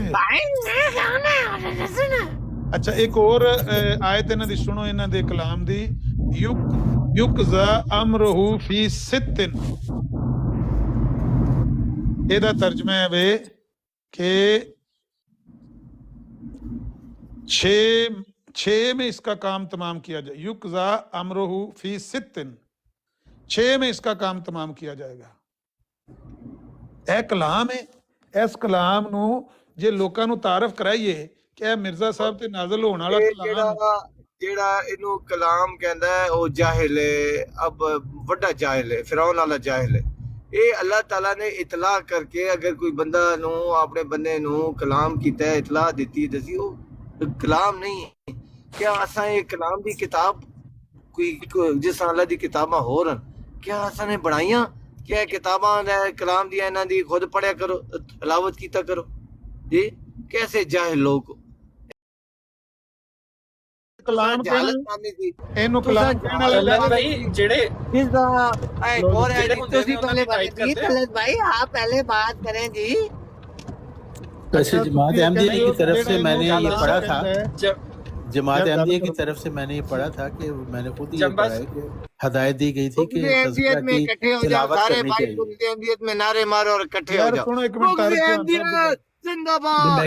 ਅੱਛਾ ਇੱਕ ਹੋਰ ਆਇਤ ਇਹਨਾਂ ਦੀ ਸੁਣੋ, ਇਹਨਾਂ ਦੇ ਕਲਾਮ ਦੀ ਯੁਕਜ਼ਾ ਅਮਰਹੂ ਫੀ ਸਿੱਤਨ। ਇਹਦਾ ਤਰਜਮਾ ਹੈ ਵੇ کہ 6 में इसका काम तमाम किया जाए। युकजा अमरहू फी सित्तिन, 6 में इसका काम तमाम किया जाएगा। ਇਹ ਕਲਾਮ ਹੈ। ਇਸ ਕਲਾਮ ਨੂੰ ਜੇ ਲੋਕਾਂ ਨੂੰ ਤਾਰਫ ਕਰਾਈਏ ਕਿ ਇਹ ਮਿਰਜ਼ਾ ਸਾਹਿਬ ਤੇ ਨਾਜ਼ਲ ਹੋਣ ਵਾਲਾ ਕਲਾਮ ਜਿਹੜਾ ਇਹਨੂੰ ਕਲਾਮ ਕਹਿੰਦਾ ਹੈ ਉਹ ਜਾਹਿਲ ਹੈ, ਅਬ ਵੱਡਾ ਜਾਹਿਲ ਹੈ, ਫਿਰੌਨ ਵਾਲਾ ਜਾਹਿਲ ਹੈ। ਇਹ ਅੱਲਾਹ ਤਾਲਾ ਨੇ ਇਤਲਾਹ ਕਰਕੇ ਅਗਰ ਕੋਈ ਬੰਦਾ ਨੂੰ ਆਪਣੇ ਬੰਦੇ ਨੂੰ ਕਲਾਮ ਕੀਤਾ ਹੈ, ਇਤਲਾਹ ਦਿੱਤੀ ਦਸੀ ਉਹ ਕਲਾਮ ਨਹੀਂ ਹੈ। ਕਿਆ ਅਸਾਂ ਇਹ ਕਲਾਮ ਦੀ ਕਿਤਾਬ ਕੋਈ ਜਿਸ ਤਰ੍ਹਾਂ ਅੱਲਾਹ ਦੀ ਕਿਤਾਬਾਂ ਹੋਰ ਹਨ ਕਿਆ ਅਸਾਂ ਨੇ ਬਣਾਈਆਂ کہ کتاباں کلام دیا انہاں دی خود پڑھیا کرو تلاوت کیتا کرو؟ جی کیسے جاہل لوگ کلام اینو کلام کہنا طلعت بھائی جڑے جس دا ایک اور ہے تسی پہلے بات کی طلعت بھائی آپ پہلے بات کریں جی۔ ویسے جماعت احمدیہ کی طرف سے میں نے یہ پڑھا تھا، جماعت احمدیہ کی طرف سے میں نے یہ پڑھا تھا کہ میں نے خود یہ پڑھا ہے کہ ہدایت دی گئی تھی کہ تذکرہ کی تلاوت کرنی چاہیے۔ میں نعرے مارو اور اکٹھے ہو جاؤ۔ میں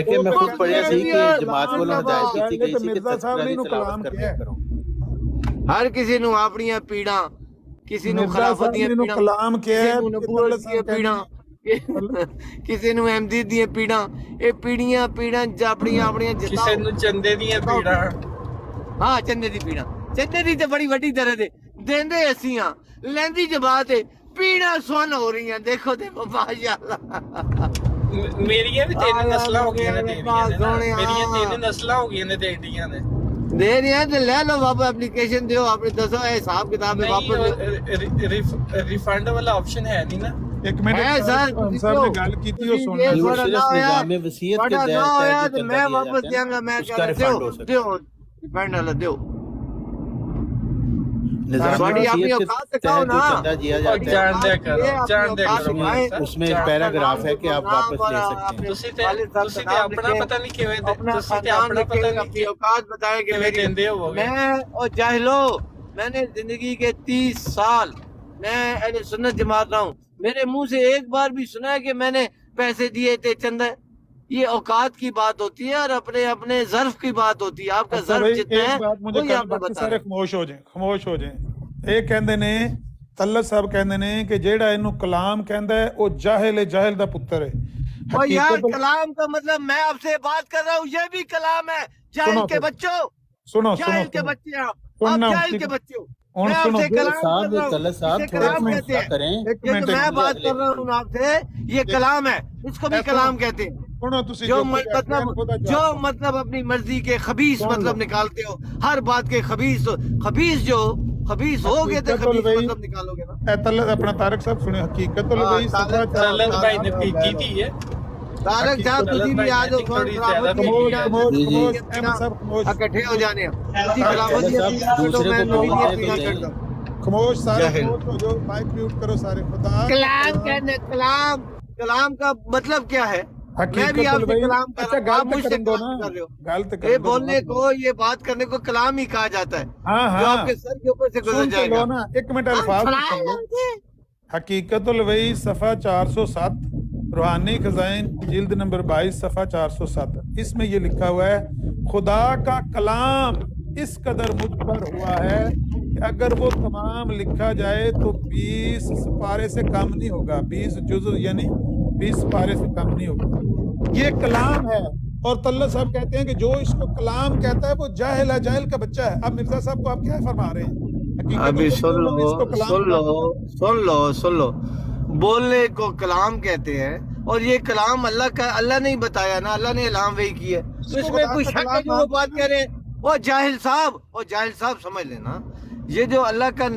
کہ میں خود پڑھیا سی کہ جماعت کو ہدایت دی گئی تھی کہ تذکرہ کی تلاوت کرنی کرو۔ ہر کسی نو اپنیاں پیڑاں، کسی نو خلافت دیاں پیڑاں، کلام کیا ہے، کسی نو نبوت دیاں پیڑاں، کسی نو احمدی دیاں پیڑاں، اے پیڑیاں پیڑاں اپنیاں اپنیاں جتاؤ۔ کسی نو چندے دیاں پیڑاں، ہاں چندے دی پیڑاں، چندے دی تے بڑی وڈی درد ہے، دیندے اسی ہاں، لیندی جماعت ہے، پیڑاں سون ہو رہی ہیں، دیکھو تے ماشاءاللہ۔ میریاں بھی 3 نسلاں ہو گئی نے میریاں 3 نسلاں ہو گئی نے دیکھدیاں نے دے رہے ہیں تو لے لو واپس اپلیکیشن دیو، آپ نے دسو اے حساب کتاب میں واپس ریفنڈ والا آپشن ہے نہیں نا۔ ایک منٹ صاحب نے گل کیتی ہو سن یہ صرف نظام وصیت کے تحت میں واپس دیاں گا، میں کہہ رہا دیو ریفنڈ والا دیو۔ نظام وصیت کے تحت جو چندہ دیا جاتا جان دیا کرو ہے اس میں ایک پیراگراف ہے کہ آپ واپس لے سکتے ہیں۔ تسی تے اپنا پتہ نہیں کیویں تسی تے اپنا پتہ نہیں اپنی اوقات بتائیں کہ کیویں دیندے ہو گے۔ میں او جاہلو، میں نے زندگی کے 30 سال میں اہل سنت جماعت رہا ہوں، میرے منہ سے ایک بار بھی سنا ہے کہ میں نے پیسے دیے تھے چندہ۔ یہ اوقات کی بات ہوتی ہے اور اپنے اپنے ظرف کی بات ہوتی ہے، آپ کا ظرف جتنا ہے وہی آپ کو بتا رہے ہیں۔ خاموش ہو جائیں۔ ਇਹ ਕਹਿੰਦੇ ਨੇ ਤਲਤ ਸਾਹਿਬ ਕਹਿੰਦੇ ਨੇ ਕਿ ਜਿਹੜਾ ਇਹਨੂੰ ਕਲਾਮ ਕਹਿੰਦਾ ਹੈ ਉਹ ਜਾਹਿਲ ਹੈ, ਜਾਹਿਲ ਦਾ ਪੁੱਤਰ ਹੈ। اور یار کلام کا مطلب میں آپ سے بات کر رہا ہوں، یہ بھی کلام ہے۔ جاہل کے بچوں، سنو جاہل کے بچے آپ جاہل کے بچے ہو، میں آپ سے کلام کر رہا ہوں، اسے کلام کہتے ہیں۔ یہ جو میں بات کر رہا ہوں آپ سے یہ کلام ہے، اس کو بھی کلام کہتے ہیں۔ جو مطلب اپنی مرضی کے خبیث مطلب نکالتے ہو، ہر بات کے خبیث جو خبیث ہو گئے تھے، خبیث مطلب نکالو گے نا۔ طلت اپنا طارق صاحب سنے حقیقت طلعت بھائی نے کی تھی ہے۔ طارق صاحب تسی بھی آ جاؤ، اکٹھے ہو جانے خاموش سارے جو مائک میوٹ کرو سارے۔ خدا کلام کہنے کلام کا مطلب کیا ہے؟ میں بھی آپ سے کلام کر اچھا رہا ہوں، آپ گل مجھ تو سے کرن دو کلام نا، کر رہے ہو. گل تو یہ کرن دو بولنے کو، یہ بات کرنے کو کلام ہی کہا جاتا ہے، ہاں جو آپ ہاں کے سر کے اوپر سے گزر سن تو جائے لو گا. نا، ایک منٹ الفاظ تو سن لو. حقیقت الوحی صفحہ 407، روحانی خزائن جلد نمبر 22 صفحہ 407، اس میں یہ لکھا ہوا ہے خدا کا کلام اس قدر مجبر ہوا ہے کہ اگر وہ تمام لکھا جائے تو 20 سپارے سے کم نہیں ہوگا، 20 جزء یعنی 20 سپارے سے کم نہیں ہوگا. یہ کلام ہے، اور طلعت صاحب کہتے ہیں کہ جو اس کو کلام کہتا ہے وہ جاہل ہے، جاہل کا بچہ ہے. اب مرزا صاحب کو آپ کیا فرما رہے ہیں؟ حقیقت ابھی الوحی سن انہوں نے اس کو لو کلام سن کہا. لو سن لو سن لو، بولنے کو کلام کہتے ہیں، اور یہ کلام اللہ کا، اللہ نے ہی بتایا نا، اللہ نے الہام وہی کی ہے. تو اس میں کوئی شک ہے جو وہ بات کہہ رہے ہیں؟ وہ جاہل صاحب سمجھ لینا، یہ جو اللہ کا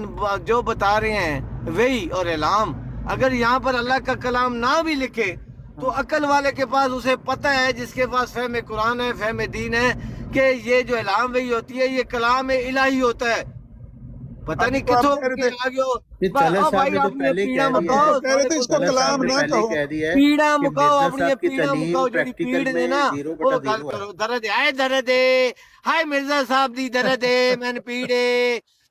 جو بتا رہے ہیں وہی اور الہام، اگر یہاں پر اللہ کا کلام نہ بھی لکھے تو عقل والے کے پاس اسے پتہ ہے، جس کے پاس فہم قرآن ہے، فہم دین ہے، کہ یہ جو الہام وہی ہوتی ہے، یہ کلام الہی ہوتا ہے. پتہ نہیں کتوں کے آگے ہو. طلعت صاحب نے تو اپنی پہلے پیڑا کہہ دیا مکاؤ، کہہ رہے تھے اس کو طلعت صاحب کلام نے نہ پہلے کہو. کہہ دیا ہے پیڑا کہ مکاؤ، مرزا اپنی صاحب کی پیڑا تعلیم مکاؤ، جڑی پریکٹیکل پیڑ میں نے نا 0/0 وہ گل ہے. کرو. درد ہے درد ہے، ہائے مرزا صاحب دی درد ہے، میں نے پیڑے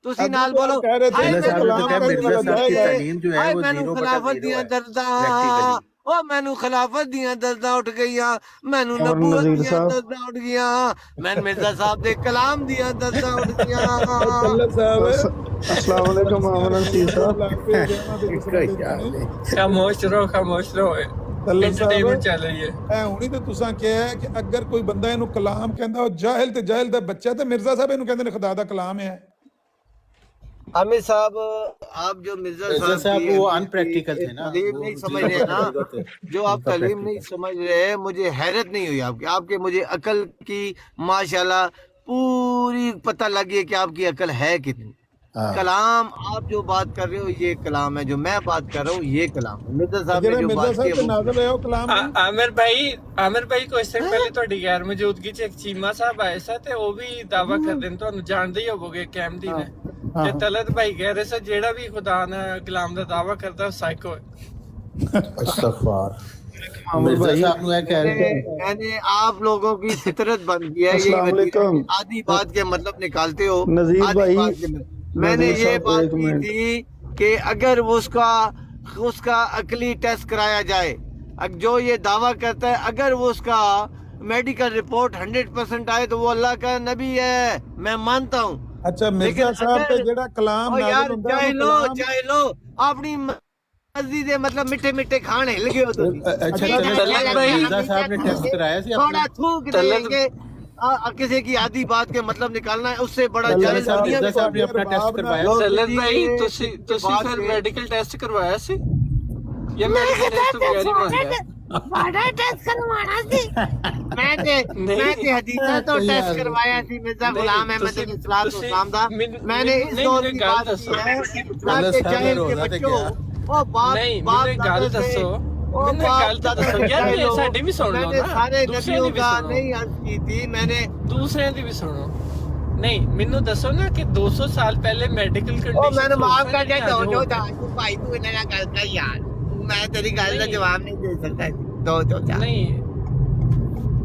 تسی ابھی نال تو بولو آپ کہہ رہے تھے ہائے اس طلعت کو صاحب مینوں نے تو کلام کہا کہنے خلافت مرزا والا صاحب دی کی جائے گا. ہے، تعلیم جو ہے ہائے وہ مینوں 0/0 خلافت دیاں ہے درداں، پریکٹیکلی. او مینوں خلافت دیاں درداں اٹھ گئیاں، مینوں اور نبوت نذیر دیاں صاحب درداں اٹھ گئیاں، میں مرزا صاحب دے کلام دیاں درداں اٹھ گئیاں. طلعت صاحب السلام علیکم محمد نصیر صاحب. اللہ حافظ رحمت بسرت دینے. خاموش رہو خاموش رہو، طلعت صاحب انٹرٹینمنٹ چل رہی ہے. اے ہونی تو تساں کیا ہے کہ اگر کوئی بندہ اینو کلام کہندا او جاہل تے جاہل دا بچہ تے مرزا صاحب اینو کہندے نے خدا دا کلام ہے. عامر صاحب، آپ جو مرزا مرزا صاحب صاحب کی وہ حدیث ان پریکٹیکل کی تھے نا، تعلیم وہ نہیں سمجھ 0/0 رہے نا، تھے. جو آپ تعلیم نہیں سمجھ رہے، مجھے حیرت نہیں ہوئی آپ کے مجھے عقل کی ماشاءاللہ پوری پتہ لگ گئی کہ آپ کی عقل ہے کتنی. کلام آپ جو بات کر رہے ہو یہ کلام ہے، جو میں بات کر رہا ہوں یہ کلام ہے. مرزا صاحب نے جڑا جو مرزا بات کی صاحب ہے تے وہ نازل ہویا او کلام نہیں. عامر بھائی کچھ دن پہلے تہاڈی غیر موجودگی چ ایک چیمہ صاحب آئے سا تے وہ بھی دعویٰ کردے نے، تہانوں جانتے ہی ہووگے کیمدی نے. تے طلعت بھائی کہہ رہے سا جیڑا بھی خدا نے کلام دا دعویٰ کردا ہے سائیکو ہے. استغفار. مرزا صاحب نے کہہ رہے ہیں میں نے آپ لوگوں کی فطرت بن گیا ہے، یہی السلام وجہ ہے علیکم کہ آدھی بات کے مطلب نکالتے ہو. نذیر آدھی بھائی، بات کے میں نے نذیر یہ صاحب بات ایک کی منٹ. تھی کہ اگر اس کا عقلی ٹیسٹ کرایا جائے، جو یہ دعویٰ کرتا ہے، اگر وہ اس کا میڈیکل رپورٹ 100% آئے تو وہ اللہ کا نبی ہے، میں مانتا ہوں. اچھا لیکن مرزا صاحب تے اگر جڑا کلام او نازل یار ہوندا ہے او کلام جاہلو اپنی مرضی دے مطلب میٹھے میٹھے کھان ہل گئے ہو تسی. اچھا طلعت بھائی، مرزا صاحب نے ٹیسٹ کرایا سی تھوڑا اپنا. تھوک دیں گے کسی کی آدھی بات کے مطلب نکالنا ہے، اس سے بڑا طلعت جاہل صاحب دنیا مرزا میں صاحب نے کوئی اپنا ٹیسٹ کروایا. طلعت بھئی یہ تسی بات پھر کے- میڈیکل ٹیسٹ کروایا سی یا میڈیکل ٹیسٹ تو بغیر ہی مان گیا؟ میں تے حدیثاں تو ٹیسٹ کروایا سی مرزا غلام احمد علیہ السلام دا. میں نے اس دور کی بات کی ہے تاکہ جاہل کے بچوں او باپ نہیں باپ مجھے گل دسو، مجھے گل تو دسو یار، یہ ساڈی بھی سن میں لو نے نا، سارے دوسرے نبیوں دی بھی کا سنو، نہیں عرض کی تھی. میں نے دوسرے دی بھی سنو. نہیں مینوں دسو نا کہ 200 سال پہلے میڈیکل او کنڈیشن میں نے معاف کر دیا دو بھائی تو انہاں نال گل کر یار، میں تیری گل دا جواب نہیں دے سکتا. دو نہیں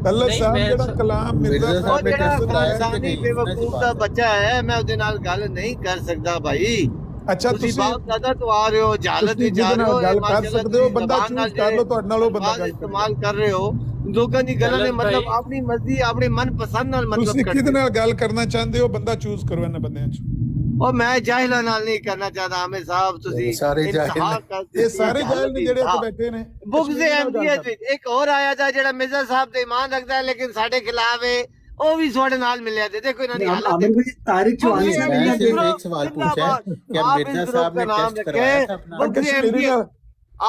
طلعت نہیں، صاحب میں جڑا سو- کلام مرزا مرزا صاحب صاحب نے نے جڑا ٹیسٹ کرایا سی کہ خاندانی نہیں؟ بے وقوف دا بچہ ہے، میں اودے نال گل نہیں کر سکتا بھائی. اچھا تسی تسی باپ دادا تو آ رہے ہو، جہالت تسی وچ آ جہدے رہے نال ہو، گل کر ماشاءاللہ سکتے ہو تسی بندہ زبان نال چوز کر لو تہاڈے نال او بندہ الفاظ گل کرے استعمال کر رہے ہو، لوگاں دی گلاں نے طلعت مطلب بھائی، اپنی مرضی اپنے من پسند نال مطلب تسی کرتے کدے ہو. نال گل کرنا چاہندے ہو بندہ چوز کرو انہاں بندیاں چ. اور میں جاہلاں نال نہیں کرنا چاہتا عامر صاحب. تسی سارے جاہل انتہا نے. کر یہ دتی سارے جاہل جہالت نے دی جڑے انتہا. اتنے بیٹھے نے بغض کشمیری نال گل احمدیت کر. وچ ایک اور آیا تھا جڑا مرزا صاحب تے ایمان رکھدا ہے لیکن ساڈے خلاف ہے، او بھی ساڈے نال ملیا تے دیکھو انہاں دی حالت دیکھو. طارق چوہان میں صاحب نے نے صرف ایک سوال پوچھا ہے کہ آپ اس مرزا گروپ صاحب کا نے نام ٹیسٹ کروایا رکھیں تھا اپنا. اور بغض کشمیری احمدیت. نال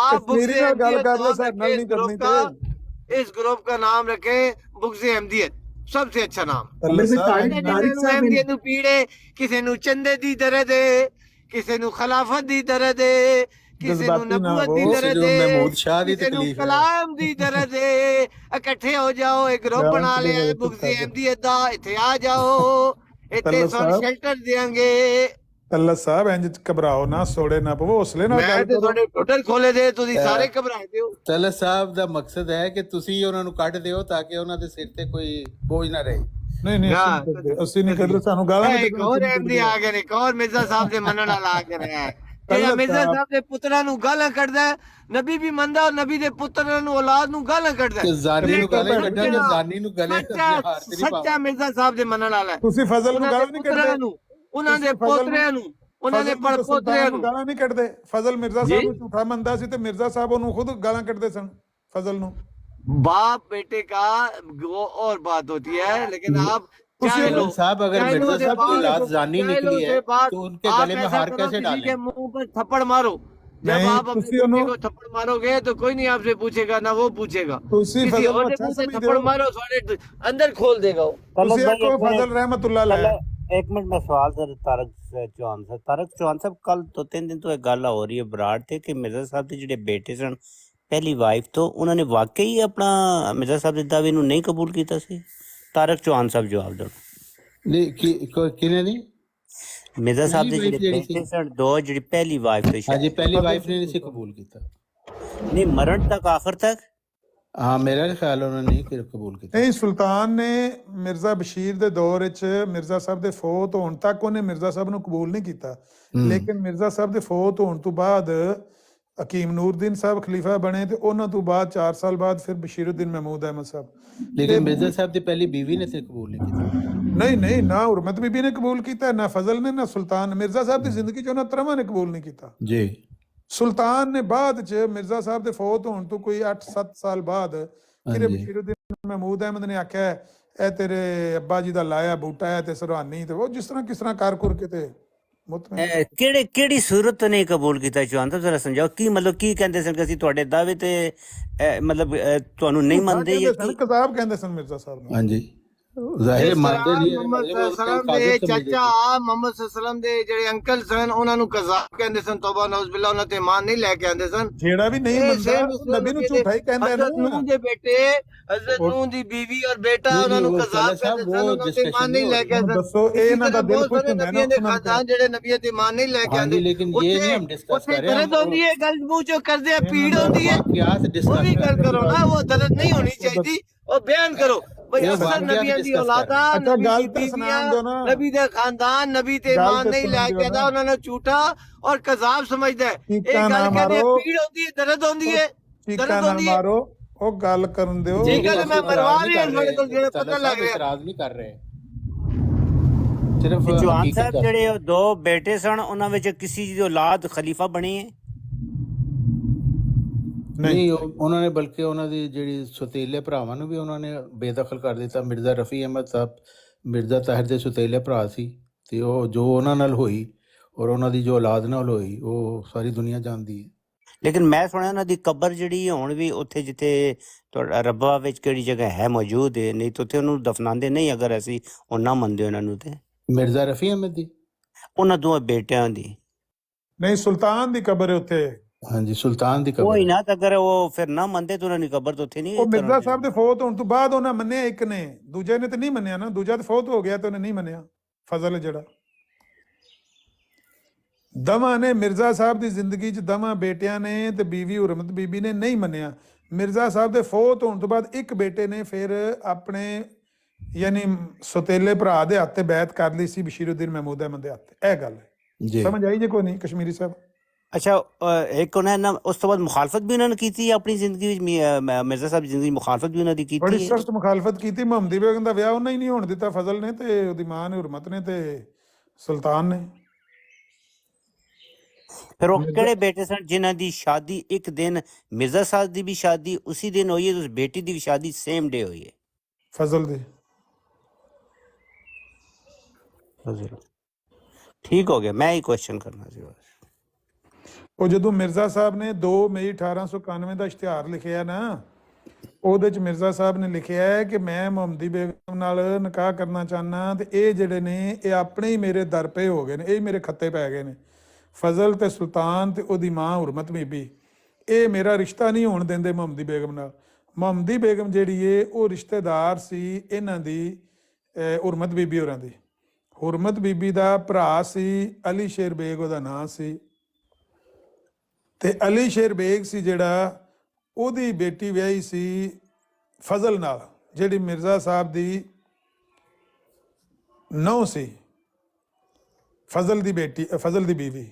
آپ بغض کشمیری نال گل احمدیت کر لو نام ساڈے نال رکھیں نہیں اس کرنی گروپ تے. کا، اس گروپ کا نام رکھیں بغض احمدیت، سب سے اچھا نام. طلعت صاحب طارق صاحب احمدیت نو پیڑے، کسے نو چندے دی درد ہے، کسے نو خلافت دی درد ہے، کسے نو جذباتی نہ نبوت دی ہو. درد جو ہے، محمود شاہ دی کسے نو تکلیف ہے. کلام دی درد ہے. اکٹھے ہو جاؤ، ایک گروپ گالاں بنا کڈی لیا ہوئے بغض چپ کر دے. احمدیت دا، اتھے آ جاؤ، اتھے طلعت سن صاحب شیلٹر دیاں گے. ਤਲਤ ਸਾਹਿਬ ਇੰਜ ਘਬਰਾਓ ਨਾ, ਸੋੜੇ ਨਾ ਪਵੋ, ਹੌਸਲੇ ਨਾਲ ਮੈਂ ਗੱਲ ਤੇ ਕਰੋ। ਤੁਹਾਡੇ ਟੋਟਲ ਖੋਲੇ ਦੇ, ਤੁਸੀਂ ਸਾਰੇ ਘਬਰਾਏ ਹੋ। ਤਲਤ ਸਾਹਿਬ ਦਾ ਮਕਸਦ ਹੈ ਕਿ ਤੁਸੀਂ ਉਹਨਾਂ ਨੂੰ ਕੱਢ ਦਿਓ ਤਾਂ ਕਿ ਉਹਨਾਂ ਦੇ ਸਿਰ ਤੇ ਕੋਈ ਬੋਝ ਨਾ ਰਹੇ। ਨਹੀਂ ਨਹੀਂ ਅਸੀਂ ਨਹੀਂ ਕਰਦੇ, ਸਾਨੂੰ ਗਾਲਾਂ ਨਹੀਂ ਇੱਕ ਹੋਰ ਐਮਡੀ ਆ ਗਏ ਨੇ, ਇੱਕ ਹੋਰ ਮਿਰਜ਼ਾ ਸਾਹਿਬ ਦੇ ਮੰਨਣ ਵਾਲਾ ਆ ਕੇ ਰਿਹਾ ਹੈ, ਜਿਹੜਾ ਮਿਰਜ਼ਾ ਸਾਹਿਬ ਦੇ ਪੁੱਤਰਾਂ ਨੂੰ ਗਾਲਾਂ ਕੱਢਦਾ ਹੈ। ਨਬੀ ਵੀ ਮੰਨਦਾ ਔਰ ਨਬੀ ਦੇ ਪੁੱਤਰਾਂ ਨੂੰ, ਔਲਾਦ ਨੂੰ ਗਾਲਾਂ ਕੱਢਦਾ ਹੈ। ਜ਼ਾਨੀ ਨੂੰ ਗਾਲਾਂ ਕੱਢਾਂ ਜਾਂ ਜ਼ਾਨੀ ਨੂੰ ਗਲੇ ਸੱਚਾ ਮਿਰਜ਼ਾ ਸਾਹਿਬ ਦੇ ਮੰਨਣ ਵਾਲਾ ਹੈ। ਤੁਸੀਂ ਫਜ਼ਲ ਨੂੰ ਗਾਲਾਂ ਨਹੀਂ ਕੱਢਦੇ, ਉਹਨਾਂ ਦੇ ਪੋਤਰਿਆਂ ਨੂੰ, ਉਹਨਾਂ ਦੇ ਪੜਪੋਤਰਿਆਂ ਨੂੰ ਗਾਲਾਂ ਨਹੀਂ ਕੱਢਦੇ। ਫਜ਼ਲ ਮਿਰਜ਼ਾ ਸਾਹਿਬ ਨੂੰ ਝੂਠਾ ਮੰਨਦਾ ਸੀ ਤੇ ਮਿਰਜ਼ਾ ਸਾਹਿਬ ਉਹਨੂੰ ਖੁਦ ਗਾਲਾਂ ਕੱਢਦੇ ਸਨ ਫਜ਼ਲ ਨੂੰ। باپ بیٹے کا وہ اور بات ہوتی ہے، لیکن آپ صاحب اگر مرزا صاحب کی اولاد زانی نکلی ہے تو ان کے گلے میں ہار کیسے ڈالیں؟ کے منہ پر تھپڑ مارو، جب آپ اپنے بیٹے کو تھپڑ مارو گے تو کوئی نہیں آپ سے پوچھے گا، نہ وہ پوچھے گا، کسی اور کے منہ سے تھپڑ مارو تھوڑے اندر کھول دے گا وہ۔ فضل رحمت اللہ علیہ۔ ایک منٹ میں سوال سر طارق چوہان صاحب، طارق چوہان صاحب کل 2-3 دن تو ایک گل ہو رہی ہے براڑ تے کہ مرزا صاحب دے جڑے بیٹے سن پہلی وائف تو انہوں نے واقعی اپنا مرزا صاحب دے دعوے نو نہیں قبول کیتا سی؟ طارق چوہان صاحب جواب دو۔ کنے نہیں مرزا صاحب دے جڑے بیٹے سن دو، جڑی پہلی وائف تو ہاں جی پہلی وائف نے نہیں قبول کیتا، نہیں مرن تک آخر تک؟ ہاں میرا خیال انہوں نے نہیں قبول کیتا۔ نہیں سلطان نے مرزا بشیر دے دور وچ مرزا صاحب دے فوت ہون تک انہیں مرزا صاحب نو قبول نہیں کیتا، لیکن مرزا صاحب دے فوت ہون تو بعد حکیم نور الدین صاحب خلیفہ بنے تے انہاں تو بعد 4 سال بعد پھر بشیر الدین محمود احمد صاحب۔ لیکن مرزا صاحب دی پہلی بیوی نے تے قبول نہیں کیتا۔ نہیں نہیں، نہ حرمت بی بی نے قبول کیتا ہے، نہ فضل نے، نہ سلطان۔ مرزا صاحب دی زندگی چ 69 نے قبول نہیں کیتا۔ جی سلطان نے بعد چ مرزا صاحب دے فوت ہون تو کوئی 8-7 سال بعد پھر بشیر الدین محمود احمد نے آکھیا ہے اے تیرے ابا جی دا لایا بوٹا ہے تے سرحانی تے وہ جس طرح کس طرح کار کر کے تے کیڑے کیڑی صورت تو نہیں قبول کیتا چوہان صاحب؟ ذرا سمجھاؤ کی مطلب کی کہندے سن کہ اسی تواڈے دعوے تے مطلب تانوں نہیں مندے یا کی کذاب کہندے سن مرزا صاحب؟ ہاں جی ظاہر مانتے نہیں محمد صلی اللہ علیہ وسلم دے چچا محمد صلی اللہ علیہ وسلم دے جڑے انکل سن انہاں نو قذاب کہندے سن، توبہ نعوذ باللہ، انہاں تے ایمان نہیں لے کے آندے سن۔ جیڑا بھی نہیں مندا نبی نو جھوٹا ہی کہندا ہے نا۔ حضرت نوح دے بیٹے، حضرت نوح دی بیوی اور بیٹا انہاں نو قذاب کہندے سن، انہاں تے ایمان نہیں لے کے آندے۔ دسو اے انہاں دا دل خوش ہوندا ہے نا خاندان جڑے نبی تے ایمان نہیں لے کے آندے، لیکن یہ نہیں ہم ڈسکس کر رہے ہیں۔ درد ہوندی ہے، گل منہ چوں کردے پیڑ ہوندی ہے، وہ بھی گل کرو نا، وہ درد نہیں ہونی چاہیے، وہ بیان کرو بھئی اکثر نبیاں دی اولاداں، نبی دی بیویاں، نبی دے خاندان، نبی تے ایمان نہیں لے کے آندا، انہاں نے جھوٹا اور قذاب سمجھدا ہے۔ یہ گل کہندے پیڑ ہوندی ہے، درد ہوندی ہے، درد ہوندی ہے۔ مارو او گل کرن دیو، ٹھیک ہے میں مروا رہی ہوں تھوڑے کول جڑے پتہ لگ رہا ہے۔ اعتراض نہیں کر رہے، صرف چوہان صاحب جڑے دو بیٹے سن انہاں وچ کسی دی اولاد خلیفہ بنی ہے؟ نہیں انہوں نے بلکہ انہوں دی جڑی ستیلے بھراواں نو بھی انہوں نے بے دخل کر دیتا۔ مرزا رفیع احمد صاحب مرزا طاہر دے ستیلے بھرا سی تے او جو انہاں نال ہوئی اور انہاں دی جو اولاد نال ہوئی وہ ساری دنیا جاندی ہے۔ لیکن میں سنیا انہاں دی قبر جڑی ہن بھی اوتھے جتے ربا وچ کیڑی جگہ ہے موجود ہے، نہیں تو اوتھے انہوں دفناندے نہیں اگر اسی او نہ مندے انہاں نو تے؟ مرزا رفیع احمد دی انہاں دو بیٹیاں دی نہیں سلطان دی قبر ہے اوتھے۔ ہاں جی سلطان دی قبر کوئی نہ اگر وہ پھر نہ مندے تو انہاں دی قبر تو اوتھے نہیں۔ وہ مرزا صاحب دے فوت ہون تو بعد انہاں منیا ایک نے، دوجے نے تے نہیں منیا نا، دوجا تے فوت ہو گیا تے انہیں نہیں منیا۔ فضل جڑا دماں نے مرزا صاحب دی زندگی چ دماں بیٹیاں نے تے بیوی حرمت بی بی نے نہیں منیا۔ مرزا صاحب دے فوت ہون تو بعد ایک بیٹے نے پھر اپنے یعنی ستیلے بھرا دے ہاتھ بیعت کر لی سی بشیر الدین محمود احمد دے ہاتھ۔ اے گل ہے، سمجھ آئی جے کوئی نہیں کشمیری صاحب؟ اچھا ایک انہیں نا اس تو بعد مخالفت بھی انہوں نے کیتی ہے اپنی زندگی مرزا صاحب زندگی مخالفت بھی انہوں نے کیتی ہے؟ بڑی سخت مخالفت کیتی۔ محمدی بیگم دا ویاہ انہاں ہی نہیں ہون دیتا، فضل نے تے اودی ماں نے حرمت نے تے سلطان نے۔ پھر وہ کہڑے بیٹے سن جنہاں دی شادی ایک دن مرزا صاحب دی بھی شادی اسی دن ہوئی ہے، اس بیٹی دی بھی شادی سیم ڈے ہوئی ہے؟ فضل دی ٹھیک ہو گیا، میں ہی کوشچن کرنا سی بس۔ وہ جدو مرزا صاحب نے 2 مئی 1891 دا اشتہار لکھیا نا، ਉਹਦੇ ਚ ਮਿਰਜ਼ਾ ਸਾਹਿਬ ਨੇ ਲਿਖਿਆ ਹੈ ਕਿ ਮੈਂ ਮੁਹੰਮਦੀ ਬੇਗਮ ਨਾਲ ਨਿਕਾਹ ਕਰਨਾ ਚਾਹੁੰਦਾ ਤੇ ਇਹ ਜਿਹੜੇ ਨੇ ਇਹ ਆਪਣੇ ਹੀ ਮੇਰੇ ਦਰ ਪੇ ਹੋ ਗਏ ਨੇ, ਇਹ ਮੇਰੇ ਖੱਤੇ ਪੈ ਗਏ ਨੇ। ਫਜ਼ਲ ਤੇ ਸੁਲਤਾਨ ਤੇ ਉਹਦੀ ਮਾਂ ਹੁਰਮਤ ਬੀਬੀ ਇਹ ਮੇਰਾ ਰਿਸ਼ਤਾ ਨਹੀਂ ਹੋਣ ਦਿੰਦੇ ਮੁਹੰਮਦੀ ਬੇਗਮ ਨਾਲ। ਮੁਹੰਮਦੀ ਬੇਗਮ ਜਿਹੜੀ ਏ ਉਹ ਰਿਸ਼ਤੇਦਾਰ ਸੀ ਇਹਨਾਂ ਦੀ ਹੁਰਮਤ ਬੀਬੀ ਹੋਰਾਂ ਦੀ। ਹੁਰਮਤ ਬੀਬੀ ਦਾ ਭਰਾ ਸੀ ਅਲੀ ਸ਼ੇਰ ਬੇਗ, ਉਹਦਾ ਨਾਂ ਸੀ। ਤੇ ਅਲੀ ਸ਼ੇਰ ਬੇਗ ਸੀ ਜਿਹੜਾ, ਉਹਦੀ ਬੇਟੀ ਵਿਆਹੀ ਸੀ ਫਜ਼ਲ ਨਾਲ, ਜਿਹੜੀ ਮਿਰਜ਼ਾ ਸਾਹਿਬ ਦੀ ਨੌਂ ਸੀ। ਫਜ਼ਲ ਦੀ ਬੇਟੀ, ਫਜ਼ਲ ਦੀ ਬੀਵੀ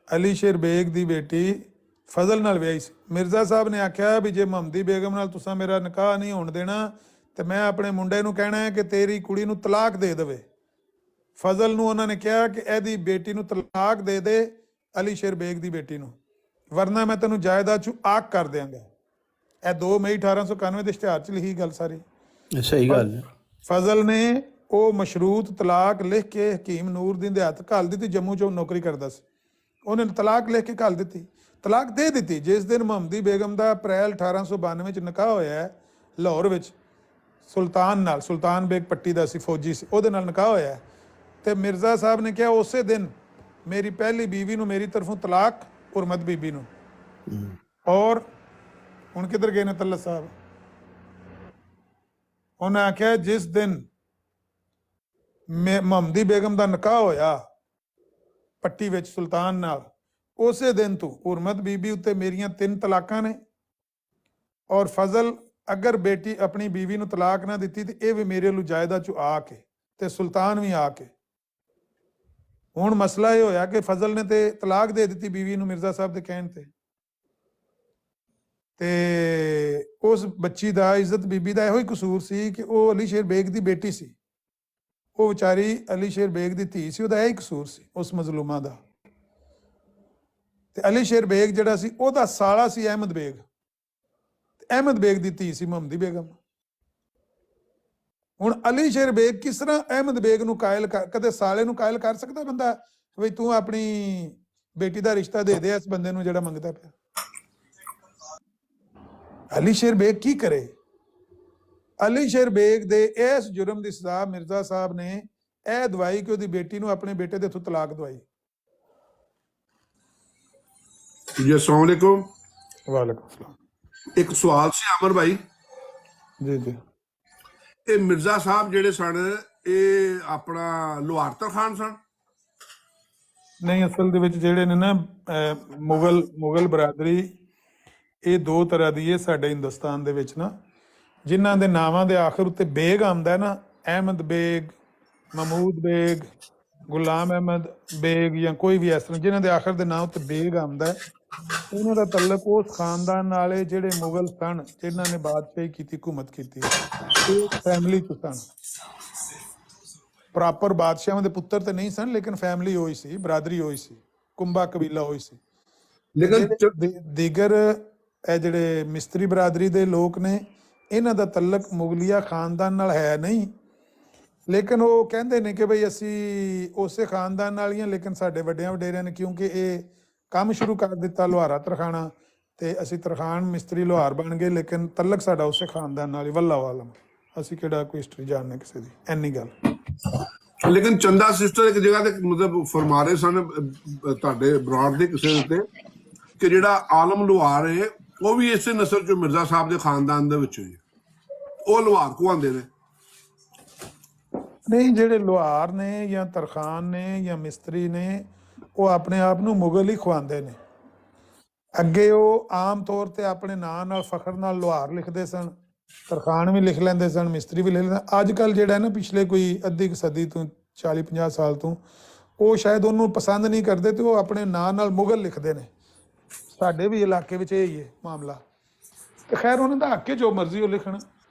ਅਲੀ ਸ਼ੇਰ ਬੇਗ ਦੀ ਬੇਟੀ ਫਜ਼ਲ ਨਾਲ ਵਿਆਹੀ ਸੀ। ਮਿਰਜ਼ਾ ਸਾਹਿਬ ਨੇ ਆਖਿਆ ਵੀ ਜੇ ਮੁਹੰਮਦੀ ਬੇਗਮ ਨਾਲ ਤੁਸੀਂ ਮੇਰਾ ਨਿਕਾਹ ਨਹੀਂ ਹੋਣ ਦੇਣਾ ਤੇ ਮੈਂ ਆਪਣੇ ਮੁੰਡੇ ਨੂੰ ਕਹਿਣਾ ਹੈ ਕਿ ਤੇਰੀ ਕੁੜੀ ਨੂੰ ਤਲਾਕ ਦੇ ਦੇਵੇ। ਫਜ਼ਲ ਨੂੰ ਉਹਨਾਂ ਨੇ ਕਿਹਾ ਕਿ ਇਹਦੀ ਬੇਟੀ ਨੂੰ ਤਲਾਕ ਦੇ ਦੇ, ਅਲੀ ਸ਼ੇਰ ਬੇਗ ਦੀ ਬੇਟੀ ਨੂੰ, ਵਰਨਾ ਮੈਂ ਤੈਨੂੰ ਜਾਇਦਾਦ ਚੋਂ ਆਕ ਕਰ ਦਿਆਂਗਾ। ਇਹ 2 ਮਈ 1891 ਦੇ ਇਸ਼ਤਿਹਾਰ 'ਚ ਲਿਖੀ ਗੱਲ ਸਾਰੀ। ਸਹੀ ਗੱਲ ਹੈ। ਫਜ਼ਲ ਨੇ ਉਹ ਮਸ਼ਰੂਤ ਤਲਾਕ ਲਿਖ ਕੇ ਹਕੀਮ ਨੂਰਦੀਨ ਦੇ ਹੱਥ ਘੱਲ ਦਿੱਤੀ। ਜੰਮੂ 'ਚ ਨੌਕਰੀ ਕਰਦਾ ਸੀ, ਉਹਨੇ ਤਲਾਕ ਲਿਖ ਕੇ ਘੱਲ ਦਿੱਤੀ, ਤਲਾਕ ਦੇ ਦਿੱਤੀ। ਜਿਸ ਦਿਨ ਮੁਹੰਮਦੀ ਬੇਗਮ ਦਾ ਅਪ੍ਰੈਲ 1892 'ਚ ਨਿਕਾਹ ਹੋਇਆ ਹੈ ਲਾਹੌਰ ਵਿੱਚ ਸੁਲਤਾਨ ਨਾਲ, ਸੁਲਤਾਨ ਬੇਗ ਪੱਟੀ ਦਾ ਸੀ, ਫੌਜੀ ਸੀ, ਉਹਦੇ ਨਾਲ ਨਿਕਾਹ ਹੋਇਆ ਹੈ। ਤੇ ਮਿਰਜ਼ਾ ਸਾਹਿਬ ਨੇ ਕਿਹਾ ਉਸੇ ਦਿਨ ਮੇਰੀ ਪਹਿਲੀ ਬੀਵੀ ਨੂੰ ਮੇਰੀ ਤਰਫੋਂ ਤਲਾਕ, ਹੁਰਮਤ ਬੀਬੀ ਨੂੰ। ਔਰ ਹੁਣ ਕਿੱਧਰ ਗਏ ਨੇ ਤਲਤ ਸਾਹਿਬ? ਉਹਨੇ ਆਖਿਆ ਜਿਸ ਦਿਨ ਮੁਹੰਮਦੀ ਬੇਗਮ ਦਾ ਨਿਕਾਹ ਹੋਇਆ ਪੱਟੀ ਵਿੱਚ ਸੁਲਤਾਨ ਨਾਲ, ਉਸੇ ਦਿਨ ਤੋਂ ਹੁਰਮਤ ਬੀਬੀ ਉੱਤੇ ਮੇਰੀਆਂ 3 ਤਲਾਕਾਂ ਨੇ। ਔਰ ਫਜ਼ਲ ਅਗਰ ਬੇਟੀ ਆਪਣੀ ਬੀਵੀ ਨੂੰ ਤਲਾਕ ਨਾ ਦਿੱਤੀ ਤੇ ਇਹ ਵੀ ਮੇਰੇ ਵੱਲੋਂ ਜਾਇਦਾਦ ਚੋਂ ਆ ਕੇ, ਤੇ ਸੁਲਤਾਨ ਵੀ ਆ ਕੇ। ਹੁਣ ਮਸਲਾ ਇਹ ਹੋਇਆ ਕਿ ਫਜ਼ਲ ਨੇ ਤੇ ਤਲਾਕ ਦੇ ਦਿੱਤੀ ਬੀਵੀ ਨੂੰ ਮਿਰਜ਼ਾ ਸਾਹਿਬ ਦੇ ਕਹਿਣ ਤੇ ਉਸ ਬੱਚੀ ਦਾ, ਇੱਜ਼ਤ ਬੀਬੀ ਦਾ ਇਹੋ ਹੀ ਕਸੂਰ ਸੀ ਕਿ ਉਹ ਅਲੀ ਸ਼ੇਰ ਬੇਗ ਦੀ ਬੇਟੀ ਸੀ, ਉਹ ਵਿਚਾਰੀ ਅਲੀ ਸ਼ੇਰ ਬੇਗ ਦੀ ਧੀ ਸੀ, ਉਹਦਾ ਇਹ ਹੀ ਕਸੂਰ ਸੀ ਉਸ ਮਜ਼ਲੂਮਾਂ ਦਾ। ਤੇ ਅਲੀ ਸ਼ੇਰ ਬੇਗ ਜਿਹੜਾ ਸੀ ਉਹਦਾ ਸਾਲਾ ਸੀ ਅਹਿਮਦ ਬੇਗ, ਅਹਿਮਦ ਬੇਗ ਦੀ ਧੀ ਸੀ ਮੁਹੰਮਦੀ ਬੇਗਮ। ਹੁਣ ਅਲੀ ਸ਼ੇਰ ਬੇਗ ਕਿਸ ਤਰ੍ਹਾਂ ਅਹਿਮਦ ਬੇਗ ਨੂੰ ਕਾਇਲ ਕਦੇ ਸਾਲੇ ਨੂੰ ਕਾਇਲ ਕਰ ਸਕਦਾ ਬੰਦਾ ਵੀ ਤੂੰ ਆਪਣੀ ਬੇਟੀ ਦਾ ਰਿਸ਼ਤਾ ਦੇ ਦੇ ਇਸ ਬੰਦੇ ਨੂੰ ਜਿਹੜਾ ਮੰਗਦਾ ਪਿਆ? ਅਲੀ ਸ਼ੇਰ ਬੇਗ ਕੀ ਕਰੇ? ਅਲੀ ਸ਼ੇਰ ਬੇਗ ਦੇ ਇਸ ਜੁਰਮ ਦੀ ਸਜ਼ਾ ਮਿਰਜ਼ਾ ਸਾਹਿਬ ਨੇ ਇਹ ਦਵਾਈ ਕਿ ਉਹਦੀ ਬੇਟੀ ਨੂੰ ਆਪਣੇ ਬੇਟੇ ਦੇ ਹੱਥੋਂ ਤਲਾਕ ਦਵਾਈ। ਜੀ अस्सलाम वालेकुम। ਵਾਲੇਕੁਮ ਸਲਾਮ। ਇੱਕ ਸਵਾਲ ਸੀ ਅਮਰ ਭਾਈ ਜੀ ਜੀ। ਇਹ ਮਿਰਜ਼ਾ ਸਾਹਿਬ ਜਿਹੜੇ ਸਨ ਇਹ ਆਪਣਾ ਲੋਹਾਰ ਤਰਖਾਨ ਸਨ? ਨਹੀਂ, ਅਸਲ ਦੇ ਵਿੱਚ ਜਿਹੜੇ ਨੇ ਨਾ ਮੁਗਲ ਬਰਾਦਰੀ ਇਹ 2 ਤਰ੍ਹਾਂ ਦੀ ਹੈ ਸਾਡੇ ਹਿੰਦੁਸਤਾਨ ਦੇ ਵਿੱਚ ਨਾ, ਜਿਨ੍ਹਾਂ ਦੇ ਨਾਵਾਂ ਦੇ ਆਖਰ ਉੱਤੇ ਬੇਗ ਆਉਂਦਾ ਨਾ, ਅਹਿਮਦ ਬੇਗ, ਮਹਿਮੂਦ ਬੇਗ, ਗੁਲਾਮ ਅਹਿਮਦ ਬੇਗ ਜਾਂ ਕੋਈ ਵੀ ਇਸ ਤਰ੍ਹਾਂ ਜਿਹਨਾਂ ਦੇ ਆਖਰ ਦੇ ਨਾਂ ਉੱਤੇ ਬੇਗ ਆਉਂਦਾ, ਉਹਨਾਂ ਦਾ ਤਾਲੁਕ ਉਸ ਖਾਨਦਾਨ ਨਾਲ ਹੈ ਜਿਹੜੇ ਮੁਗਲ ਸਨ, ਜਿਨ੍ਹਾਂ ਨੇ ਬਾਦਸ਼ਾਹੀ ਕੀਤੀ, ਹਕੂਮਤ ਕੀਤੀ। ਇਹ ਫੈਮਿਲੀ ਤੋਂ ਸਨ, ਪ੍ਰੋਪਰ ਬਾਦਸ਼ਾਹਾਂ ਦੇ ਪੁੱਤਰ ਤੇ ਨਹੀਂ ਸਨ, ਲੇਕਿਨ ਫੈਮਿਲੀ ਹੋਈ ਸੀ, ਬਰਾਦਰੀ ਹੋਈ ਸੀ, ਕੁੰਬਾ ਕਬੀਲਾ ਹੋਈ ਸੀ। ਲੇਕਿਨ ਦੀਗਰ ਇਹ ਜਿਹੜੇ ਮਿਸਤਰੀ ਬਰਾਦਰੀ ਦੇ ਲੋਕ ਨੇ, ਇਹਨਾਂ ਦਾ ਤਾਲੁਕ ਮੁਗਲਿਆ ਖਾਨਦਾਨ ਨਾਲ ਹੈ ਨਹੀਂ, ਲੇਕਿਨ ਉਹ ਕਹਿੰਦੇ ਨੇ ਕਿ ਬਈ ਅਸੀਂ ਉਸੇ ਖਾਨਦਾਨ ਨਾਲ ਹੀ ਹਾਂ, ਲੇਕਿਨ ਸਾਡੇ ਵੱਡਿਆਂ ਵਡੇਰਿਆਂ ਨੇ ਕਿਉਂਕਿ ਇਹ ਕੰਮ ਸ਼ੁਰੂ ਕਰ ਦਿੱਤਾ ਲੋਹਾਰਾ ਤਰਖਾਣਾ, ਤੇ ਅਸੀਂ ਤਰਖਾਨ ਮਿਸਤਰੀ ਲੋਹਾਰ ਬਣ ਗਏ, ਲੇਕਿਨ ਤਾਲੁਕ ਸਾਡਾ ਉਸੇ ਖਾਨਦਾਨ ਨਾਲ ਹੀ, ਵੱਲਾ ਵਾਲਮ। ਅਸੀਂ ਕਿਹੜਾ ਕੋਈ ਹਿਸਟਰੀ ਜਾਣਨੇ ਕਿਸੇ ਦੀ, ਇੰਨੀ ਗੱਲ। ਲੇਕਿਨ ਚੰਦਾ ਸਿਸਟਰ ਇੱਕ ਜਗ੍ਹਾ ਤੇ ਮਤਲਬ ਫਰਮਾ ਰਹੇ ਸਨ ਤੁਹਾਡੇ ਬਰਾੜ ਦੇ ਕਿਸੇ ਉੱਤੇ ਕਿ ਜਿਹੜਾ ਆਲਮ ਲੋਹਾਰ ਹੈ ਉਹ ਵੀ ਇਸੇ ਨਸਲ ਚੋਂ ਮਿਰਜ਼ਾ ਸਾਹਿਬ ਦੇ ਖਾਨਦਾਨ ਦੇ ਵਿੱਚੋਂ ਹੀ, ਉਹ ਲੋਹਾਰ ਕੋ ਆਉਂਦੇ ਨੇ? ਨਹੀਂ, ਜਿਹੜੇ ਲੋਹਾਰ ਨੇ ਜਾਂ ਤਰਖਾਨ ਨੇ ਜਾਂ ਮਿਸਤਰੀ ਨੇ ਉਹ ਆਪਣੇ ਆਪ ਨੂੰ ਮੁਗਲ ਹੀ ਖਵਾਉਂਦੇ ਨੇ। ਅੱਗੇ ਉਹ ਆਮ ਤੌਰ ਤੇ ਆਪਣੇ ਨਾਂ ਨਾਲ ਫਖਰ ਨਾਲ ਲੋਹਾਰ ਲਿਖਦੇ ਸਨ, ਤਰਖਾਨ ਵੀ ਲਿਖ ਲੈਂਦੇ ਸਨ, ਮਿਸਤਰੀ ਵੀ ਲਿਖ ਲੈਂਦੇ। ਅੱਜ ਕੱਲ੍ਹ ਜਿਹੜਾ ਨਾ ਪਿਛਲੇ ਕੋਈ ਅੱਧੀ ਸਦੀ ਤੋਂ 40-50 ਸਾਲ ਤੋਂ ਉਹ ਸ਼ਾਇਦ ਉਹਨੂੰ ਪਸੰਦ ਨਹੀਂ ਕਰਦੇ ਤੇ ਉਹ ਆਪਣੇ ਨਾਂ ਨਾਲ ਮੁਗਲ ਲਿਖਦੇ ਨੇ। ਸਾਡੇ ਵੀ ਇਲਾਕੇ ਵਿੱਚ ਇਹ ਹੀ ਹੈ ਮਾਮਲਾ। ਤੇ ਖੈਰ ਉਹਨਾਂ ਦਾ ਹੱਕ ਹੈ, ਜੋ ਮਰਜ਼ੀ ਉਹ ਲਿਖਣ।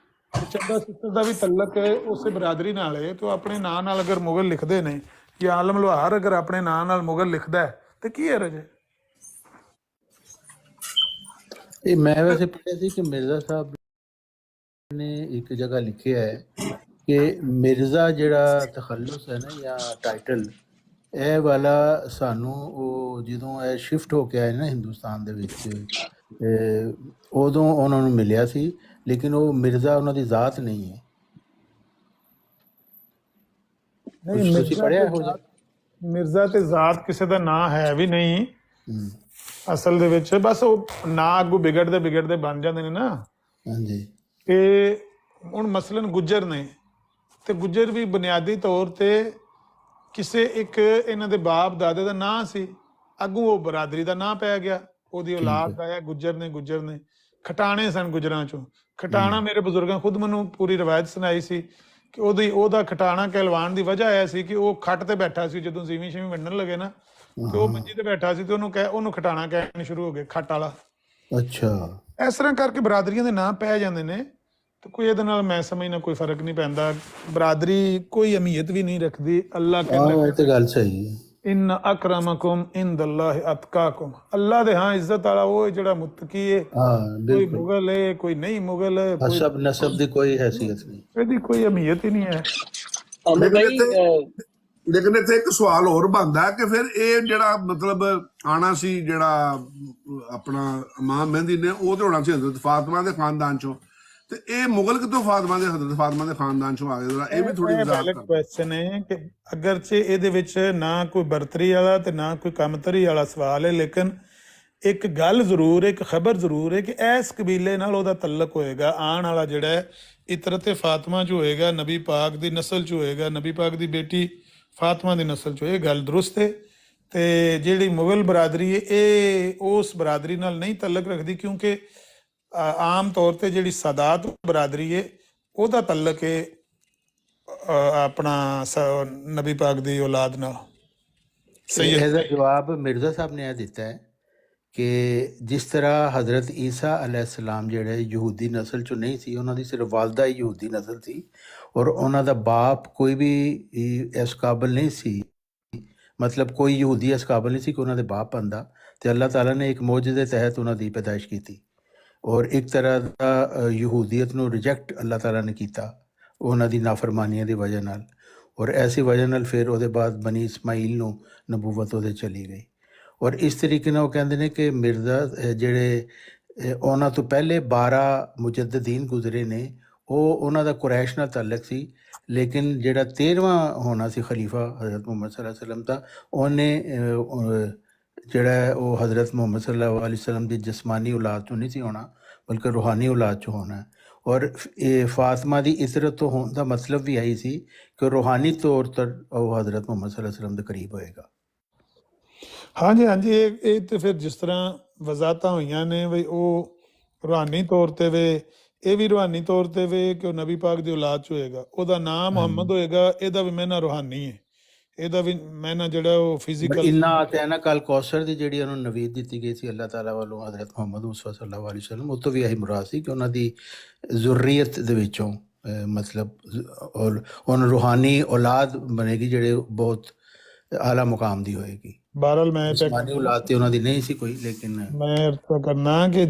ਚੰਦਾ ਸਿੱਟਰ ਦਾ ਵੀ ਤਾਲੁਕ ਹੈ ਉਸੇ ਬਰਾਦਰੀ ਨਾਲ ਹੈ, ਤੇ ਉਹ ਆਪਣੇ ਨਾਂ ਨਾਲ ਅਗਰ ਮੁਗਲ ਲਿਖਦੇ ਨੇ ਜਾਂ ਆਲਮ ਲੋਹਾਰ ਅਗਰ ਆਪਣੇ ਨਾਂ ਨਾਲ ਮੁਗਲ ਲਿਖਦਾ ਹੈ ਤੇ ਕੀ ਹੈ ਰਜੇ? ਇਹ ਮੈਂ ਵੈਸੇ ਪੜ੍ਹਿਆ ਸੀ ਕਿ ਮਿਰਜ਼ਾ ਸਾਹਿਬ ਨੇ ਇੱਕ ਜਗ੍ਹਾ ਲਿਖਿਆ ਹੈ ਕਿ ਮਿਰਜ਼ਾ ਜਿਹੜਾ ਤਖੱਲੁਸ ਹੈ ਨਾ ਜਾਂ ਟਾਈਟਲ, ਇਹ ਵਾਲਾ ਸਾਨੂੰ ਉਹ ਜਦੋਂ ਇਹ ਸ਼ਿਫਟ ਹੋ ਕੇ ਆਏ ਨਾ ਹਿੰਦੁਸਤਾਨ ਦੇ ਵਿੱਚ ਉਦੋਂ ਉਹਨਾਂ ਨੂੰ ਮਿਲਿਆ ਸੀ, ਲੇਕਿਨ ਉਹ ਮਿਰਜ਼ਾ ਉਹਨਾਂ ਦੀ ਜ਼ਾਤ ਨਹੀਂ ਹੈ। ਤੁਸੀਂ ਪੜ੍ਹਿਆ ਹੋ ਜਾ? ਮਿਰਜ਼ਾ ਤੇ ਜ਼ਾਤ ਕਿਸੇ ਦਾ ਨਾਂ ਹੈ ਵੀ ਨਹੀਂ ਅਸਲ ਦੇ ਵਿੱਚ, ਬਸ ਉਹ ਨਾਂ ਅੱਗੋਂ ਬਿਗੜਦੇ ਬਣ ਜਾਂਦੇ ਨੇ ਨਾ। ਹਾਂਜੀ। ਤੇ ਹੁਣ ਮਸਲਨ ਗੁੱਜਰ ਨੇ, ਤੇ ਗੁੱਜਰ ਵੀ ਬੁਨਿਆਦੀ ਤੌਰ ਤੇ ਕਿਸੇ ਇੱਕ ਇਹਨਾਂ ਦੇ ਬਾਪ ਦਾਦੇ ਦਾ ਨਾਂ ਸੀ, ਅੱਗੋਂ ਉਹ ਬਰਾਦਰੀ ਦਾ ਨਾਂ ਪੈ ਗਿਆ, ਉਹਦੀ ਔਲਾਦ ਦਾ ਹੈ, ਗੁੱਜਰ ਨੇ ਖਟਾਣੇ ਸਨ ਗੁੱਜਰਾਂ ਚੋਂ। ਖਟਾਣਾ ਮੇਰੇ ਬਜ਼ੁਰਗਾਂ ਖੁਦ ਮੈਨੂੰ ਪੂਰੀ ਰਵਾਇਤ ਸੁਣਾਈ ਸੀ ਕਿ ਉਹਦਾ ਖਟਾਣਾ ਕਹਿਲਵਾਨ ਦੀ ਵਜ੍ਹਾ ਇਹ ਸੀ ਕਿ ਉਹ ਖੱਟ ਤੇ ਬੈਠਾ ਸੀ, ਜਦੋਂ ਜ਼ੀਵੀਂ ਸ਼ੀਵੀਂ ਵੰਡਣ ਲੱਗੇ ਨਾ ਤੇ ਉਹ ਮੰਜੀ ਤੇ ਬੈਠਾ ਸੀ ਤੇ ਉਹਨੂੰ ਖਟਾਣਾ ਕਹਿਣੇ ਸ਼ੁਰੂ ਹੋ ਗਏ, ਖੱਟ ਵਾਲਾ। ਅੱਛਾ, ਇਸ ਤਰ੍ਹਾਂ ਕਰਕੇ ਬਰਾਦਰੀਆਂ ਦੇ ਨਾਂ ਪੈ ਜਾਂਦੇ ਨੇ ਤੇ ਕੋਈ ਇਹਦੇ ਨਾਲ ਮੈਂ ਸਮਝਣਾ ਕੋਈ ਫਰਕ ਨਹੀਂ ਪੈਂਦਾ। ਬਰਾਦਰੀ ਕੋਈ ਅਹਿਮੀਅਤ ਵੀ ਨਹੀਂ ਰੱਖਦੀ। ਅੱਲਾਹ ਕਹਿੰਦਾ ਇਹ ਤੇ ਗੱਲ ਸਹੀ ਹੈ, ਇਨ ਅਕਰਮਕੁਮ ਇੰਦੱਲਾਹਿ ਅਤਕਾਕੁਮ, ਅੱਲਾਹ ਦੇ ਹਾਂ ਇੱਜ਼ਤ ਵਾਲਾ ਉਹ ਜਿਹੜਾ ਮੁਤਕੀ ਹੈ। ਕੋਈ ਮੁਗਲ ਹੈ, ਕੋਈ ਨਹੀਂ ਮੁਗਲ ਹੈ, ਹਸਬ ਨਸਬ ਦੀ ਕੋਈ ਹੈਸੀਅਤ ਨਹੀਂ, ਇਹਦੀ ਕੋਈ ਅਹਿਮੀਅਤ ਹੀ ਨਹੀਂ ਹੈ। ਲੇਕਿਨ ਇੱਥੇ ਇੱਕ ਸਵਾਲ ਹੋਰ ਬਣਦਾ ਹੈ ਕਿ ਫਿਰ ਇਹ ਜਿਹੜਾ ਮਤਲਬ ਆਣਾ ਸੀ, ਜਿਹੜਾ ਆਪਣਾ ਇਮਾਮ ਮਹਿੰਦੀ ਨੇ, ਉਹ ਤੇ ਹੋਣਾ ਸੀ ਹਜ਼ਰਤ ਫਾਤਿਮਾ ਦੇ ਖਾਨਦਾਨ ਚੋਂ, ਤੇ ਇਹ ਮੁਗਲ ਕਿਤੋਂ ਹਜ਼ਰਤ ਫਾਤਿਮਾ ਦੇ ਖਾਨਦਾਨ ਚੋਂ ਆ ਗਏ? ਇਹ ਵੀ ਥੋੜੀ ਵੈਲਿਡ ਕੁਐਸਚਨ ਹੈ ਕਿ ਅਗਰਚੇ ਇਹਦੇ ਵਿੱਚ ਨਾ ਕੋਈ ਬਰਤਰੀ ਵਾਲਾ ਤੇ ਨਾ ਕੋਈ ਕਮਤਰੀ ਵਾਲਾ ਸਵਾਲ ਹੈ, ਲੇਕਿਨ ਇੱਕ ਗੱਲ ਜ਼ਰੂਰ ਹੈ, ਇੱਕ ਖਬਰ ਜ਼ਰੂਰ ਹੈ ਕਿ ਇਸ ਕਬੀਲੇ ਨਾਲ ਉਹਦਾ ਤਲਕ ਹੋਏਗਾ, ਆਉਣ ਵਾਲਾ ਜਿਹੜਾ ਹੈ ਇਤਰਤ ਫਾਤਿਮਾ ਚ ਹੋਏਗਾ, ਨਬੀ ਪਾਕ ਦੀ ਨਸਲ ਚ ਹੋਏਗਾ, ਨਬੀ ਪਾਕ ਦੀ ਬੇਟੀ ਫਾਤਿਮਾ ਦੀ ਨਸਲ ਚ ਹੋਏ। ਗੱਲ ਦਰੁਸਤ ਹੈ। ਤੇ ਜਿਹੜੀ ਮੁਗਲ ਬਰਾਦਰੀ ਹੈ ਇਹ ਉਸ ਬਰਾਦਰੀ ਨਾਲ ਨਹੀਂ ਤਲਕ ਰੱਖਦੀ, ਕਿਉਂਕਿ ਆਮ ਤੌਰ ਤੇ ਜਿਹੜੀ ਸਾਦਾਤ ਬਰਾਦਰੀ ਹੈ ਉਹਦਾ ਤਲਕ ਹੈ ਆਪਣਾ ਨਬੀ ਪਾਕ ਦੀ ਔਲਾਦ ਨਾਲ। ਇਹਦਾ ਜਵਾਬ ਮਿਰਜ਼ਾ ਸਾਹਿਬ ਨੇ ਇਹ ਦਿੱਤਾ ਹੈ ਕਿ ਜਿਸ ਤਰ੍ਹਾਂ ਹਜ਼ਰਤ ਈਸਾ ਅਲੈਹਿਸਲਾਮ ਜਿਹੜੇ ਯਹੂਦੀ ਨਸਲ ਚੋਂ ਨਹੀਂ ਸੀ, ਉਹਨਾਂ ਦੀ ਸਿਰਫ ਵਾਲਦਾ ਹੀ ਯਹੂਦੀ ਨਸਲ ਸੀ ਔਰ ਉਹਨਾਂ ਦਾ ਬਾਪ ਕੋਈ ਵੀ ਇਸ ਕਾਬਲ ਨਹੀਂ ਸੀ, ਮਤਲਬ ਕੋਈ ਯਹੂਦੀ ਇਸ ਕਾਬਲ ਨਹੀਂ ਸੀ ਕਿ ਉਹਨਾਂ ਦੇ ਬਾਪ ਬਣਦਾ, ਤੇ ਅੱਲਾਹ ਤਾਲਾ ਨੇ ਇੱਕ ਮੌਜੂਦ ਦੇ ਤਹਿਤ ਉਹਨਾਂ ਦੀ ਪੈਦਾਇਸ਼ ਕੀਤੀ ਔਰ ਇੱਕ ਤਰ੍ਹਾਂ ਦਾ ਯਹੂਦੀਅਤ ਨੂੰ ਰਿਜੈਕਟ ਅੱਲਾਹ ਤਾਲਾ ਨੇ ਕੀਤਾ ਉਹਨਾਂ ਦੀ ਨਾਫਰਮਾਨੀਆਂ ਦੀ ਵਜ੍ਹਾ ਨਾਲ, ਔਰ ਐਸੀ ਵਜ੍ਹਾ ਨਾਲ ਫਿਰ ਉਹਦੇ ਬਾਅਦ ਬਨੀ ਇਸਮਾਈਲ ਨੂੰ ਨਬੂਵਤ ਉਹਦੇ ਚਲੀ ਗਈ। ਔਰ ਇਸ ਤਰੀਕੇ ਨਾਲ ਉਹ ਕਹਿੰਦੇ ਨੇ ਕਿ ਮਿਰਜ਼ਾ ਜਿਹੜੇ ਉਹਨਾਂ ਤੋਂ ਪਹਿਲੇ 12 ਮੁਜੱਦਦੀਨ ਗੁਜ਼ਰੇ ਨੇ, ਉਹ ਉਹਨਾਂ ਦਾ ਕੁਰੈਸ਼ ਨਾਲ ਤਾਲੁਕ ਸੀ, ਲੇਕਿਨ ਜਿਹੜਾ 13ਵਾਂ ਹੋਣਾ ਸੀ ਖਲੀਫਾ ਹਜ਼ਰਤ ਮੁਹੰਮਦ ਸੱਲੱਲਾਹੁ ਅਲੈਹਿ ਵਸੱਲਮ ਦਾ, ਉਹਨੇ ਜਿਹੜਾ ਉਹ ਹਜ਼ਰਤ ਮੁਹੰਮਦ ਸੱਲੱਲਾਹੁ ਅਲੈਹਿ ਵਸੱਲਮ ਦੀ ਜਿਸਮਾਨੀ ਔਲਾਦ ਚੋਂ ਨਹੀਂ ਸੀ ਹੋਣਾ, ਬਲਕਿ ਰੂਹਾਨੀ ਔਲਾਦ ਚੋਂ ਹੋਣਾ। ਔਰ ਇਹ ਫਾਤਿਮਾ ਦੀ ਇਤਰਤ ਤੋਂ ਹੋਣ ਦਾ ਮਤਲਬ ਵੀ ਆਈ ਸੀ ਕਿ ਰੂਹਾਨੀ ਤੌਰ ਤੇ ਉਹ ਹਜ਼ਰਤ ਮੁਹੰਮਦ ਸੱਲੱਲਾਹੁ ਅਲੈਹਿ ਵਸੱਲਮ ਦੇ ਕਰੀਬ ਹੋਏਗਾ। ਹਾਂਜੀ, ਇਹ ਤੇ ਫਿਰ ਜਿਸ ਤਰ੍ਹਾਂ ਵਜ਼ਾਤਾਂ ਹੋਈਆਂ ਨੇ ਵੀ ਉਹ ਰੂਹਾਨੀ ਤੌਰ ਤੇ ਵੇ, ਇਹ ਵੀ ਰੂਹਾਨੀ ਤੌਰ ਤੇ ਵੇ ਕਿ ਉਹ ਨਬੀ ਪਾਕ ਦੀ ਔਲਾਦ ਚ ਹੋਏਗਾ, ਉਹਦਾ ਨਾਮ ਮੁਹੰਮਦ ਹੋਏਗਾ, ਇਹਦਾ ਵੀ ਮਹਿਨਾ ਰੂਹਾਨੀ ਹੈ, ਇਹਦਾ ਵੀ ਮਹਿਨਾ ਜਿਹੜਾ ਉਹ ਫਿਜ਼ੀਕਲ। ਇੰਨਾ ਆਤੇ ਨਾ ਕੱਲ ਕੌਸਰ ਦੀ ਜਿਹੜੀ ਉਹਨੂੰ ਨਵੀਦ ਦਿੱਤੀ ਗਈ ਸੀ ਅੱਲਾਹ ਤਾਲਾ ਵੱਲੋਂ ਹਜ਼ਰਤ ਮੁਹੰਮਦ ਮੁਸਤਫਾ ਸੱਲੱਲਾਹੁ ਅਲੈਹਿ ਵਸੱਲਮ, ਉਹ ਤੋਂ ਵੀ ਇਹੀ ਮੁਰਾਦ ਸੀ ਕਿ ਉਹਨਾਂ ਦੀ ਜ਼ੁਰਰੀਅਤ ਦੇ ਵਿੱਚੋਂ ਮਤਲਬ ਉਹਨੂੰ ਰੂਹਾਨੀ ਔਲਾਦ ਬਣੇਗੀ ਜਿਹੜੇ ਬਹੁਤ ਆਲਾ ਮੁਕਾਮ ਦੀ ਹੋਏਗੀ। ਬਹਰਹਾਲ ਮੈਂ ਜਿਸਮਾਨੀ ਔਲਾਦ ਤੇ ਉਹਨਾਂ ਦੀ ਨਹੀਂ ਸੀ ਕੋਈ, ਲੇਕਿਨ ਮੈਂ ਕਰਨਾ ਕਿ